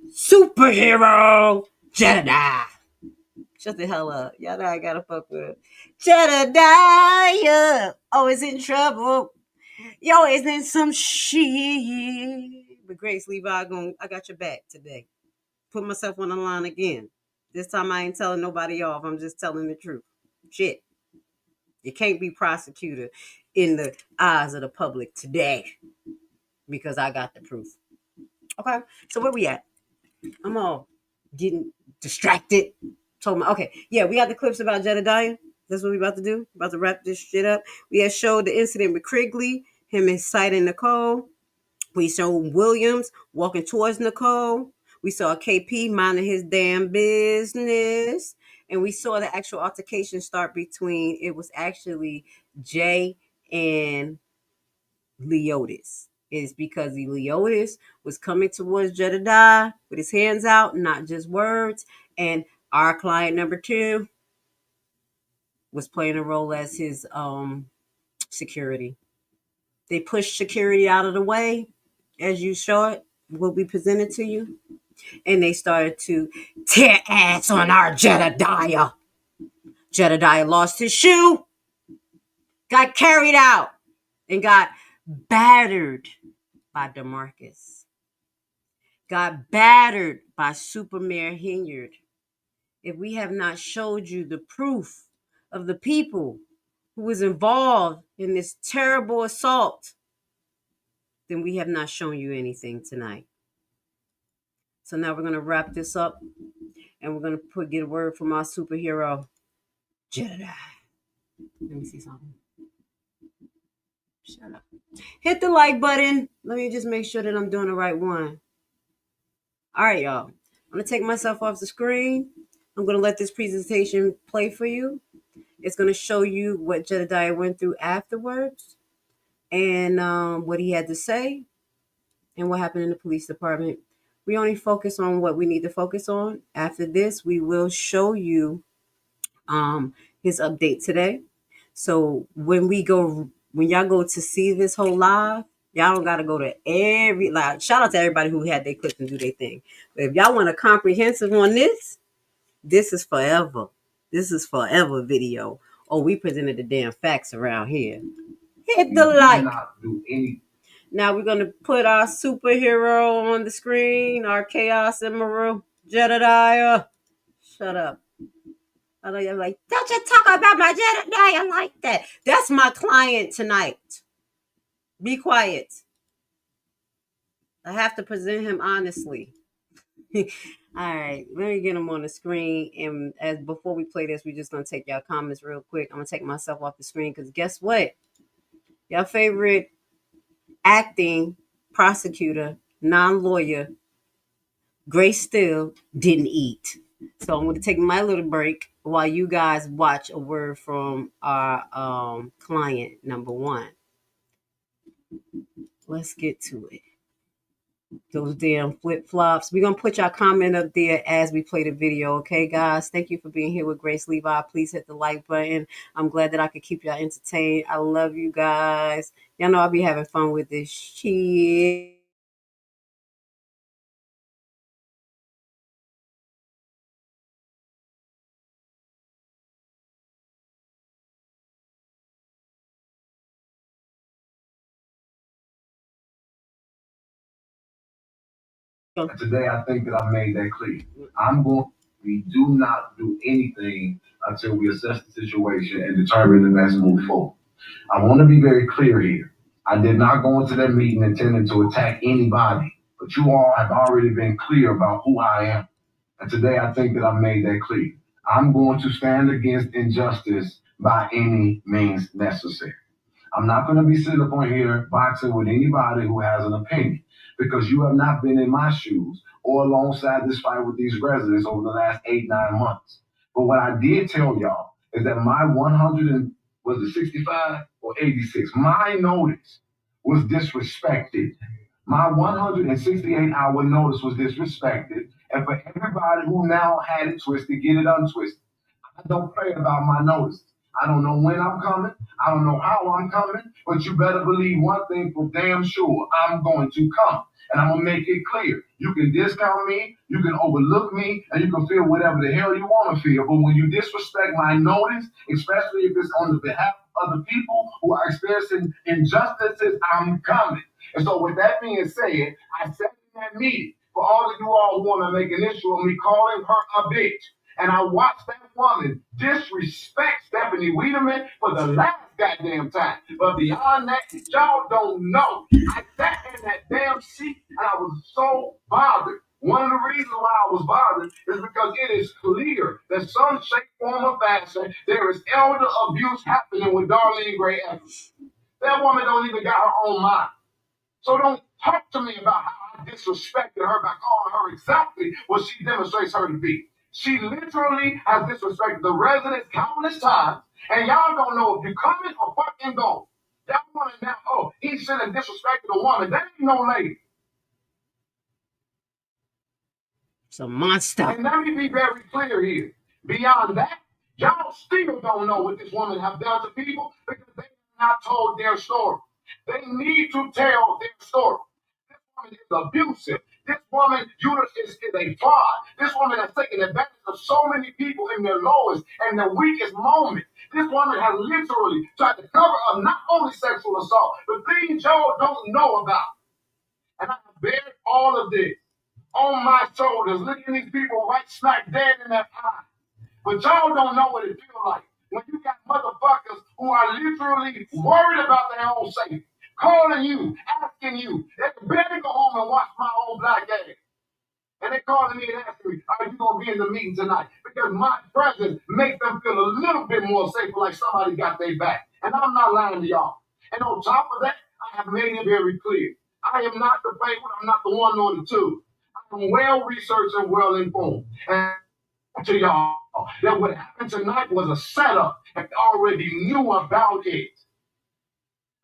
superhero, Jedidiah. Shut the hell up. Y'all know I gotta fuck with it. Jedidiah, always in trouble. You always in some shit. But Grace Levi, I got your back today. Put myself on the line again. This time I ain't telling nobody off. I'm just telling the truth. Shit. You can't be prosecutor in the eyes of the public today, because I got the proof. Okay, so where we at? I'm all getting distracted. Okay, yeah, we got the clips about Jedidiah. That's what we about to do. About to wrap this shit up. We had showed the incident with Krigley, him inciting Nicole. We showed Williams walking towards Nicole. We saw KP minding his damn business. And we saw the actual altercation start between, it was actually Jay and Leotis. It's because Leotis was coming towards Jedidiah with his hands out, not just words. And our client number 2 was playing a role as his security. They pushed security out of the way, as you saw it, what we presented to you. And they started to tear ass on our Jedidiah. Jedidiah lost his shoe, got carried out, and got battered by DeMarcus. Got battered by Supermayor Henyard. If we have not showed you the proof of the people who was involved in this terrible assault, then we have not shown you anything tonight. So now we're going to wrap this up, and we're going to get a word from our superhero, Jedidiah. Let me see something. Shut up. Hit the like button. Let me just make sure that I'm doing the right one. All right, y'all. I'm going to take myself off the screen. I'm going to let this presentation play for you. It's going to show you what Jedidiah went through afterwards, and what he had to say, and what happened in the police department. We only focus on what we need to focus on. After this, we will show you his update today. So when y'all go to see this whole live, y'all don't got to go to every live. Shout out to everybody who had their clips and do their thing. But if y'all want a comprehensive on this, This is forever. This is forever video. Oh, we presented the damn facts around here. Hit the like. Now we're gonna put our superhero on the screen, our Chaos Emerald, Jedidiah. Shut up. I know you're like, don't you talk about my Jedidiah like that. That's my client tonight. Be quiet. I have to present him honestly. All right, let me get him on the screen. And as before we play this, we're just gonna take y'all comments real quick. I'm gonna take myself off the screen because guess what? Your favorite acting prosecutor, non-lawyer, Grace Still didn't eat. So I'm gonna take my little break while you guys watch a word from our client number one. Let's get to it. Those damn flip-flops. We're going to put your comment up there as we play the video, okay, guys? Thank you for being here with Grace Levi. Please hit the like button. I'm glad that I could keep y'all entertained. I love you guys. Y'all know I'll be having fun with this shit. Today, I think that I made that clear. We do not do anything until we assess the situation and determine the next move forward. I want to be very clear here. I did not go into that meeting intending to attack anybody, but you all have already been clear about who I am. And today, I think that I made that clear. I'm going to stand against injustice by any means necessary. I'm not going to be sitting up on here boxing with anybody who has an opinion, because you have not been in my shoes or alongside this fight with these residents over the last 8-9 months. But what I did tell y'all is that my 65 or 86, my notice was disrespected. My 168-hour notice was disrespected. And for everybody who now had it twisted, get it untwisted. I don't play about my notice. I don't know when I'm coming. I don't know how I'm coming, but you better believe one thing for damn sure. I'm going to come, and I'm going to make it clear. You can discount me, you can overlook me, and you can feel whatever the hell you want to feel. But when you disrespect my notice, especially if it's on the behalf of the people who are experiencing injustices, I'm coming. And so with that being said, I said in that meeting, for all of you all who want to make an issue of me calling her a bitch, and I watched that woman disrespect Stephanie Wiedemann for the last goddamn time. But beyond that, y'all don't know. I sat in that damn seat and I was so bothered. One of the reasons why I was bothered is because it is clear that some shape, form, or fashion, there is elder abuse happening with Darlene Gray Evans. That woman don't even got her own mind. So don't talk to me about how I disrespected her by calling her exactly what she demonstrates her to be. She literally has disrespected the residents countless times, and y'all don't know if you're coming or fucking going. Y'all want to now, oh, he should have disrespected a woman. That ain't no lady. It's a monster. And let me be very clear here. Beyond that, y'all still don't know what this woman have done to people because they have not told their story. They need to tell their story. This woman is abusive. This woman is a fraud. This woman has taken advantage of so many people in their lowest and their weakest moment. This woman has literally tried to cover up not only sexual assault, but things y'all don't know about. And I have bared all of this on my shoulders, looking these people right smack dead in their eyes. But y'all don't know what it feels like when you got motherfuckers who are literally worried about their own safety, calling you, asking you. They can barely go home and watch my own black ass. And they calling me and asking me, are you going to be in the meeting tonight? Because my presence makes them feel a little bit more safer, like somebody got their back. And I'm not lying to y'all. And on top of that, I have made it very clear. I am not the favorite. I'm not the one nor the two. I'm well-researched and well-informed. And to y'all, that what happened tonight was a setup and already knew about it.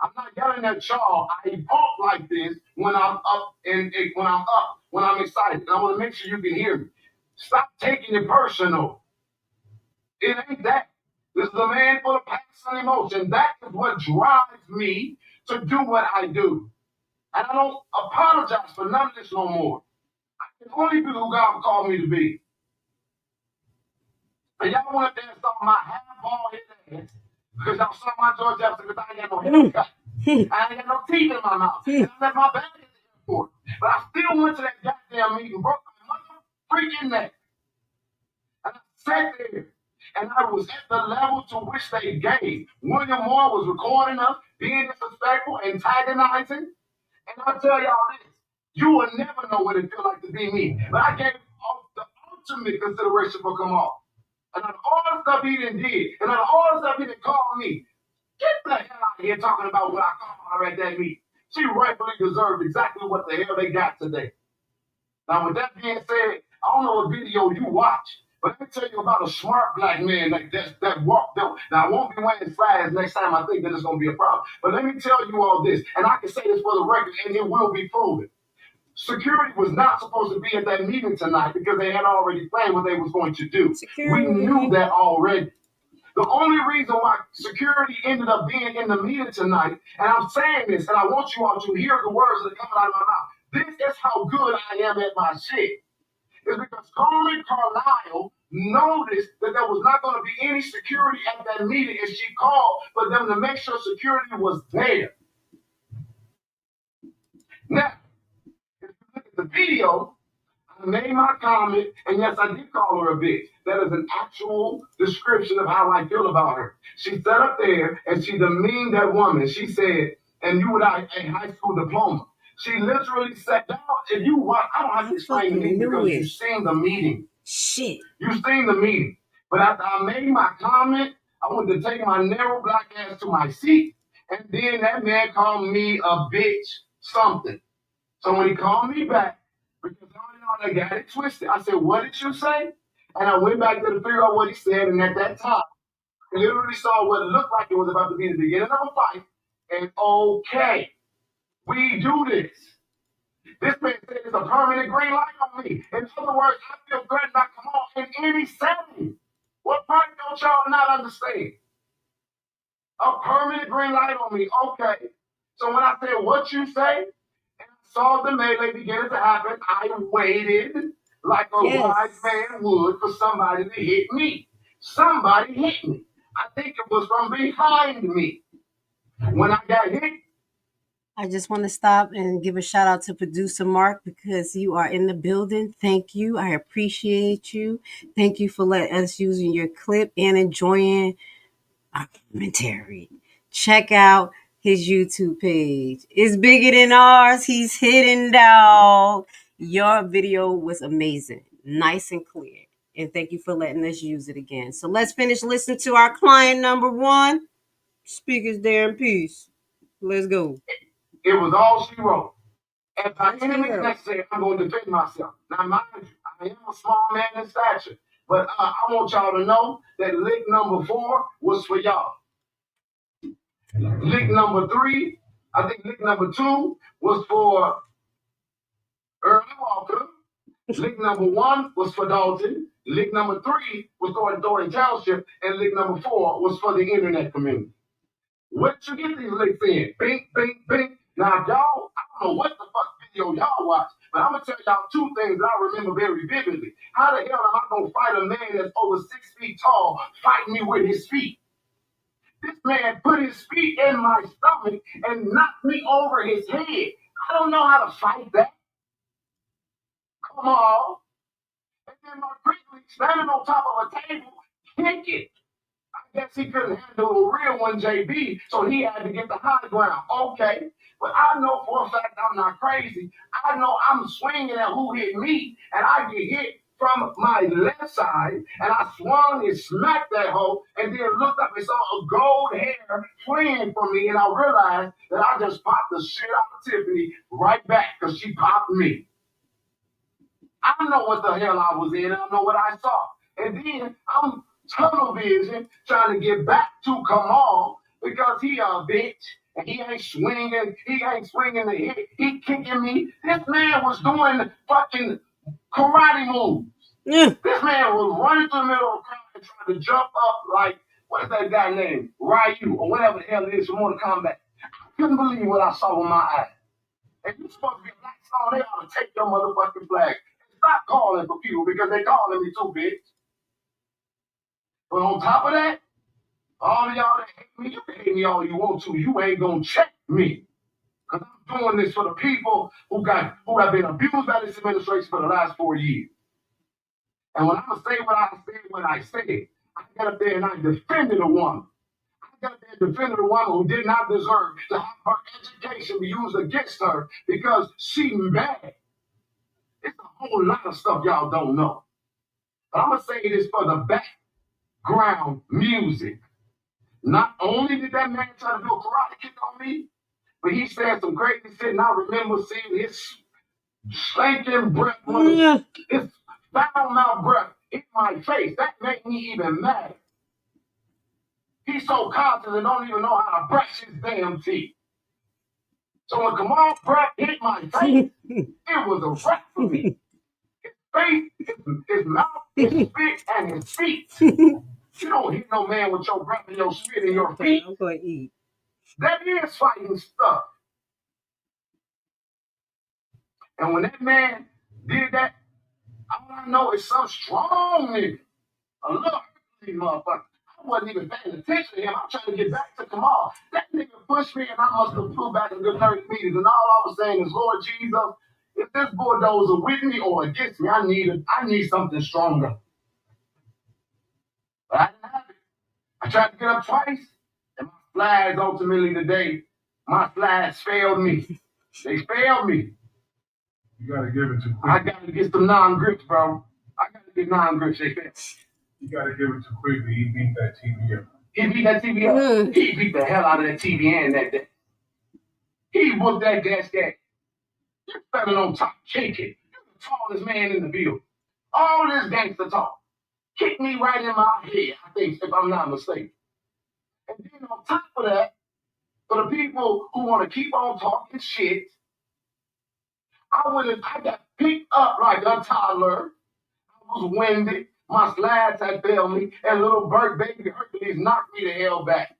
I'm not yelling at y'all. I talk like this when I'm up and when I'm excited. And I want to make sure you can hear me. Stop taking it personal. It ain't that. This is a man full of passion and emotion. That is what drives me to do what I do. And I don't apologize for none of this no more. I can only be who God called me to be. And y'all went up there and saw my half bald head ass because y'all saw my George Jefferson because I ain't got no haircut. I ain't got no teeth in my mouth. And I left my bag at the airport. But I still went to that goddamn meeting, broke my mother freaking neck. And I sat there. And I was at the level to which they gave. William Moore was recording us, being disrespectful, antagonizing. And I'll tell y'all this, you will never know what it feels like to be me. But I gave the ultimate consideration for Kamal. And out of all the stuff he done did, and out of all the stuff he done called me, get the hell out of here talking about what I called her at that meeting. She rightfully deserved exactly what the hell they got today. Now, with that being said, I don't know what video you watch, but let me tell you about a smart black man that walked up. Now, I won't be wearing slides next time. I think that it's going to be a problem. But let me tell you all this, and I can say this for the record, and it will be proven. Security was not supposed to be at that meeting tonight because they had already planned what they was going to do. We knew that already. The only reason why security ended up being in the meeting tonight, and I'm saying this, and I want you all to hear the words that are coming out of my mouth. This is how good I am at my shit. It's because Carmen Carlisle noticed that there was not going to be any security at that meeting, and she called for them to make sure security was there. Now, if you look at the video, I made my comment, and yes, I did call her a bitch. That is an actual description of how I feel about her. She sat up there, and she demeaned that woman. She said, and you without a high school diploma. She literally sat down. If you watch, I don't have to explain the meeting because you've seen the meeting. Shit. You've seen the meeting. But after I made my comment, I wanted to take my narrow black ass to my seat, and then that man called me a bitch something. So when he called me back, because I got it twisted, I said, what did you say? And I went back to figure out what he said, and at that time, I literally saw what looked like it was about to be the beginning of a fight, and okay. We do this. This man said it's a permanent green light on me. In other words, I feel threatened by Kamal in any setting. What part don't y'all not understand? A permanent green light on me. Okay. So when I said what you say, and I saw the melee beginning to happen, I waited like a wise man would for somebody to hit me. Somebody hit me. I think it was from behind me. When I got hit, I just want to stop and give a shout out to producer Mark because you are in the building. Thank you. I appreciate you. Thank you for letting us using your clip and enjoying our commentary. Check out his YouTube page. It's bigger than ours. He's hidden, dog. Your video was amazing. Nice and clear. And thank you for letting us use it again. So let's finish listening to our client number one. Speakers there in peace. Let's go. it was all she wrote. And by any means necessary, I'm going to defend myself. Now, mind you, I am a small man in stature, but I want y'all to know that lick number 4 was for y'all. Lick number 3, I think lick number 2 was for Early Walker. Lick number 1 was for Dolton. Lick number 3 was for Thornton Township. And lick number 4 was for the internet community. What you get these licks in? Bing, bing, bing. Now, y'all, I don't know what the fuck video y'all watch, but I'm going to tell y'all 2 things that I remember very vividly. How the hell am I going to fight a man that's over 6 feet tall fighting me with his feet? This man put his feet in my stomach and knocked me over his head. I don't know how to fight that. Come on. And then my quickly standing on top of a table, kick it. I guess he couldn't handle a real one, JB, so he had to get the high ground. Okay. But I know for a fact I'm not crazy. I know I'm swinging at who hit me, and I get hit from my left side, and I swung and smacked that hoe, and then looked up and saw a gold hair fleeing from me, and I realized that I just popped the shit out of Tiffany right back because she popped me. I know what the hell I was in. I know what I saw. And then I'm tunnel vision trying to get back to Kamal because he a bitch and he ain't swinging the hit. He kicking me. This man was doing fucking karate moves. Yeah. This man was running through the middle of the crowd and trying to jump up like, what is that guy named? Ryu or whatever the hell it is from Mortal Kombat. I couldn't believe what I saw with my eyes. And you're supposed to be a black star, they ought to take your motherfucking flag. Stop calling for people because they calling me too, bitch. But on top of that, all of y'all that hate me, you can hate me all you want to. You ain't gonna check me. Because I'm doing this for the people who have been abused by this administration for the last 4 years. And when I'm gonna say what I said, I got up there and I defended a woman. I got up there and defended a woman who did not deserve to have her education be used against her because she bad. It's a whole lot of stuff y'all don't know. But I'm gonna say this for the background music. Not only did that man try to do a karate kick on me, but he said some crazy shit, and I remember seeing his stinking breath, his foul mouth breath in my face. That made me even mad. He's so confident and don't even know how to brush his damn teeth. So when Kamal's breath hit my face, it was a wrap for me. His face, his mouth, his spit, and his feet. You don't hit no man with your breath and your spit and your feet. I'm going to eat. That is fighting stuff. And when that man did that, all I know is some strong nigga, a little early motherfucker. I wasn't even paying attention to him. I'm trying to get back to Kamal. That nigga pushed me and I must have flew back a good 30 meters. And all I was saying is, Lord Jesus, if this bulldozer with me or against me, I need something stronger. But I didn't have it. I tried to get up twice, and my slides ultimately today, my slides failed me. They failed me. You gotta give it to quick. I gotta get some non-grips, bro. I gotta get non-grips. They failed. You gotta give it to quickly. He beat that TV up. He beat that TV up. He beat the hell out of that TVN that day. He whooped that gas gas. You're standing on top, kicking. You're the tallest man in the field. All this gangster talk. Kicked me right in my head, I think, if I'm not mistaken. And then on top of that, for the people who want to keep on talking shit, I got picked up like a toddler. I was winded. My slides had failed me, and little Bert Baby Hercules knocked me the hell back.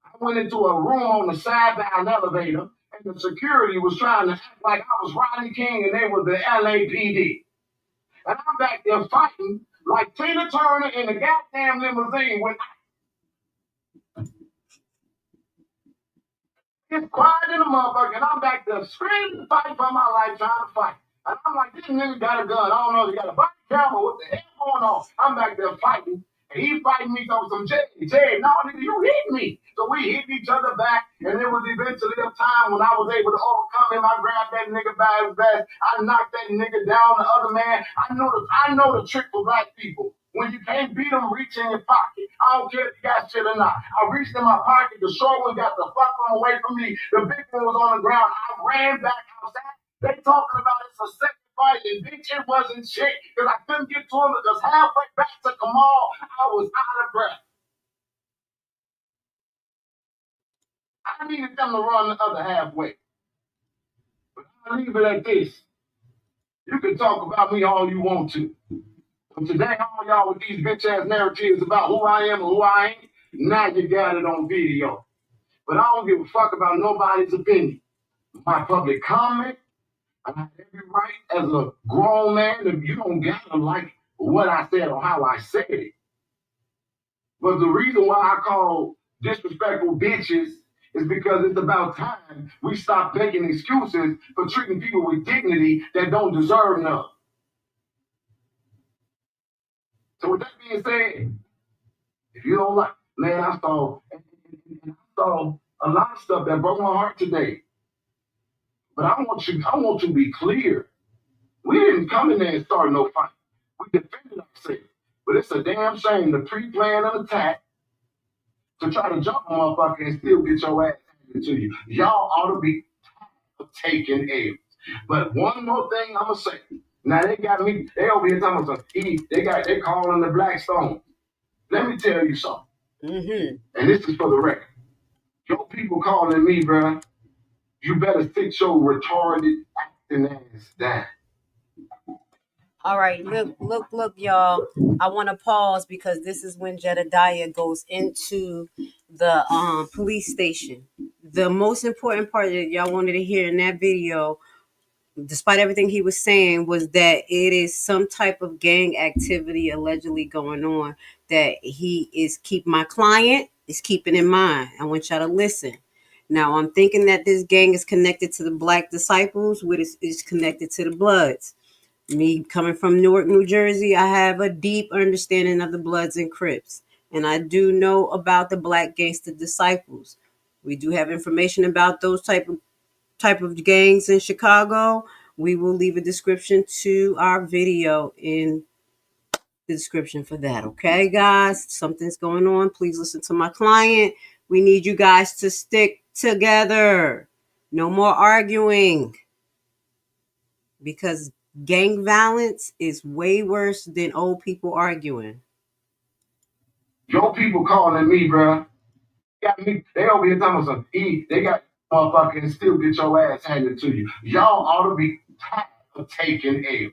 I went into a room on the side by an elevator, and the security was trying to act like I was Rodney King and they were the LAPD. And I'm back there fighting like Tina Turner in a goddamn limousine with it's quiet in the motherfucker, and I'm back there screaming, fighting for my life, trying to fight. And I'm like, this nigga got a gun. I don't know if he got a body camera. What the hell going on? I'm back there fighting, and he fighting me on some Jay, no, nigga, you hit me. So we hit each other back, and there was eventually a time when I was able to overcome him. I grabbed that nigga by his vest. I knocked that nigga down. The other man, I know the trick for black people. When you can't beat them, reach in your pocket. I don't care if you got shit or not. I reached in my pocket. The short one got the fuck one away from me. The big one was on the ground. I ran back outside. They talking about it's a second fight, and bitch, it wasn't shit. Because I couldn't get to him because halfway back to Kamal, I was out of breath. I needed them to run the other halfway. But I'll leave it at this. You can talk about me all you want to. But today, all y'all with these bitch-ass narratives about who I am and who I ain't, now you got it on video. But I don't give a fuck about nobody's opinion. My public comment, I have every right as a grown man if you don't gotta like what I said or how I said it. But the reason why I call disrespectful bitches is because it's about time we stop making excuses for treating people with dignity that don't deserve none. So with that being said, if you don't like, man, I saw a lot of stuff that broke my heart today. But I want you to be clear. We didn't come in there and start no fight. We defended ourselves. But it's a damn shame to pre-plan an attack to try to jump a motherfucker and still get your ass handed to you. Y'all ought to be taking L's. But one more thing I'm gonna say. Now they got me, they over here talking about they calling the Blackstone. Let me tell you something. And this is for the record. Your people calling me, bruh, you better sit your retarded acting ass down. All right, look, y'all. I want to pause because this is when Jedidiah goes into the police station. The most important part that y'all wanted to hear in that video despite everything he was saying, was that it is some type of gang activity allegedly going on that he is my client is keeping in mind. I want y'all to listen. Now, I'm thinking that this gang is connected to the Black Disciples, which is connected to the Bloods. Me coming from Newark, New Jersey, I have a deep understanding of the Bloods and Crips. And I do know about the Black Gangster Disciples. We do have information about those type of gangs in Chicago. We will leave a description to our video in the description for that. Okay, guys? Something's going on. Please listen to my client. We need you guys to stick together. No more arguing. Because gang violence is way worse than old people arguing. Your people calling me, bro. Got me. They over here talking about some they got motherfucking still get your ass handed to you. Y'all ought to be tired of taking L's.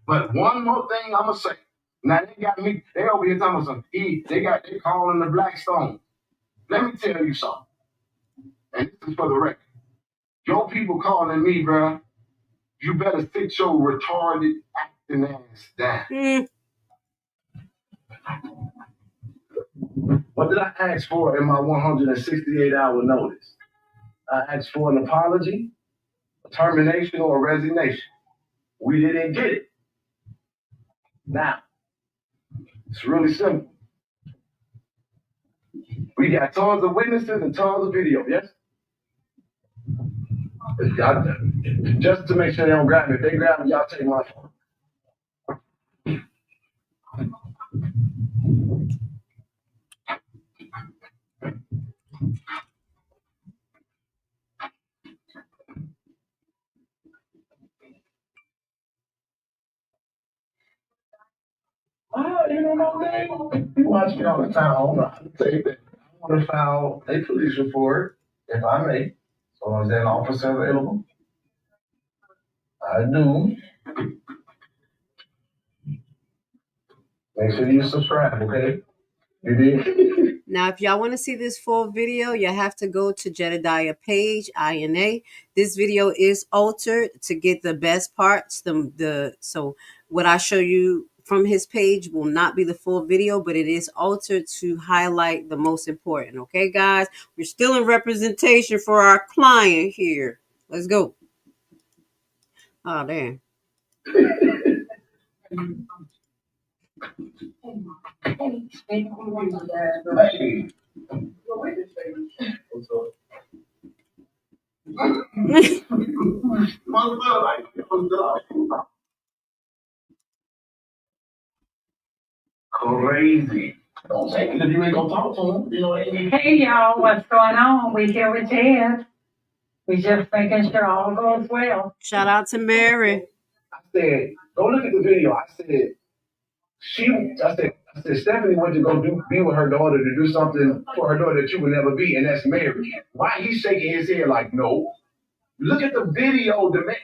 But one more thing I'ma say. Now they got me. They over here talking about some they calling the Blackstone. Let me tell you something. And this is for the record. Your people calling me, bro. You better sit your retarded acting ass down. What did I ask for in my 168-hour notice? I asked for an apology, a termination, or a resignation. We didn't get it. Now, it's really simple. We got tons of witnesses and tons of video, yes? Just to make sure they don't grab me. If they grab me, y'all take my phone. You know my name? You watch me all the time. I want to file a police report, if I may. So is there an officer available? I do. Make sure you subscribe, okay? You did? Now, if y'all want to see this full video, you have to go to Jedidiah page, INA. This video is altered to get the best parts. So what I show you from his page will not be the full video, but it is altered to highlight the most important. Okay, guys? We're still in representation for our client here. Let's go. Oh, damn. Crazy. Don't take it if you ain't gonna talk to him. You know what I mean? Hey y'all, what's going on? We here with Jed. We just making sure all goes well. Shout out to Mary. I said, go look at the video. I said, Stephanie went to go be with her daughter to do something for her daughter that you would never be, and that's Mary. Why he's shaking his head like, no? Look at the video, the man.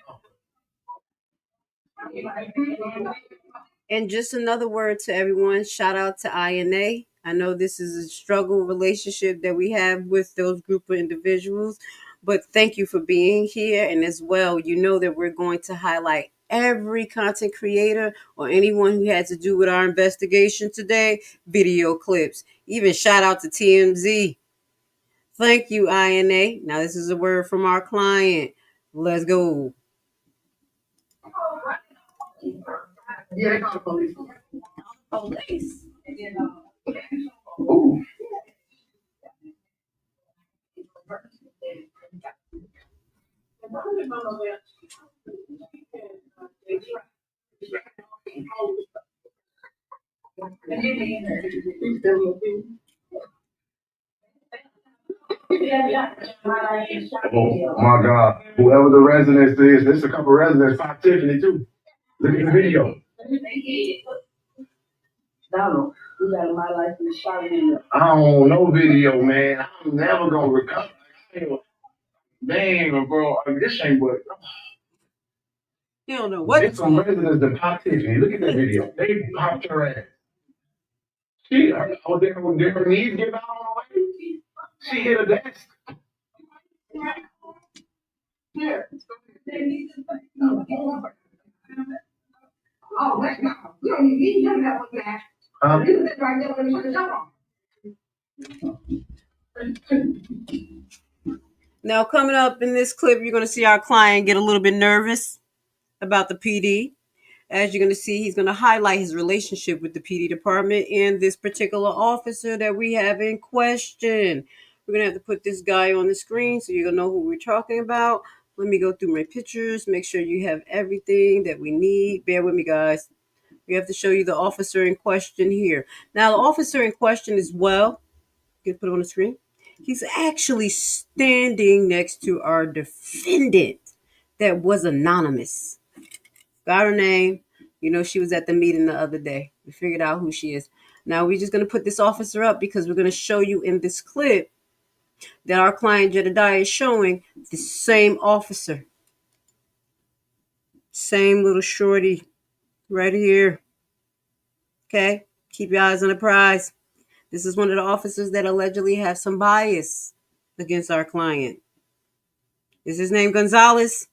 And just another word to everyone. Shout out to INA. I know this is a struggle relationship that we have with those group of individuals, but thank you for being here. And as well, you know that we're going to highlight every content creator or anyone who had to do with our investigation today, video clips. Even shout out to TMZ. Thank you, INA. Now this is a word from our client. Let's go. Yeah, they call the police. Police. Ooh. Oh my God. Whoever the residence is, there's a couple residents, by Tiffany too. Look at the video. Donald, you got my life in the shot video. I don't know video, man. I'm never gonna recover. Man, bro, I mean, this ain't what. You don't know what. It's some residents that popped Tiffany. Look at that video. They popped her ass. Did her knees give out on the way? She hit a desk. Yeah. Oh, let's go. You don't need to have with that. You sit right there when you put the on. Now, coming up in this clip, you're going to see our client get a little bit nervous about the PD. As you're going to see, he's going to highlight his relationship with the PD department and this particular officer that we have in question. We're going to have to put this guy on the screen so you're going to know who we're talking about. Let me go through my pictures, make sure you have everything that we need. Bear with me, guys. We have to show you the officer in question here. Now, the officer in question as well, you can put it on the screen. He's actually standing next to our defendant that was anonymous. Got her name. You know, she was at the meeting the other day. We figured out who she is. Now, we're just going to put this officer up because we're going to show you in this clip that our client Jedidiah is showing the same officer. Same little shorty right here. Okay? Keep your eyes on the prize. This is one of the officers that allegedly have some bias against our client. Is his name Gonzalez?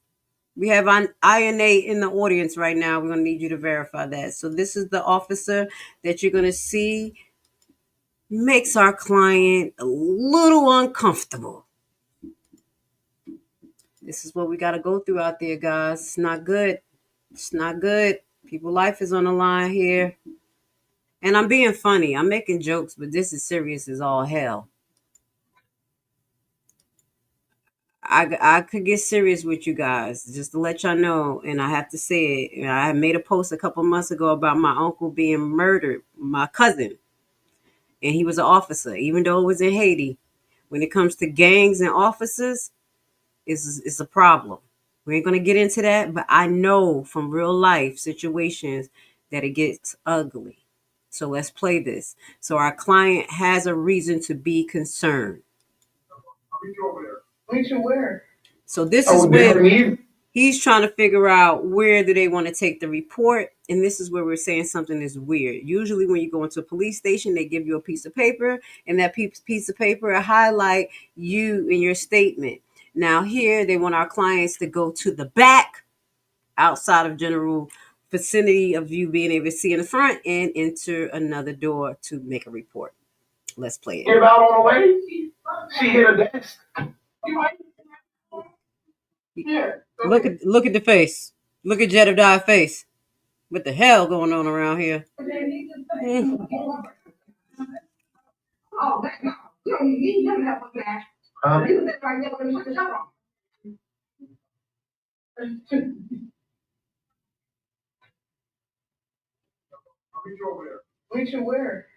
We have INA in the audience right now. We're going to need you to verify that. So this is the officer that you're going to see makes our client a little uncomfortable. This is what we got to go through out there, guys. It's not good. It's not good. People's life is on the line here. And I'm being funny. I'm making jokes, but this is serious as all hell. I could get serious with you guys, just to let y'all know, and I have to say it. I made a post a couple months ago about my uncle being murdered, my cousin, and he was an officer, even though it was in Haiti. When it comes to gangs and officers, it's a problem. We ain't going to get into that, but I know from real life situations that it gets ugly. So let's play this. So our client has a reason to be concerned. So this is where he's trying to figure out where do they want to take the report. And this is where we're saying something is weird. Usually when you go into a police station, they give you a piece of paper, and that piece of paper will highlight you in your statement. Now here, they want our clients to go to the back outside of general vicinity of you being able to see in the front and enter another door to make a report. Let's play it. Get out on the way. She hit a desk. Yeah. Look at the face. Look at Jedidiah's face. What the hell going on around here? Oh, let's go. You don't need to have with that. You sit right there when you put the on. Meet you where?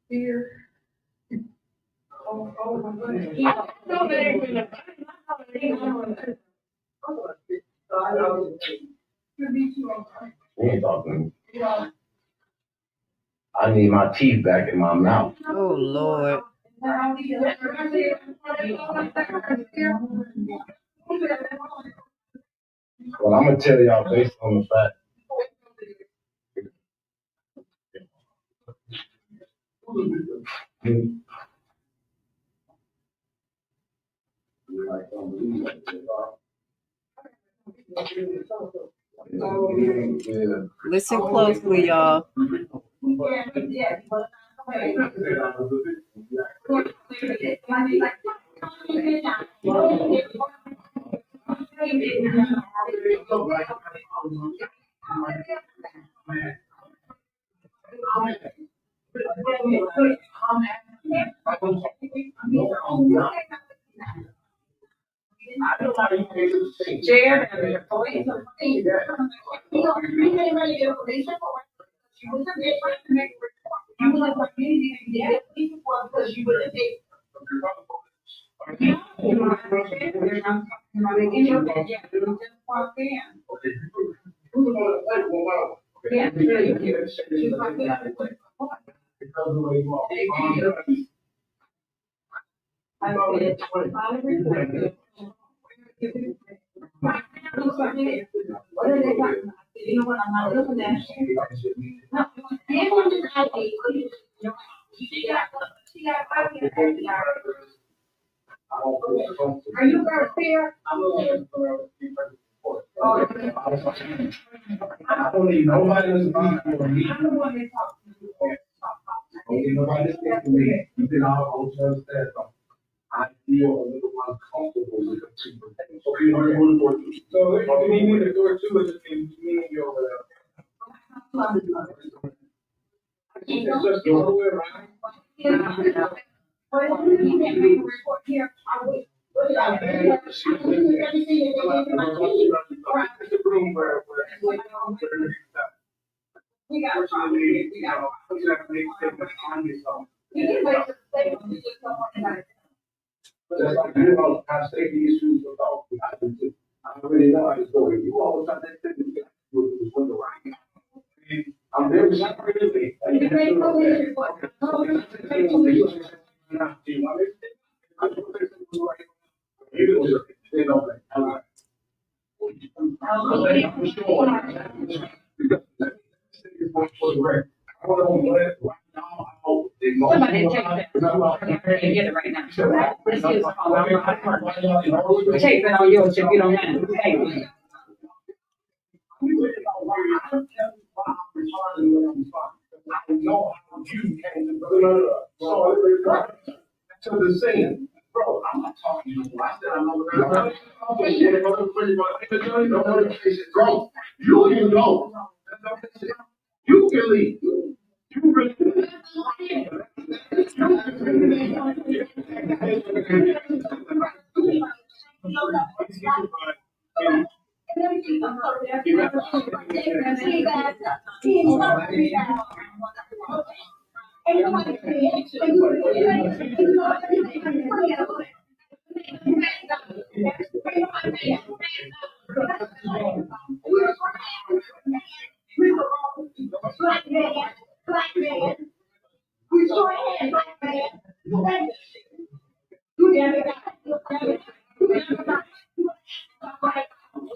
Here. Oh, my goodness. We ain't talking. I need my teeth back in my mouth. Oh, Lord. Well, I'm going to tell y'all based on the fact. Listen closely, y'all. Jared and the police. Are you very fair? I don't need nobody to speak for me. I don't need nobody to speak for me. You can all understand something. I feel a little uncomfortable with the two things. Okay, you're going for two. So if you need me to do it too, it's me and you over there. Just go away, right? We got a problem. But that's like, you know, kind of safety issues with all. I really know how to go. You always have that thing with the window right. I'm very sorry. Somebody take that. I can't get it right now. Let's get it on. Take that on yours if you don't mind. Thank you. I know how you came to the scene. Bro, I'm not talking to you. I said I know that. Bro, you can go. You can leave. You really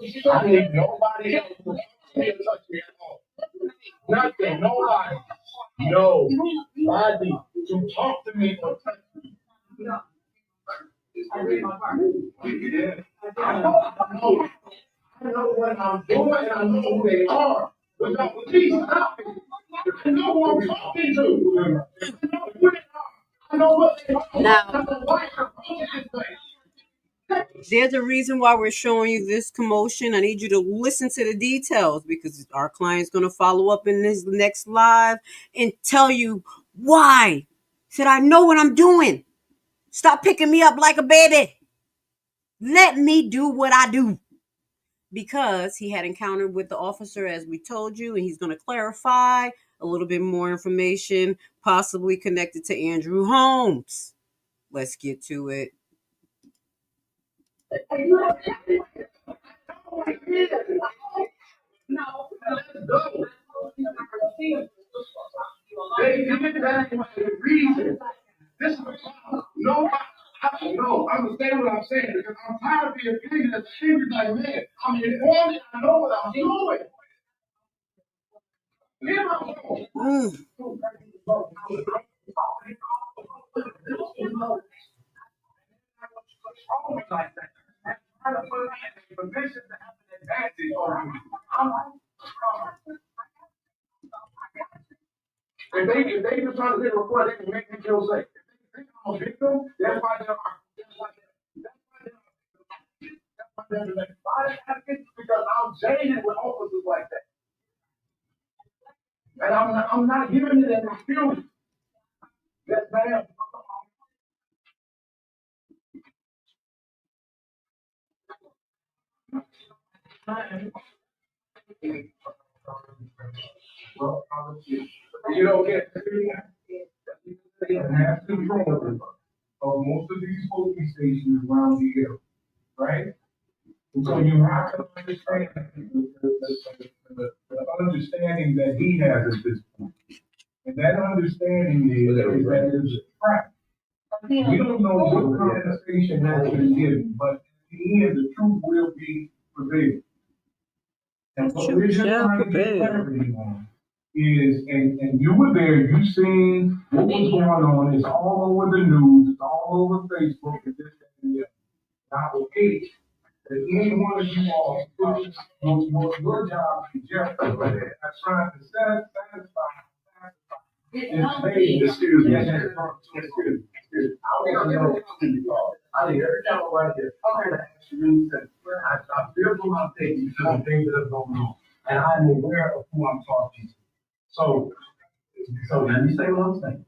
I think nobody else will touch me at all. Nothing, nobody. Nobody to talk to me or touch me. I know what I'm doing, I know who they are. But not with these topics. I know who I'm talking to. I know what they are. Now, there's a reason why we're showing you this commotion. I need you to listen to the details because our client's going to follow up in this next live and tell you why. Said, I know what I'm doing. Stop picking me up like a baby. Let me do what I do. Because he had encountered with the officer, as we told you, and he's going to clarify a little bit more information, possibly connected to Andrew Holmes. Let's get to it. They did that for a reason. This is nobody. I know. Understand what I'm saying because I'm tired of being treated as a angry like man. I'm informed. I know what I'm doing. If they just try to get a report, they can make me feel safe. If they think I'm a victim, that's why they're because I'm jaded with officers like that. And I'm not giving it an excuse. Yes, ma'am. Well, you don't get have control of most of these police stations around the area, right? And so you have to understand the understanding that he has at this point. And that understanding is that it's a trap. We don't know what compensation has been given, but in the end, the truth will be prevailed. And what we're just trying to get clarity on is, and you were there, you seen what was going on, it's all over the news, it's all over Facebook, and this and that. Now, okay, the any one of you all, your job is just I'm trying to satisfy. Excuse me. I want to know. I hear every time right there. I feel for my things because of things that are going on, and I'm aware of who I'm talking to. So let me say what I'm saying.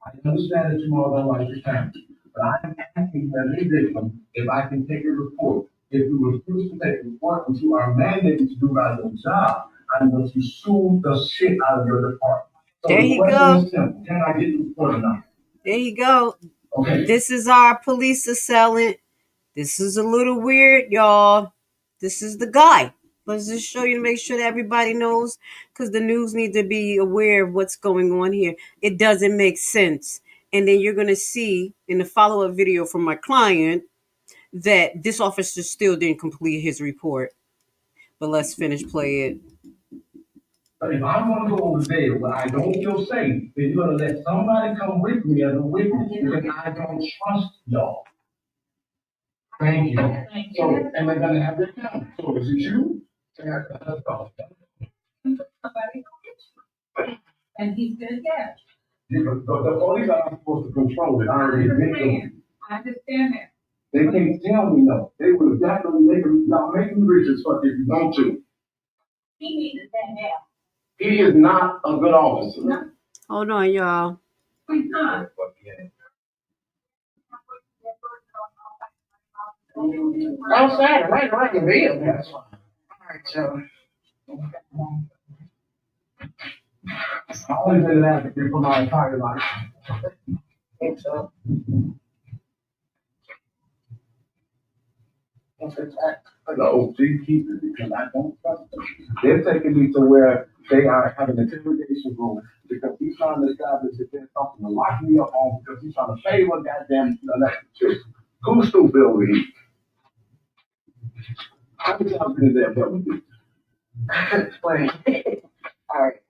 I understand that you all don't like your family, but I'm asking the victim if I can take a report. If you refuse to take a report, which you are mandated to do by your job, I'm going to sue the shit out of your department. So there you go. Can I get the report or not? There you go. Okay. This is our police assailant. This is a little weird, y'all. This is the guy. Let's just show you to make sure that everybody knows, because the news needs to be aware of what's going on here. It doesn't make sense. And then you're going to see in the follow-up video from my client that this officer still didn't complete his report. But let's finish play it. But if I'm going to go over there where I don't feel safe, then you're going to let somebody come with me as a witness because I don't trust y'all. Thank you. So, and they're going to have their count. So is it you? And he said yes. The police are not supposed to control it. I already admit. I understand that. They can't tell me no. They would definitely y'all make me rich as fuck if you want to. He needs to stand down. He is not a good officer. No. Hold on, y'all. He's not. Outside, right around the bed. That's fine. All right, so. I've always been an advocate for my entire life. So. No, please keep it because I don't trust them. They're taking me to where they are having an interrogation room because he's trying to establish that there's something to lock me up on because he's trying to favor goddamn elected church. Who's stupid over here? How many times did that help me? Explain. All right.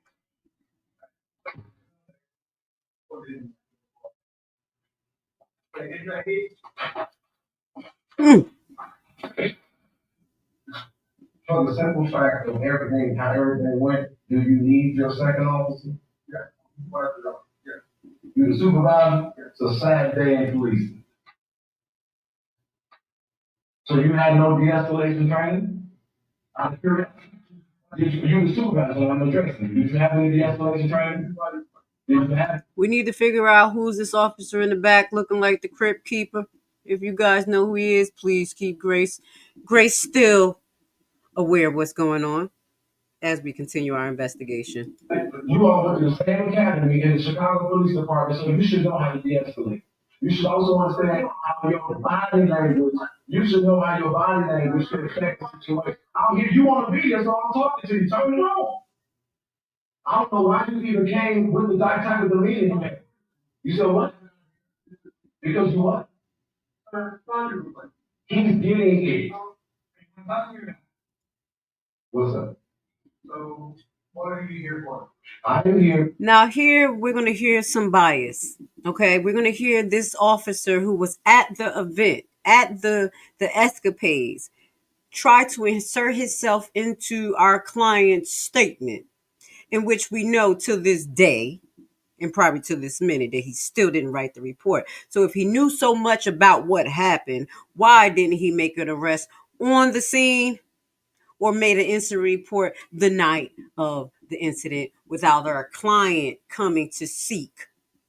For the simple fact of everything, how everything went, do you need your second officer? Yeah. You the supervisor? It's a sad day in policing. So you had no de-escalation training? I'm curious. You the supervisor, I'm addressing you. Did you have any de-escalation training? Did you have? We need to figure out who's this officer in the back looking like the crypt keeper. If you guys know who he is, please keep Grace still aware of what's going on as we continue our investigation. You all went to the same academy in the Chicago Police Department, so you should know how to de-escalate. You should also understand how your body language, you should know how your body language should affect the situation. I'm here, you want to be here, so I'm talking to you. Turn it on. I don't know why you even came with the type of demeanor you had. You said what? Because you what? He's getting it. What's up? So, what are you here for? I am here. Now here, we're going to hear some bias. Okay, we're going to hear this officer who was at the event, at the escapades, try to insert himself into our client's statement, in which we know to this day, and probably to this minute, that he still didn't write the report. So if he knew so much about what happened, why didn't he make an arrest on the scene or made an incident report the night of the incident without our client coming to seek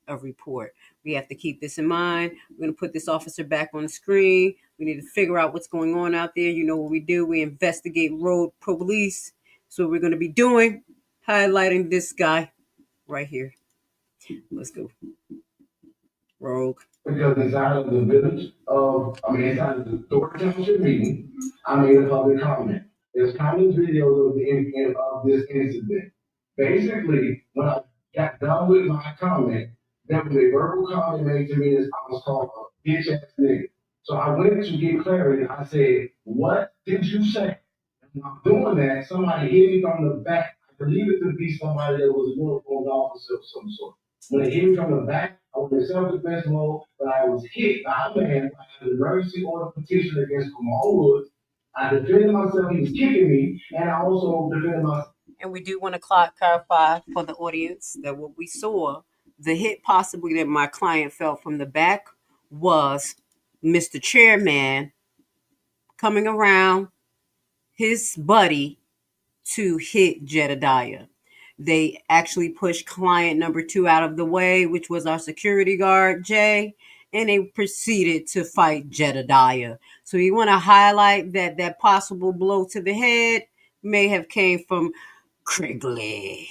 a report? We have to keep this in mind. We're going to put this officer back on the screen. We need to figure out what's going on out there. You know what we do? We investigate road police. So we're going to be doing, highlighting this guy right here. Let's go. Rogue. Because inside of the village inside of the Thornton Township meeting, I made a public comment. There's countless videos of this incident. Basically, when I got done with my comment, there was a verbal comment made to me as I was called a bitch ass nigga. So I went to get clarity. I said, what did you say? And I'm doing that. Somebody hit me from the back. I believe it to be somebody that was a uniformed officer of some sort. When they hit me from the back, I was in self-defense mode, but I was hit by a man. I had an emergency order petition against Kamal Woods. I defended myself. He was kicking me, and I also defended myself. And we do want to clarify for the audience that what we saw, the hit possibly that my client felt from the back was Mr. Chairman coming around his buddy to hit Jedidiah. They actually pushed client number 2 out of the way, which was our security guard, Jay, and they proceeded to fight Jedidiah. So you want to highlight that possible blow to the head may have came from Krigley.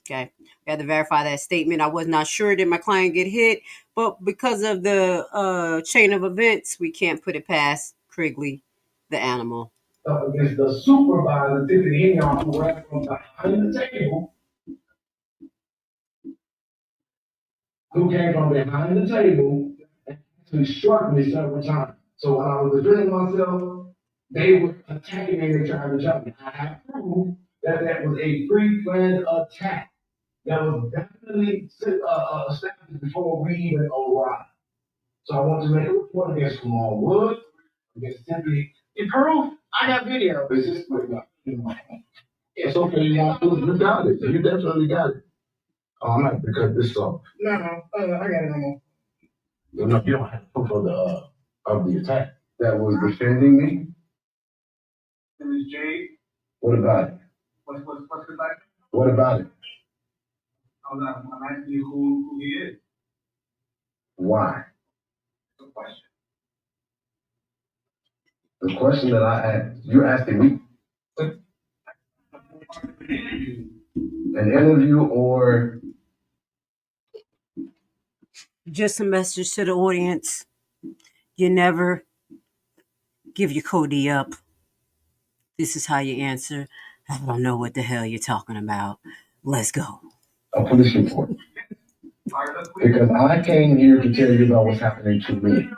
Okay, we had to verify that statement. I was not sure that my client get hit, but because of the chain of events, we can't put it past Krigley, the animal. Against the supervisor, Tiffany Henyard, who ran from behind the table, who came from behind the table and actually struck me several times. So when I was defending myself, they were attacking me and trying to jump me. I have proof that was a pre-planned attack that was definitely established before we even arrived. So I want to make a report against Kamal Wood, against Tiffany. You proof? I got video. It's just it's okay. You want to? You got it. You definitely got it. Oh, I'm not to cut this off. No, I got it no more. No, you don't have proof of the attack that was defending me. It was Jade. What about it? What's the back? What about it? I'm asking you who he is. Why? The question. The question that I asked, you're asking me? An interview or? Just a message to the audience. You never give your Cody up. This is how you answer. I don't know what the hell you're talking about. Let's go. A police report. Because I came here to tell you about what's happening to me.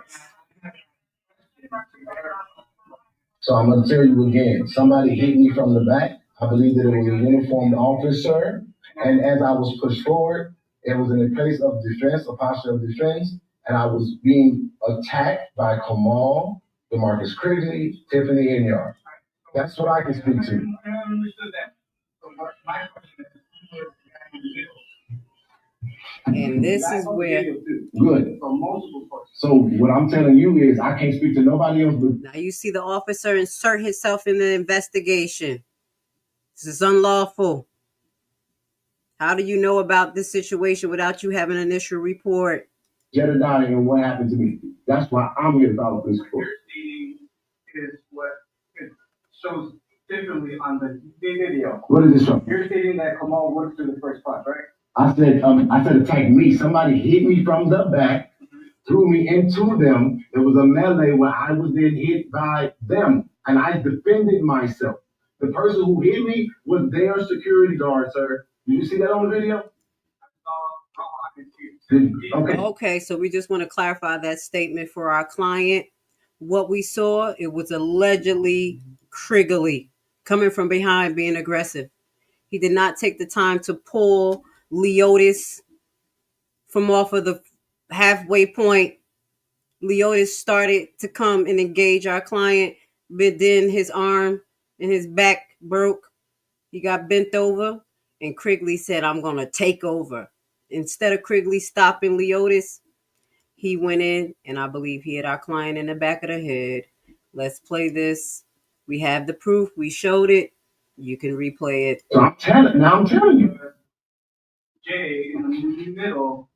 So I'm going to tell you again. Somebody hit me from the back. I believe that it was a uniformed officer. And as I was pushed forward, it was in a place of defense, a posture of defense. And I was being attacked by Kamal, DeMarcus Krigley, Tiffany Henyard. That's what I can speak to. And this is where. Good. So what I'm telling you is I can't speak to nobody else but. Now you see the officer insert himself in the investigation. This is unlawful. How do you know about this situation without you having an initial report? Jedidiah and what happened to me. That's why I'm here to file this report. Is what it shows differently on the video. What is this from? You're stating that Kamal worked through the first part, right? I said attack me. Somebody hit me from the back, threw me into them. There was a melee where I was then hit by them, and I defended myself. The person who hit me was their security guard, sir. Did you see that on the video? Okay, so we just want to clarify that statement for our client. What we saw, it was allegedly Krigley coming from behind being aggressive. He did not take the time to pull Leotis from off of the halfway point. Leotis started to come and engage our client, but then his arm and his back broke. He got bent over, and Krigley said, I'm going to take over. Instead of Krigley stopping Leotis, he went in, and I believe he hit our client in the back of the head. Let's play this. We have the proof. We showed it. You can replay it. So I'm telling you. Jay in the middle,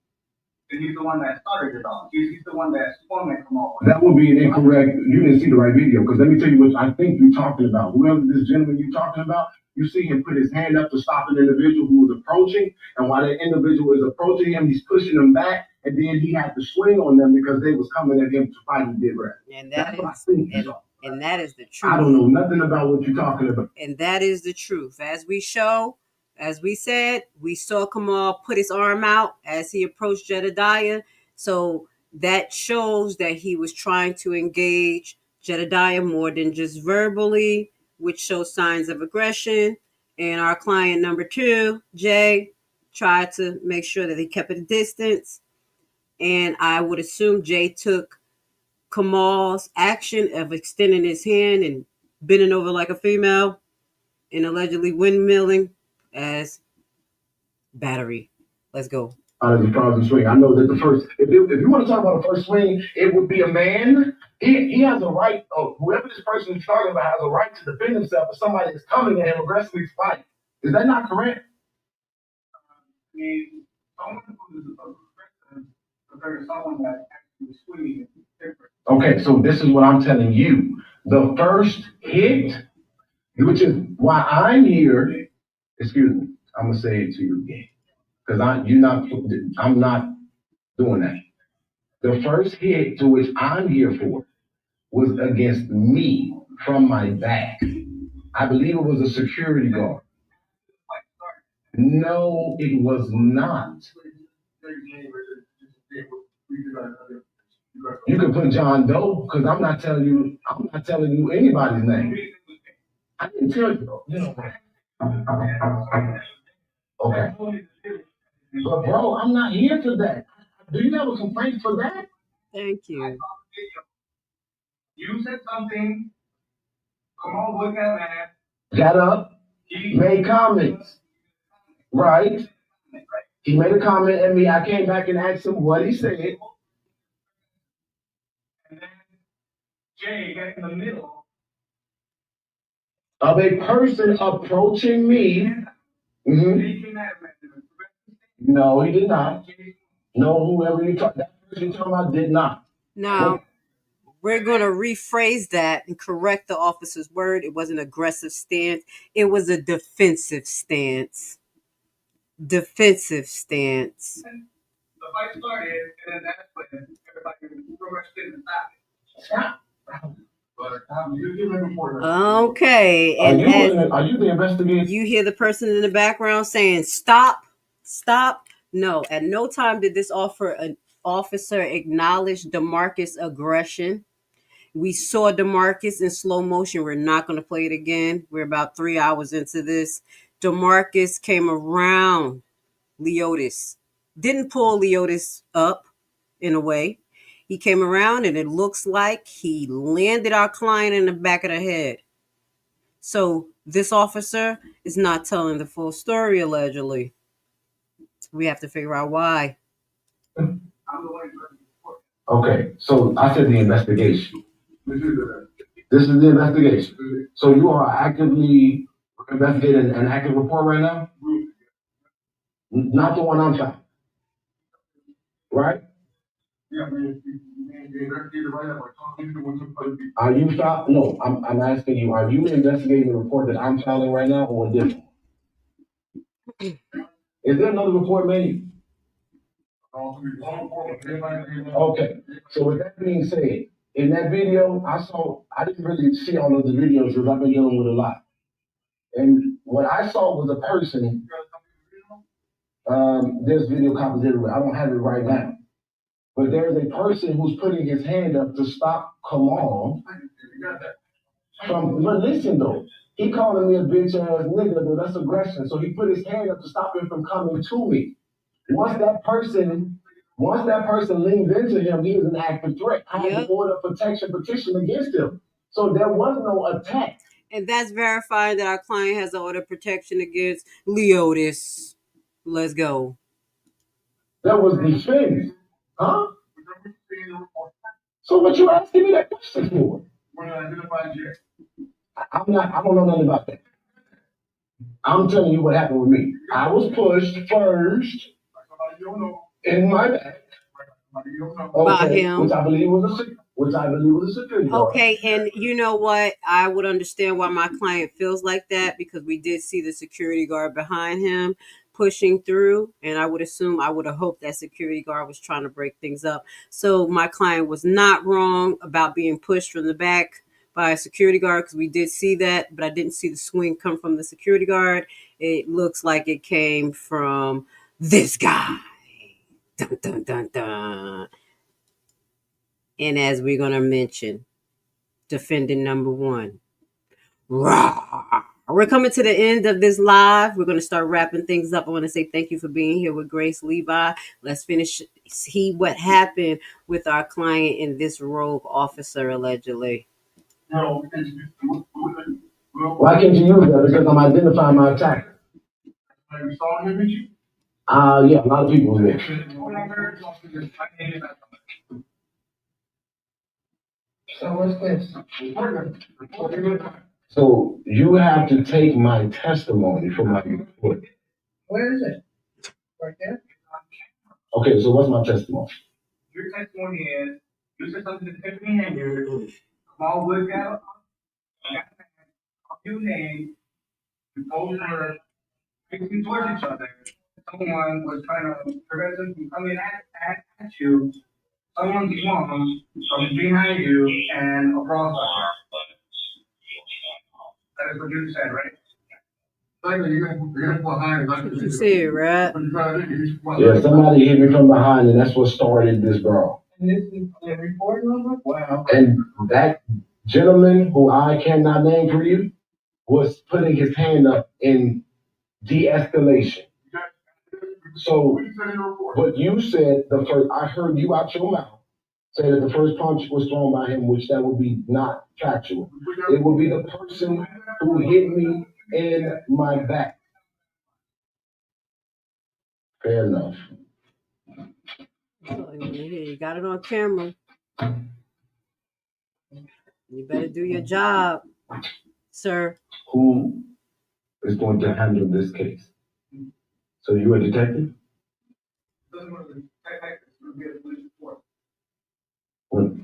and he's the one that started it all. He's the one that swung at Kamal. That would be an incorrect. You didn't see the right video, because let me tell you what I think you're talking about. Whoever this gentleman you're talking about, you see him put his hand up to stop an individual who was approaching, and while that individual is approaching him, he's pushing them back, and then he had to swing on them because they was coming at him to fight and did right. And that is the truth. I don't know nothing about what you're talking about. And that is the truth. As we said, we saw Kamal put his arm out as he approached Jedidiah. So that shows that he was trying to engage Jedidiah more than just verbally, which shows signs of aggression. And our client number 2, Jay, tried to make sure that he kept a distance. And I would assume Jay took Kamal's action of extending his hand and bending over like a female and allegedly windmilling as battery. Let's go. The frozen swing. I know that the first, if you want to talk about the first swing, it would be a man. He has a right, whoever this person is talking about has a right to defend himself if somebody is coming at him aggressively to fight. Is that not correct? I mean, someone who is aggressive compared to someone that actually swinging is different. Okay, so this is what I'm telling you. The first hit, which is why I'm here, excuse me, I'm going to say it to you again. Because I'm not doing that. The first hit to which I'm here for was against me from my back. I believe it was a security guard. No, it was not. You can put John Doe because I'm not telling you anybody's name. I didn't tell you. Okay. But bro, I'm not here for that. Do you have a complaint for that? Thank you. You said something. Come on, look at that. Got up, made comments. Right? He made a comment at me. I came back and asked him what he said. And then Jay got in the middle of a person approaching me. Mm-hmm. No, he did not. No, whoever that person you're talking about did not. Now, we're going to rephrase that and correct the officer's word. It wasn't an aggressive stance. It was a defensive stance. Defensive stance. and the fight started, and then that's when everybody pretty much didn't stop it. Okay. And are you the investigator? You hear the person in the background saying, stop, stop. No, at no time did this officer acknowledge DeMarcus' aggression. We saw DeMarcus in slow motion. We're not going to play it again. We're about 3 hours into this. DeMarcus came around Leotis. Didn't pull Leotis up in a way. He came around and it looks like he landed our client in the back of the head. So this officer is not telling the full story, allegedly. We have to figure out why. Okay, so I said the investigation. This is the investigation. So you are actively investigating an active report right now? Not the one I'm trying. Right? Are you stopped? No, I'm asking you, are you investigating the report that I'm filing right now or a different? Is there another report made? Okay, so with that being said, in that video, I didn't really see all of the videos because I've been dealing with a lot. And what I saw was a person, there's video copies everywhere. I don't have it right now. But there's a person who's putting his hand up to stop Kamal but listen though, he calling me a bitch ass nigga though, that's aggression. So he put his hand up to stop him from coming to me. Once that person leans into him, he is an active threat. I have an order of protection petition against him. So there was no attack. And that's verifying that our client has an order of protection against Leotis. Let's go. That was defense. Huh? So what you asking me that question for? I don't know nothing about that. I'm telling you what happened with me. I was pushed first in my back. By him. Which I believe was a security guard. Okay, and you know what? I would understand why my client feels like that because we did see the security guard behind him pushing through, and I would have hoped that security guard was trying to break things up. So my client was not wrong about being pushed from the back by a security guard because we did see that, but I didn't see the swing come from the security guard. It looks like it came from this guy. Dun, dun, dun, dun. And as we're going to mention, defendant number one. Rah. We're coming to the end of this live. We're going to start wrapping things up. I want to say thank you for being here with Grace Levi. Let's finish what happened with our client and this rogue officer allegedly. No, Why can't you use that? Because I'm identifying my attacker. you saw him with you? Yeah, a lot of people there. So what's this? So you have to take my testimony for my report. Where is it? Right there? Okay, so what's my testimony? Your testimony is, you said something to Tiffany Henyard, small wood got a few names, you told her, facing towards each other. Someone was trying to prevent them from coming at you. Someone swung from behind you and a brawl started. That is what you said, right? You see it, right? Yeah, somebody hit me from behind, and that's what started this brawl. And this is the report number? Wow. And that gentleman, who I cannot name for you, was putting his hand up in de-escalation. So what you said, I heard you out your mouth say that the first punch was thrown by him, which that would be not factual. It would be the person who hit me in my back. Fair enough. You got it on camera. You better do your job, sir. Who is going to handle this case? So you a detective?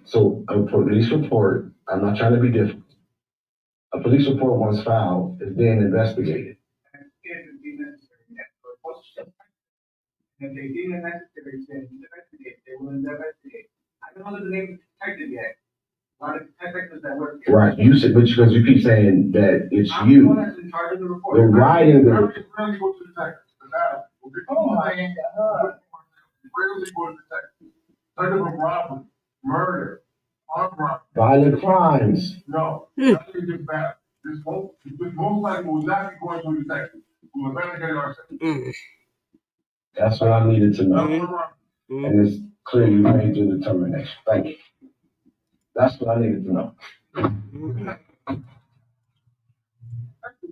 So a police report, I'm not trying to be different. A police report once filed is being investigated. If they deem it necessary to investigate, they will investigate. I don't know the name of the detective yet. A lot of detectives that work here. Right, you said, but because you keep saying that it's I'm you. the one that's in charge of the report. They're writing the report. Rarely go to the detective. Oh my God. Rarely go to the detective. Detective of robbery, murder, armed robbery. Violent crimes. No, nothing gets bad. This most likely will not be going to a detective. We will investigate ourselves. That's what I needed to know. And it's clearly made your determination. Thank you. That's what I needed to know.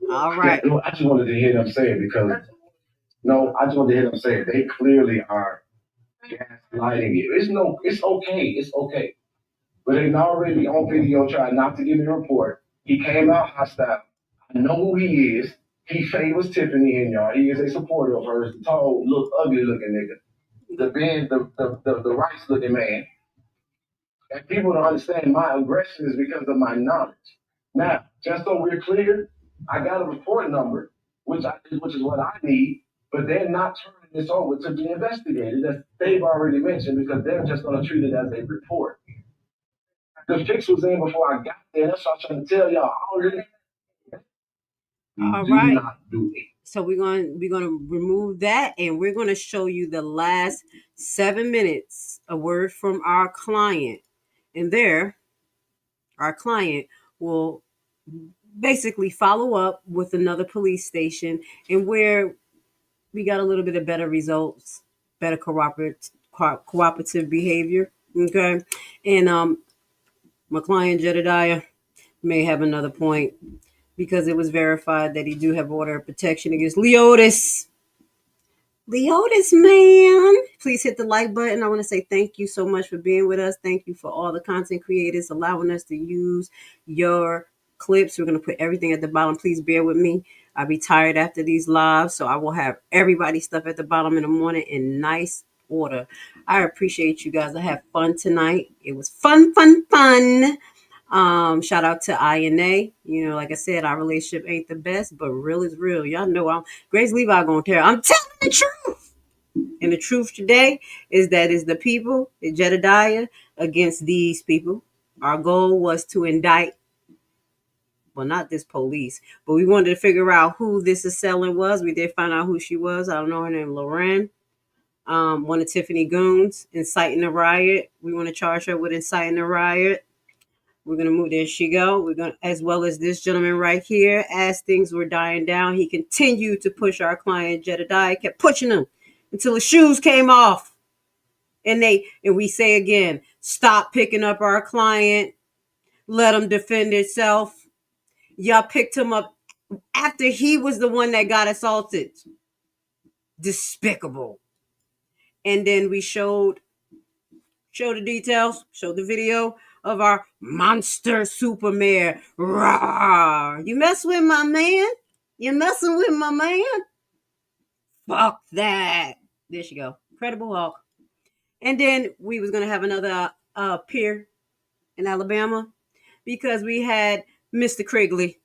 All right. I just wanted to hear them say it because, I just wanted to hear them say it. They clearly are gaslighting you. It's okay. But they already on video trying not to give me a report. He came out hostile. I know who he is. He favors Tiffany Henyard. He is a supporter of hers. The tall, ugly looking nigga. The rice looking man. And people don't understand my aggression is because of my knowledge. Now, just so we're clear, I got a report number, which is what I need, but they're not turning this over to be investigated, as they've already mentioned, because they're just going to treat it as a report. The fix was in before I got there. That's what I'm trying to tell y'all. All right. So we're gonna remove that, and we're gonna show you the last 7 minutes. A word from our client, and there, our client will basically follow up with another police station, and where we got a little bit of better results, better cooperative behavior. Okay, and my client Jedidiah may have another point, because it was verified that he do have order of protection against Leotis. Leotis, man. Please hit the like button. I want to say thank you so much for being with us. Thank you for all the content creators allowing us to use your clips. We're going to put everything at the bottom. Please bear with me. I'll be tired after these lives, so I will have everybody's stuff at the bottom in the morning in nice order. I appreciate you guys. I had fun tonight. It was fun. Shout out to INA. Like I said, our relationship ain't the best, but real is real. Y'all know Grace Levi gonna tell. I'm telling the truth. And the truth today is that it's the people, the Jedidiah, against these people. Our goal was to indict, well, not this police, but we wanted to figure out who this assailant was. We did find out who she was. I don't know her name, Lauren. One of Tiffany goons, inciting a riot. We want to charge her with inciting a riot. We're going to move. There she go. We're going to, as well as this gentleman right here, as things were dying down, he continued to push our client Jedidiah, kept pushing him until his shoes came off. And we say again, stop picking up our client. Let him defend himself. Y'all picked him up after he was the one that got assaulted. Despicable. And then we showed the details, showed the video of our monster super mayor. Rawr. You mess with my man? You messing with my man? Fuck that. There she go. Incredible Hulk. And then we was going to have another pier in Alabama because we had Mr. Krigley,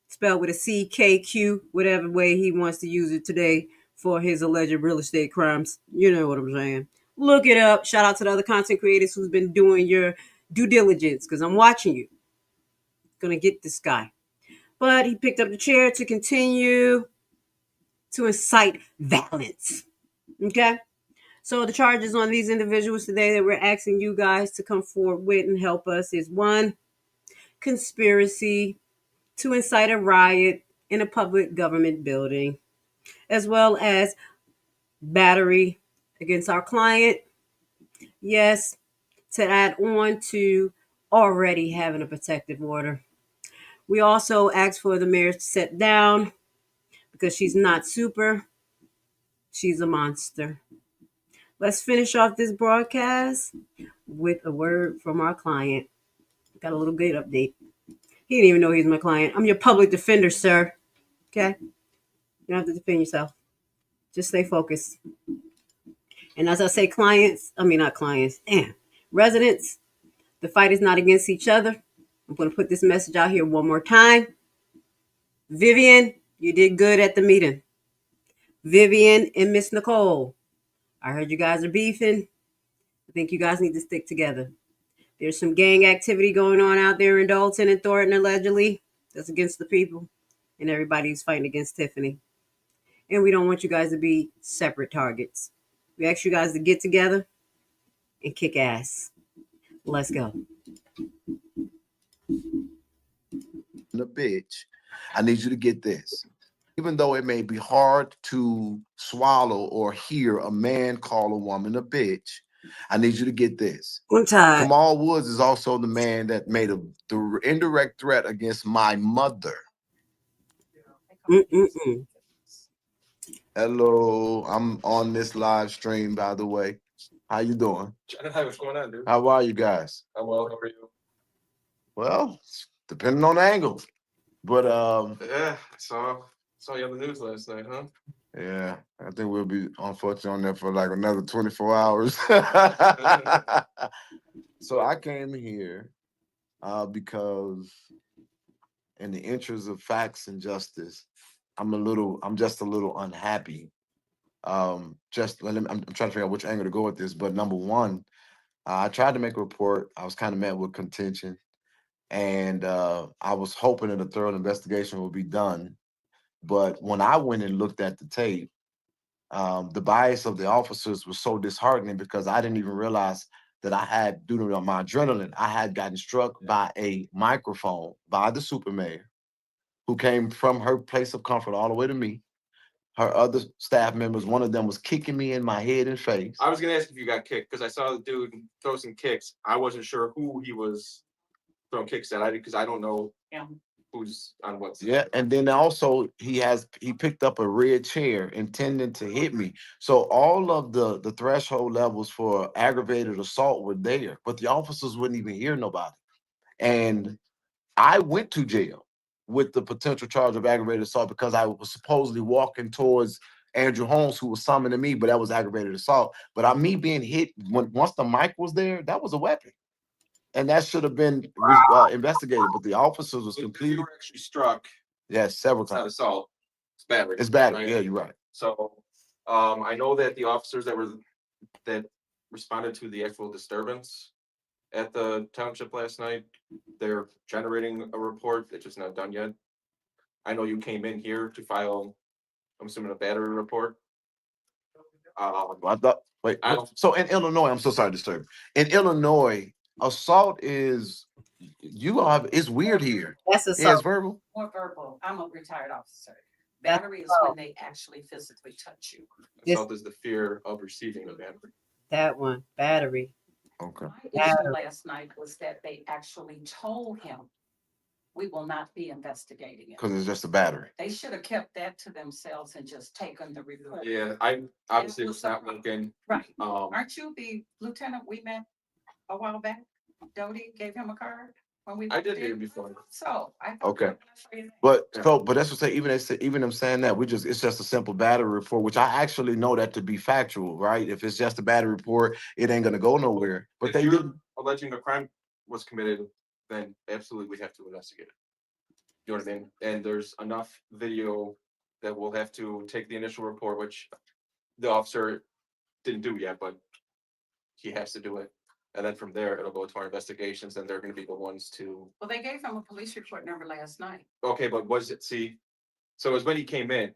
spelled with a CKQ, whatever way he wants to use it today for his alleged real estate crimes. You know what I'm saying. Look it up. Shout out to the other content creators who's been doing your due diligence because I'm watching you. Gonna get this guy. But he picked up the chair to continue to incite violence. Okay? So the charges on these individuals today that we're asking you guys to come forward with and help us is 1, conspiracy to incite a riot in a public government building, as well as battery against our client. Yes, to add on to already having a protective order. We also asked for the mayor to sit down because she's not super. She's a monster. Let's finish off this broadcast with a word from our client. Got a little good update. He didn't even know he's my client. I'm your public defender, sir. Okay? You don't have to defend yourself. Just stay focused. And as I say, residents, the fight is not against each other. I'm going to put this message out here one more time. Vivian, you did good at the meeting. Vivian and Miss Nicole, I heard you guys are beefing. I think you guys need to stick together. There's some gang activity going on out there in Dolton and Thornton, allegedly. That's against the people. And everybody's fighting against Tiffany. And we don't want you guys to be separate targets. We ask you guys to get together and kick ass. Let's go. The bitch, I need you to get this. Even though it may be hard to swallow or hear a man call a woman a bitch, I need you to get this. One time. Kamal Woods is also the man that made the indirect threat against my mother. Hello, I'm on this live stream, by the way. How you doing? Hi, what's going on, dude? How are you guys? I'm well, how are you? Well, depending on the angle. But yeah, I saw you on the news last night, huh? Yeah, I think we'll be unfortunately on there for like another 24 hours. So I came here because in the interest of facts and justice, I'm just a little unhappy. I'm trying to figure out which angle to go with this, but number one, I tried to make a report. I was kind of met with contention, and I was hoping that a thorough investigation would be done. But when I went and looked at the tape, the bias of the officers was so disheartening because I didn't even realize that I had, due to my adrenaline, I had gotten struck by a microphone by the super mayor, who came from her place of comfort all the way to me. Her other staff members, one of them was kicking me in my head and face. I was gonna ask if you got kicked because I saw the dude throw some kicks. I wasn't sure who he was throwing kicks at. Because I don't know who's on what side. Yeah, and then also he picked up a red chair intending to hit me. So all of the threshold levels for aggravated assault were there, but the officers wouldn't even hear nobody. And I went to jail with the potential charge of aggravated assault because I was supposedly walking towards Andrew Holmes, who was summoning me, but that was aggravated assault. But me being hit once the mic was there, that was a weapon. And that should have been investigated, but the officers was completely. You were actually struck. Yes, several It's not times. assault. It's battery. It's battery. Right? Yeah, you're right. So, I know that the officers that responded to the actual disturbance at the township last night, they're generating a report. It's just not done yet. I know you came in here to file, I'm assuming, a battery report. So in Illinois, I'm so sorry to disturb. In Illinois, assault is it's weird here. That's assault. Yeah, it's verbal. More verbal. I'm a retired officer. Battery is when they actually physically touch you. Assault is the fear of receiving a battery. That one, battery. Okay. My issue last night was that they actually told him, we will not be investigating it. Because it's just a battery. They should have kept that to themselves and just taken the report. Yeah, I obviously was not looking. Right. Um, Aren't you the lieutenant we met a while back? Doty gave him a card when we. I did walked hear in. before. So I. Okay. But that's what say even them saying that it's just a simple battery report, which I actually know that to be factual, right? If it's just a battery report, it ain't gonna go nowhere. But if they you're didn't. alleging a crime was committed, then absolutely we have to investigate it. You know what I mean? And there's enough video that we'll have to take the initial report, which the officer didn't do yet, but he has to do it. And then from there, it'll go to our investigations, and they're gonna be the ones to. Well, they gave him a police report number last night. Okay, but so it was when he came in,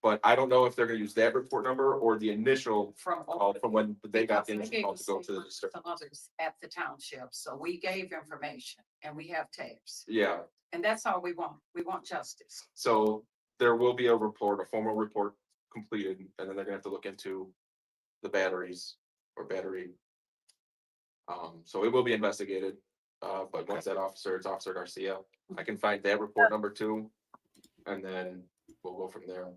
but I don't know if they're gonna use that report number or the initial From when they got the They initial gave call us to go to the some others at the township, so we gave information and we have tapes. Yeah, And that's all we want. We want justice. so there will be a formal report completed, and then they're gonna have to look into the batteries or battery. So it will be investigated, but once that officer, it's Officer Garcia, I can find that report number too, and then we'll go from there.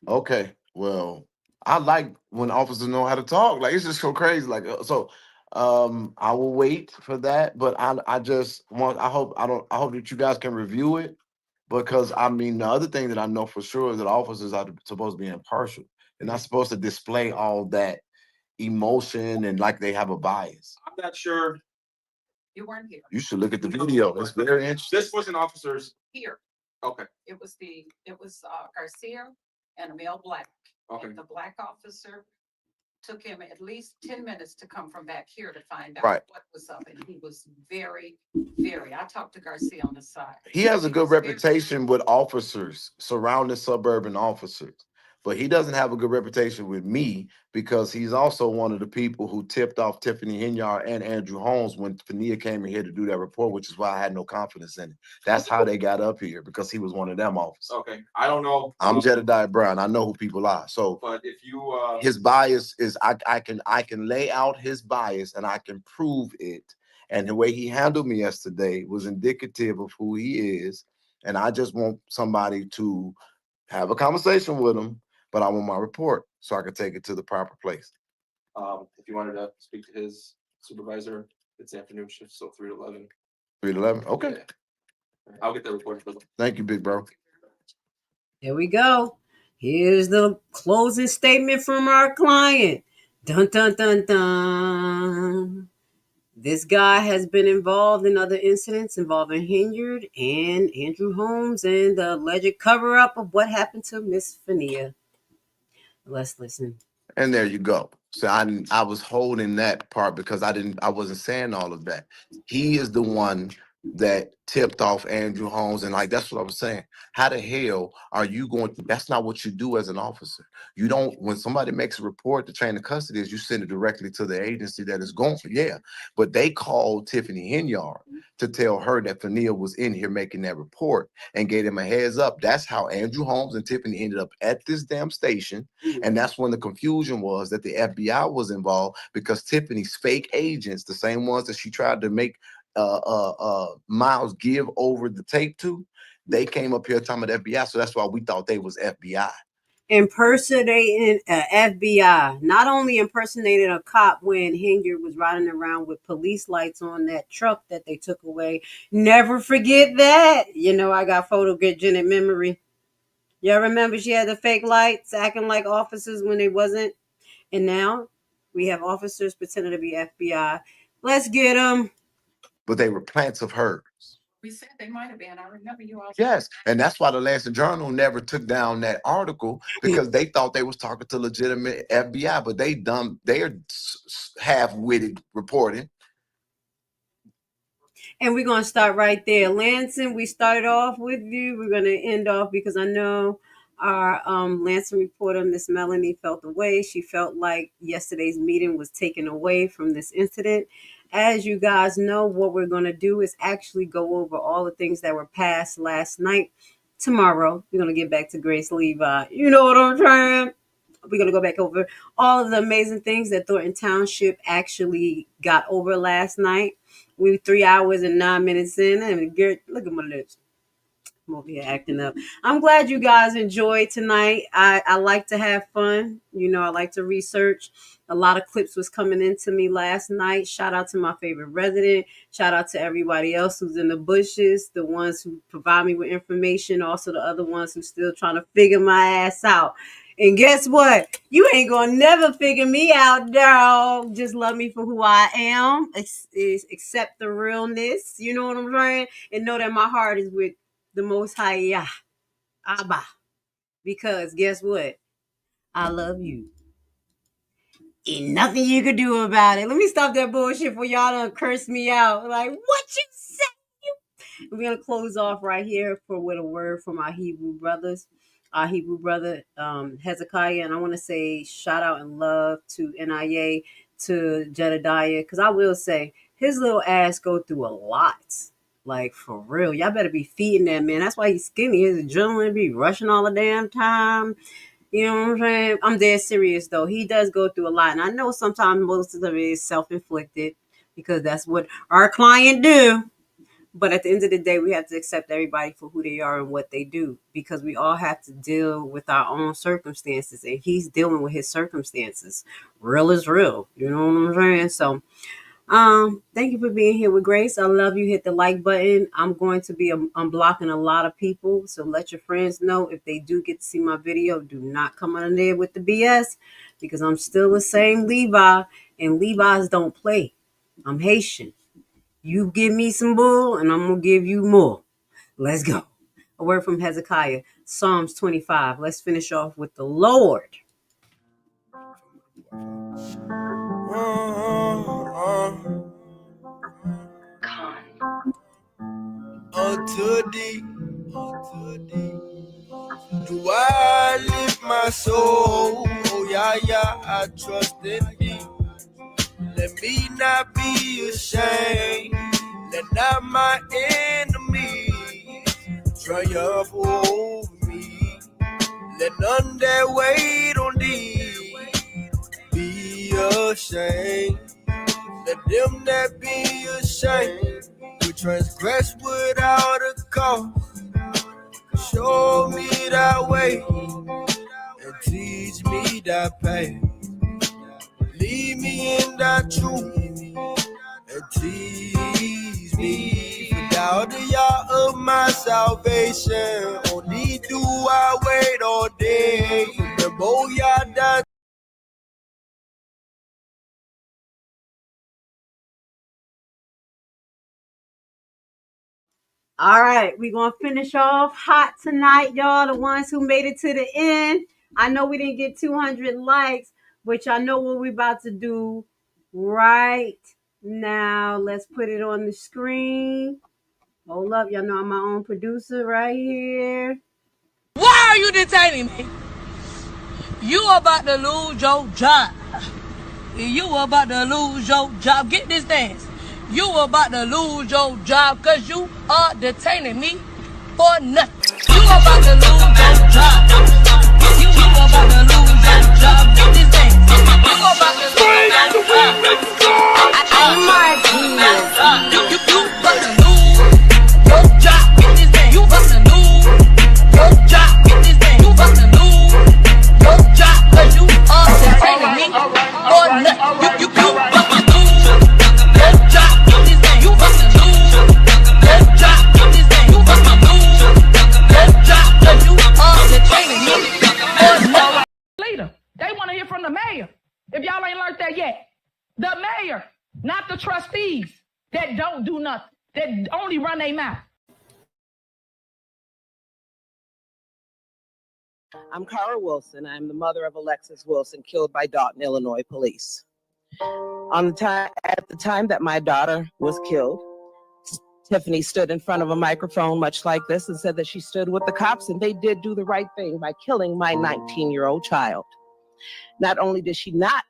Okay. Well, I like when officers know how to talk. Like it's just so crazy. Like I will wait for that, but I hope that you guys can review it, because I mean the other thing that I know for sure is that officers are supposed to be impartial. They're not supposed to display all that emotion and like they have a bias. I'm not sure. You weren't here. You should look at the video. It's very interesting. This wasn't officers. Here. Okay. It was Garcia and a male black. Okay. And the black officer took him at least 10 minutes to come from back here to find out Right. what was up. And he was very, I talked to Garcia on the side. He has a good reputation with officers, surrounding suburban officers, but he doesn't have a good reputation with me because he's also one of the people who tipped off Tiffany Henyard and Andrew Holmes when Fania came in here to do that report, which is why I had no confidence in it. That's how they got up here, because he was one of them officers. Okay, I don't know. I'm Jedidiah Brown. I know who people are. So, but if you his bias is, I can lay out his bias and I can prove it. And the way he handled me yesterday was indicative of who he is. And I just want somebody to have a conversation with him, but I want my report so I can take it to the proper place. If you wanted to speak to his supervisor, it's afternoon shift, so 3 to 11. 3 to 11. Okay. Yeah. I'll get the report. Thank you, big bro. Here we go. Here's the closing statement from our client. Dun, dun, dun, dun. This guy has been involved in other incidents involving Henyard and Andrew Holmes and the alleged cover-up of what happened to Miss Fania. Let's listen. And there you go. So I was holding that part because I wasn't saying all of that. He is the one that tipped off Andrew Holmes, and like that's what I was saying. How the hell are you going to? That's not what you do as an officer. You don't. When somebody makes a report, the chain of custody is you send it directly to the agency that is going. Yeah, but they called Tiffany Henyard to tell her that Fania was in here making that report and gave him a heads up. That's how Andrew Holmes and Tiffany ended up at this damn station, and that's when the confusion was that the FBI was involved because Tiffany's fake agents, the same ones that she tried to make Miles give over the tape to, they came up here talking about FBI, so that's why we thought they was FBI. Impersonating FBI, not only impersonating a cop when Henyard was riding around with police lights on that truck that they took away. Never forget that. You know, I got photogenic memory. Y'all remember she had the fake lights acting like officers when they wasn't? And now we have officers pretending to be FBI. Let's get them. But they were plants of hers. We said they might have been. I remember you all. Yes, and that's why the Lansing Journal never took down that article because they thought they was talking to legitimate FBI, but they're half-witted reporting. And we're going to start right there. Lansing, we started off with you. We're going to end off because I know our Lansing reporter, Miss Melanie, felt away. She felt like yesterday's meeting was taken away from this incident. As you guys know, what we're going to do is actually go over all the things that were passed last night. Tomorrow, we're going to get back to Grace Levi. You know what I'm saying? We're going to go back over all of the amazing things that Thornton Township actually got over last night. We were 3 hours and 9 minutes in, and Garrett, look at my lips. I'm over here acting up. I'm glad you guys enjoyed tonight. I like to have fun. You know, I like to research. A lot of clips was coming into me last night. Shout out to my favorite resident. Shout out to everybody else who's in the bushes, the ones who provide me with information, also the other ones who still trying to figure my ass out. And guess what? You ain't gonna never figure me out, dog. Just love me for who I am. Accept the realness. You know what I'm saying? And know that my heart is with the Most High, Yah, Abba. Because guess what? I love you. Ain't nothing you could do about it. Let me stop that bullshit for y'all to curse me out. Like, what you say? We're going to close off right here with a word from our Hebrew brothers. Our Hebrew brother, HezekiYah. And I want to say shout out and love to NIA, to Jedidiah. Because I will say, his little ass go through a lot. Like, for real. Y'all better be feeding that man. That's why he's skinny. His adrenaline be rushing all the damn time. You know what I'm saying? I'm dead serious, though. He does go through a lot. And I know sometimes most of it is self-inflicted because that's what our client do. But at the end of the day, we have to accept everybody for who they are and what they do because we all have to deal with our own circumstances. And he's dealing with his circumstances. Real is real. You know what I'm saying? So, thank you for being here with Grace. I love you. Hit the like button. I'm going to be unblocking a lot of people. So let your friends know if they do get to see my video, do not come on there with the BS because I'm still the same Levi and Levi's don't play. I'm Haitian. You give me some bull and I'm going to give you more. Let's go. A word from HezekiYah, Psalms 25. Let's finish off with the Lord. Unto thee do I lift my soul. Oh yeah, yeah, I trust in thee. Let me not be ashamed. Let not my enemies triumph over me. Let none that wait on thee be ashamed. Let them that be ashamed who transgress without a cause show me thy way and teach me thy path. Lead me in thy truth and teach me. For thou the Yah of my salvation. On thee do I wait all day. Remember, oh Yah, that All right, we're going to finish off hot tonight, y'all, the ones who made it to the end. I know we didn't get 200 likes, but y'all know what we're about to do right now. Let's put it on the screen. Hold up, y'all know I'm my own producer right here. Why are you detaining me? You about to lose your job. You about to lose your job. Get this dance. You about to lose your job because you are detaining me for nothing. You about to lose your job. You about to lose your job. Get this dance. You about to lose your job. Oh my goodness. You about to lose your job. Get this dance. You about to lose your job. Get this dance. You about to lose your job because you are detaining me for nothing. You about to lose your job. Get this dance. You about to lose your job. Get this dance. You about to lose your job because you are detaining me for nothing. Leader, they want to hear from the mayor. If y'all ain't learned that yet, the mayor, not the trustees that don't do nothing, that only run their mouth. I'm Cara Wilson. I'm the mother of Alexis Wilson, killed by Dolton, Illinois police. At the time that my daughter was killed, Tiffany stood in front of a microphone much like this and said that she stood with the cops and they did do the right thing by killing my 19-year-old child. Not only did she not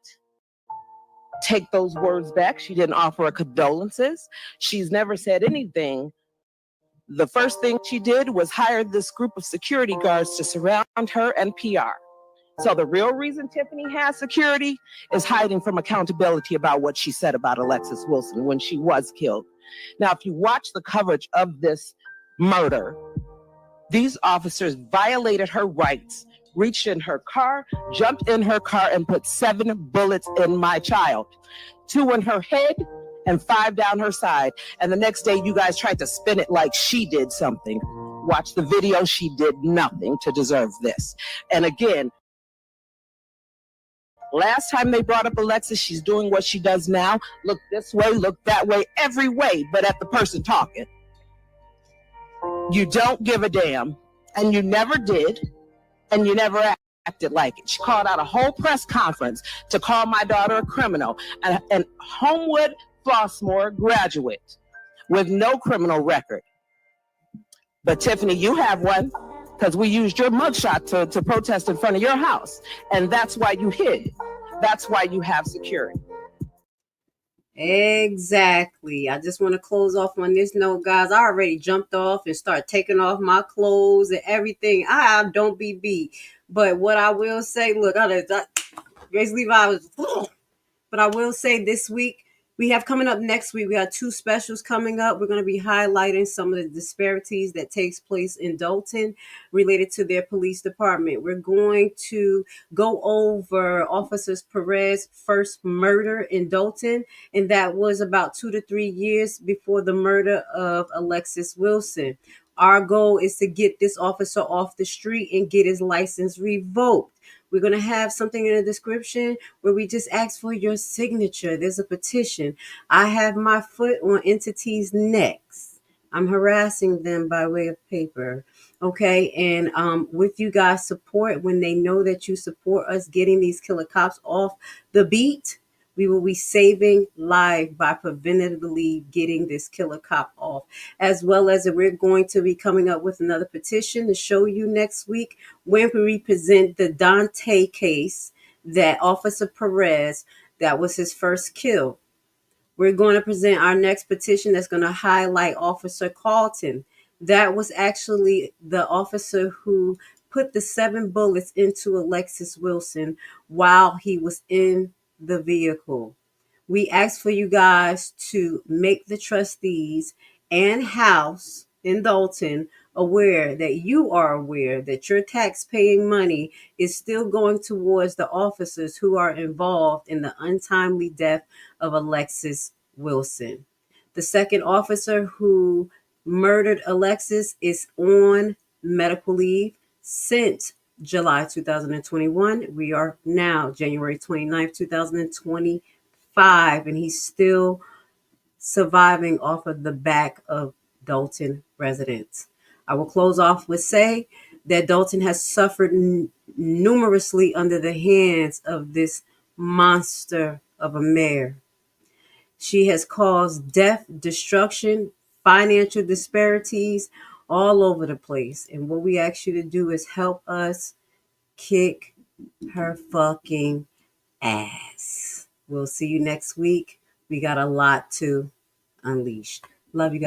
take those words back, she didn't offer her condolences. She's never said anything. The first thing she did was hire this group of security guards to surround her and PR. So the real reason Tiffany has security is hiding from accountability about what she said about Alexis Wilson when she was killed. Now, if you watch the coverage of this murder, these officers violated her rights, reached in her car, jumped in her car, and put 7 bullets in my child. 2 in her head and 5 down her side. And the next day, you guys tried to spin it like she did something. Watch the video. She did nothing to deserve this. And again, last time they brought up Alexis, she's doing what she does now. Look this way, look that way, every way, but at the person talking. You don't give a damn, and you never did, and you never acted like it. She called out a whole press conference to call my daughter a criminal, an Homewood Flossmoor graduate with no criminal record. But Tiffany, you have one, because we used your mugshot to protest in front of your house, and that's why you hid. That's why you have security. Exactly. I just want to close off on this note, guys. I already jumped off and started taking off my clothes and everything. I don't be beat. But what I will say, look, Grace Levi was, but I will say this week, we have coming up next week, we have 2 specials coming up. We're going to be highlighting some of the disparities that takes place in Dolton related to their police department. We're going to go over Officer Perez's first murder in Dolton, and that was about 2 to 3 years before the murder of Alexis Wilson. Our goal is to get this officer off the street and get his license revoked. We're going to have something in the description where we just ask for your signature. There's a petition. I have my foot on entities' necks. I'm harassing them by way of paper. Okay. And with you guys' support, when they know that you support us getting these killer cops off the beat, we will be saving lives by preventatively getting this killer cop off, as well as we're going to be coming up with another petition to show you next week when we present the Dante case that Officer Perez, that was his first kill. We're going to present our next petition that's going to highlight Officer Carlton. That was actually the officer who put the 7 bullets into Alexis Wilson while he was in the vehicle. We ask for you guys to make the trustees and House in Dolton aware that you are aware that your tax-paying money is still going towards the officers who are involved in the untimely death of Alexis Wilson. The second officer who murdered Alexis is on medical leave since July 2021. We are now January 29th, 2025, and he's still surviving off of the back of Dolton residents. I will close off with say that Dolton has suffered numerously under the hands of this monster of a mayor. She has caused death, destruction, financial disparities all over the place. And what we ask you to do is help us kick her fucking ass. We'll see you next week. We got a lot to unleash. Love you guys.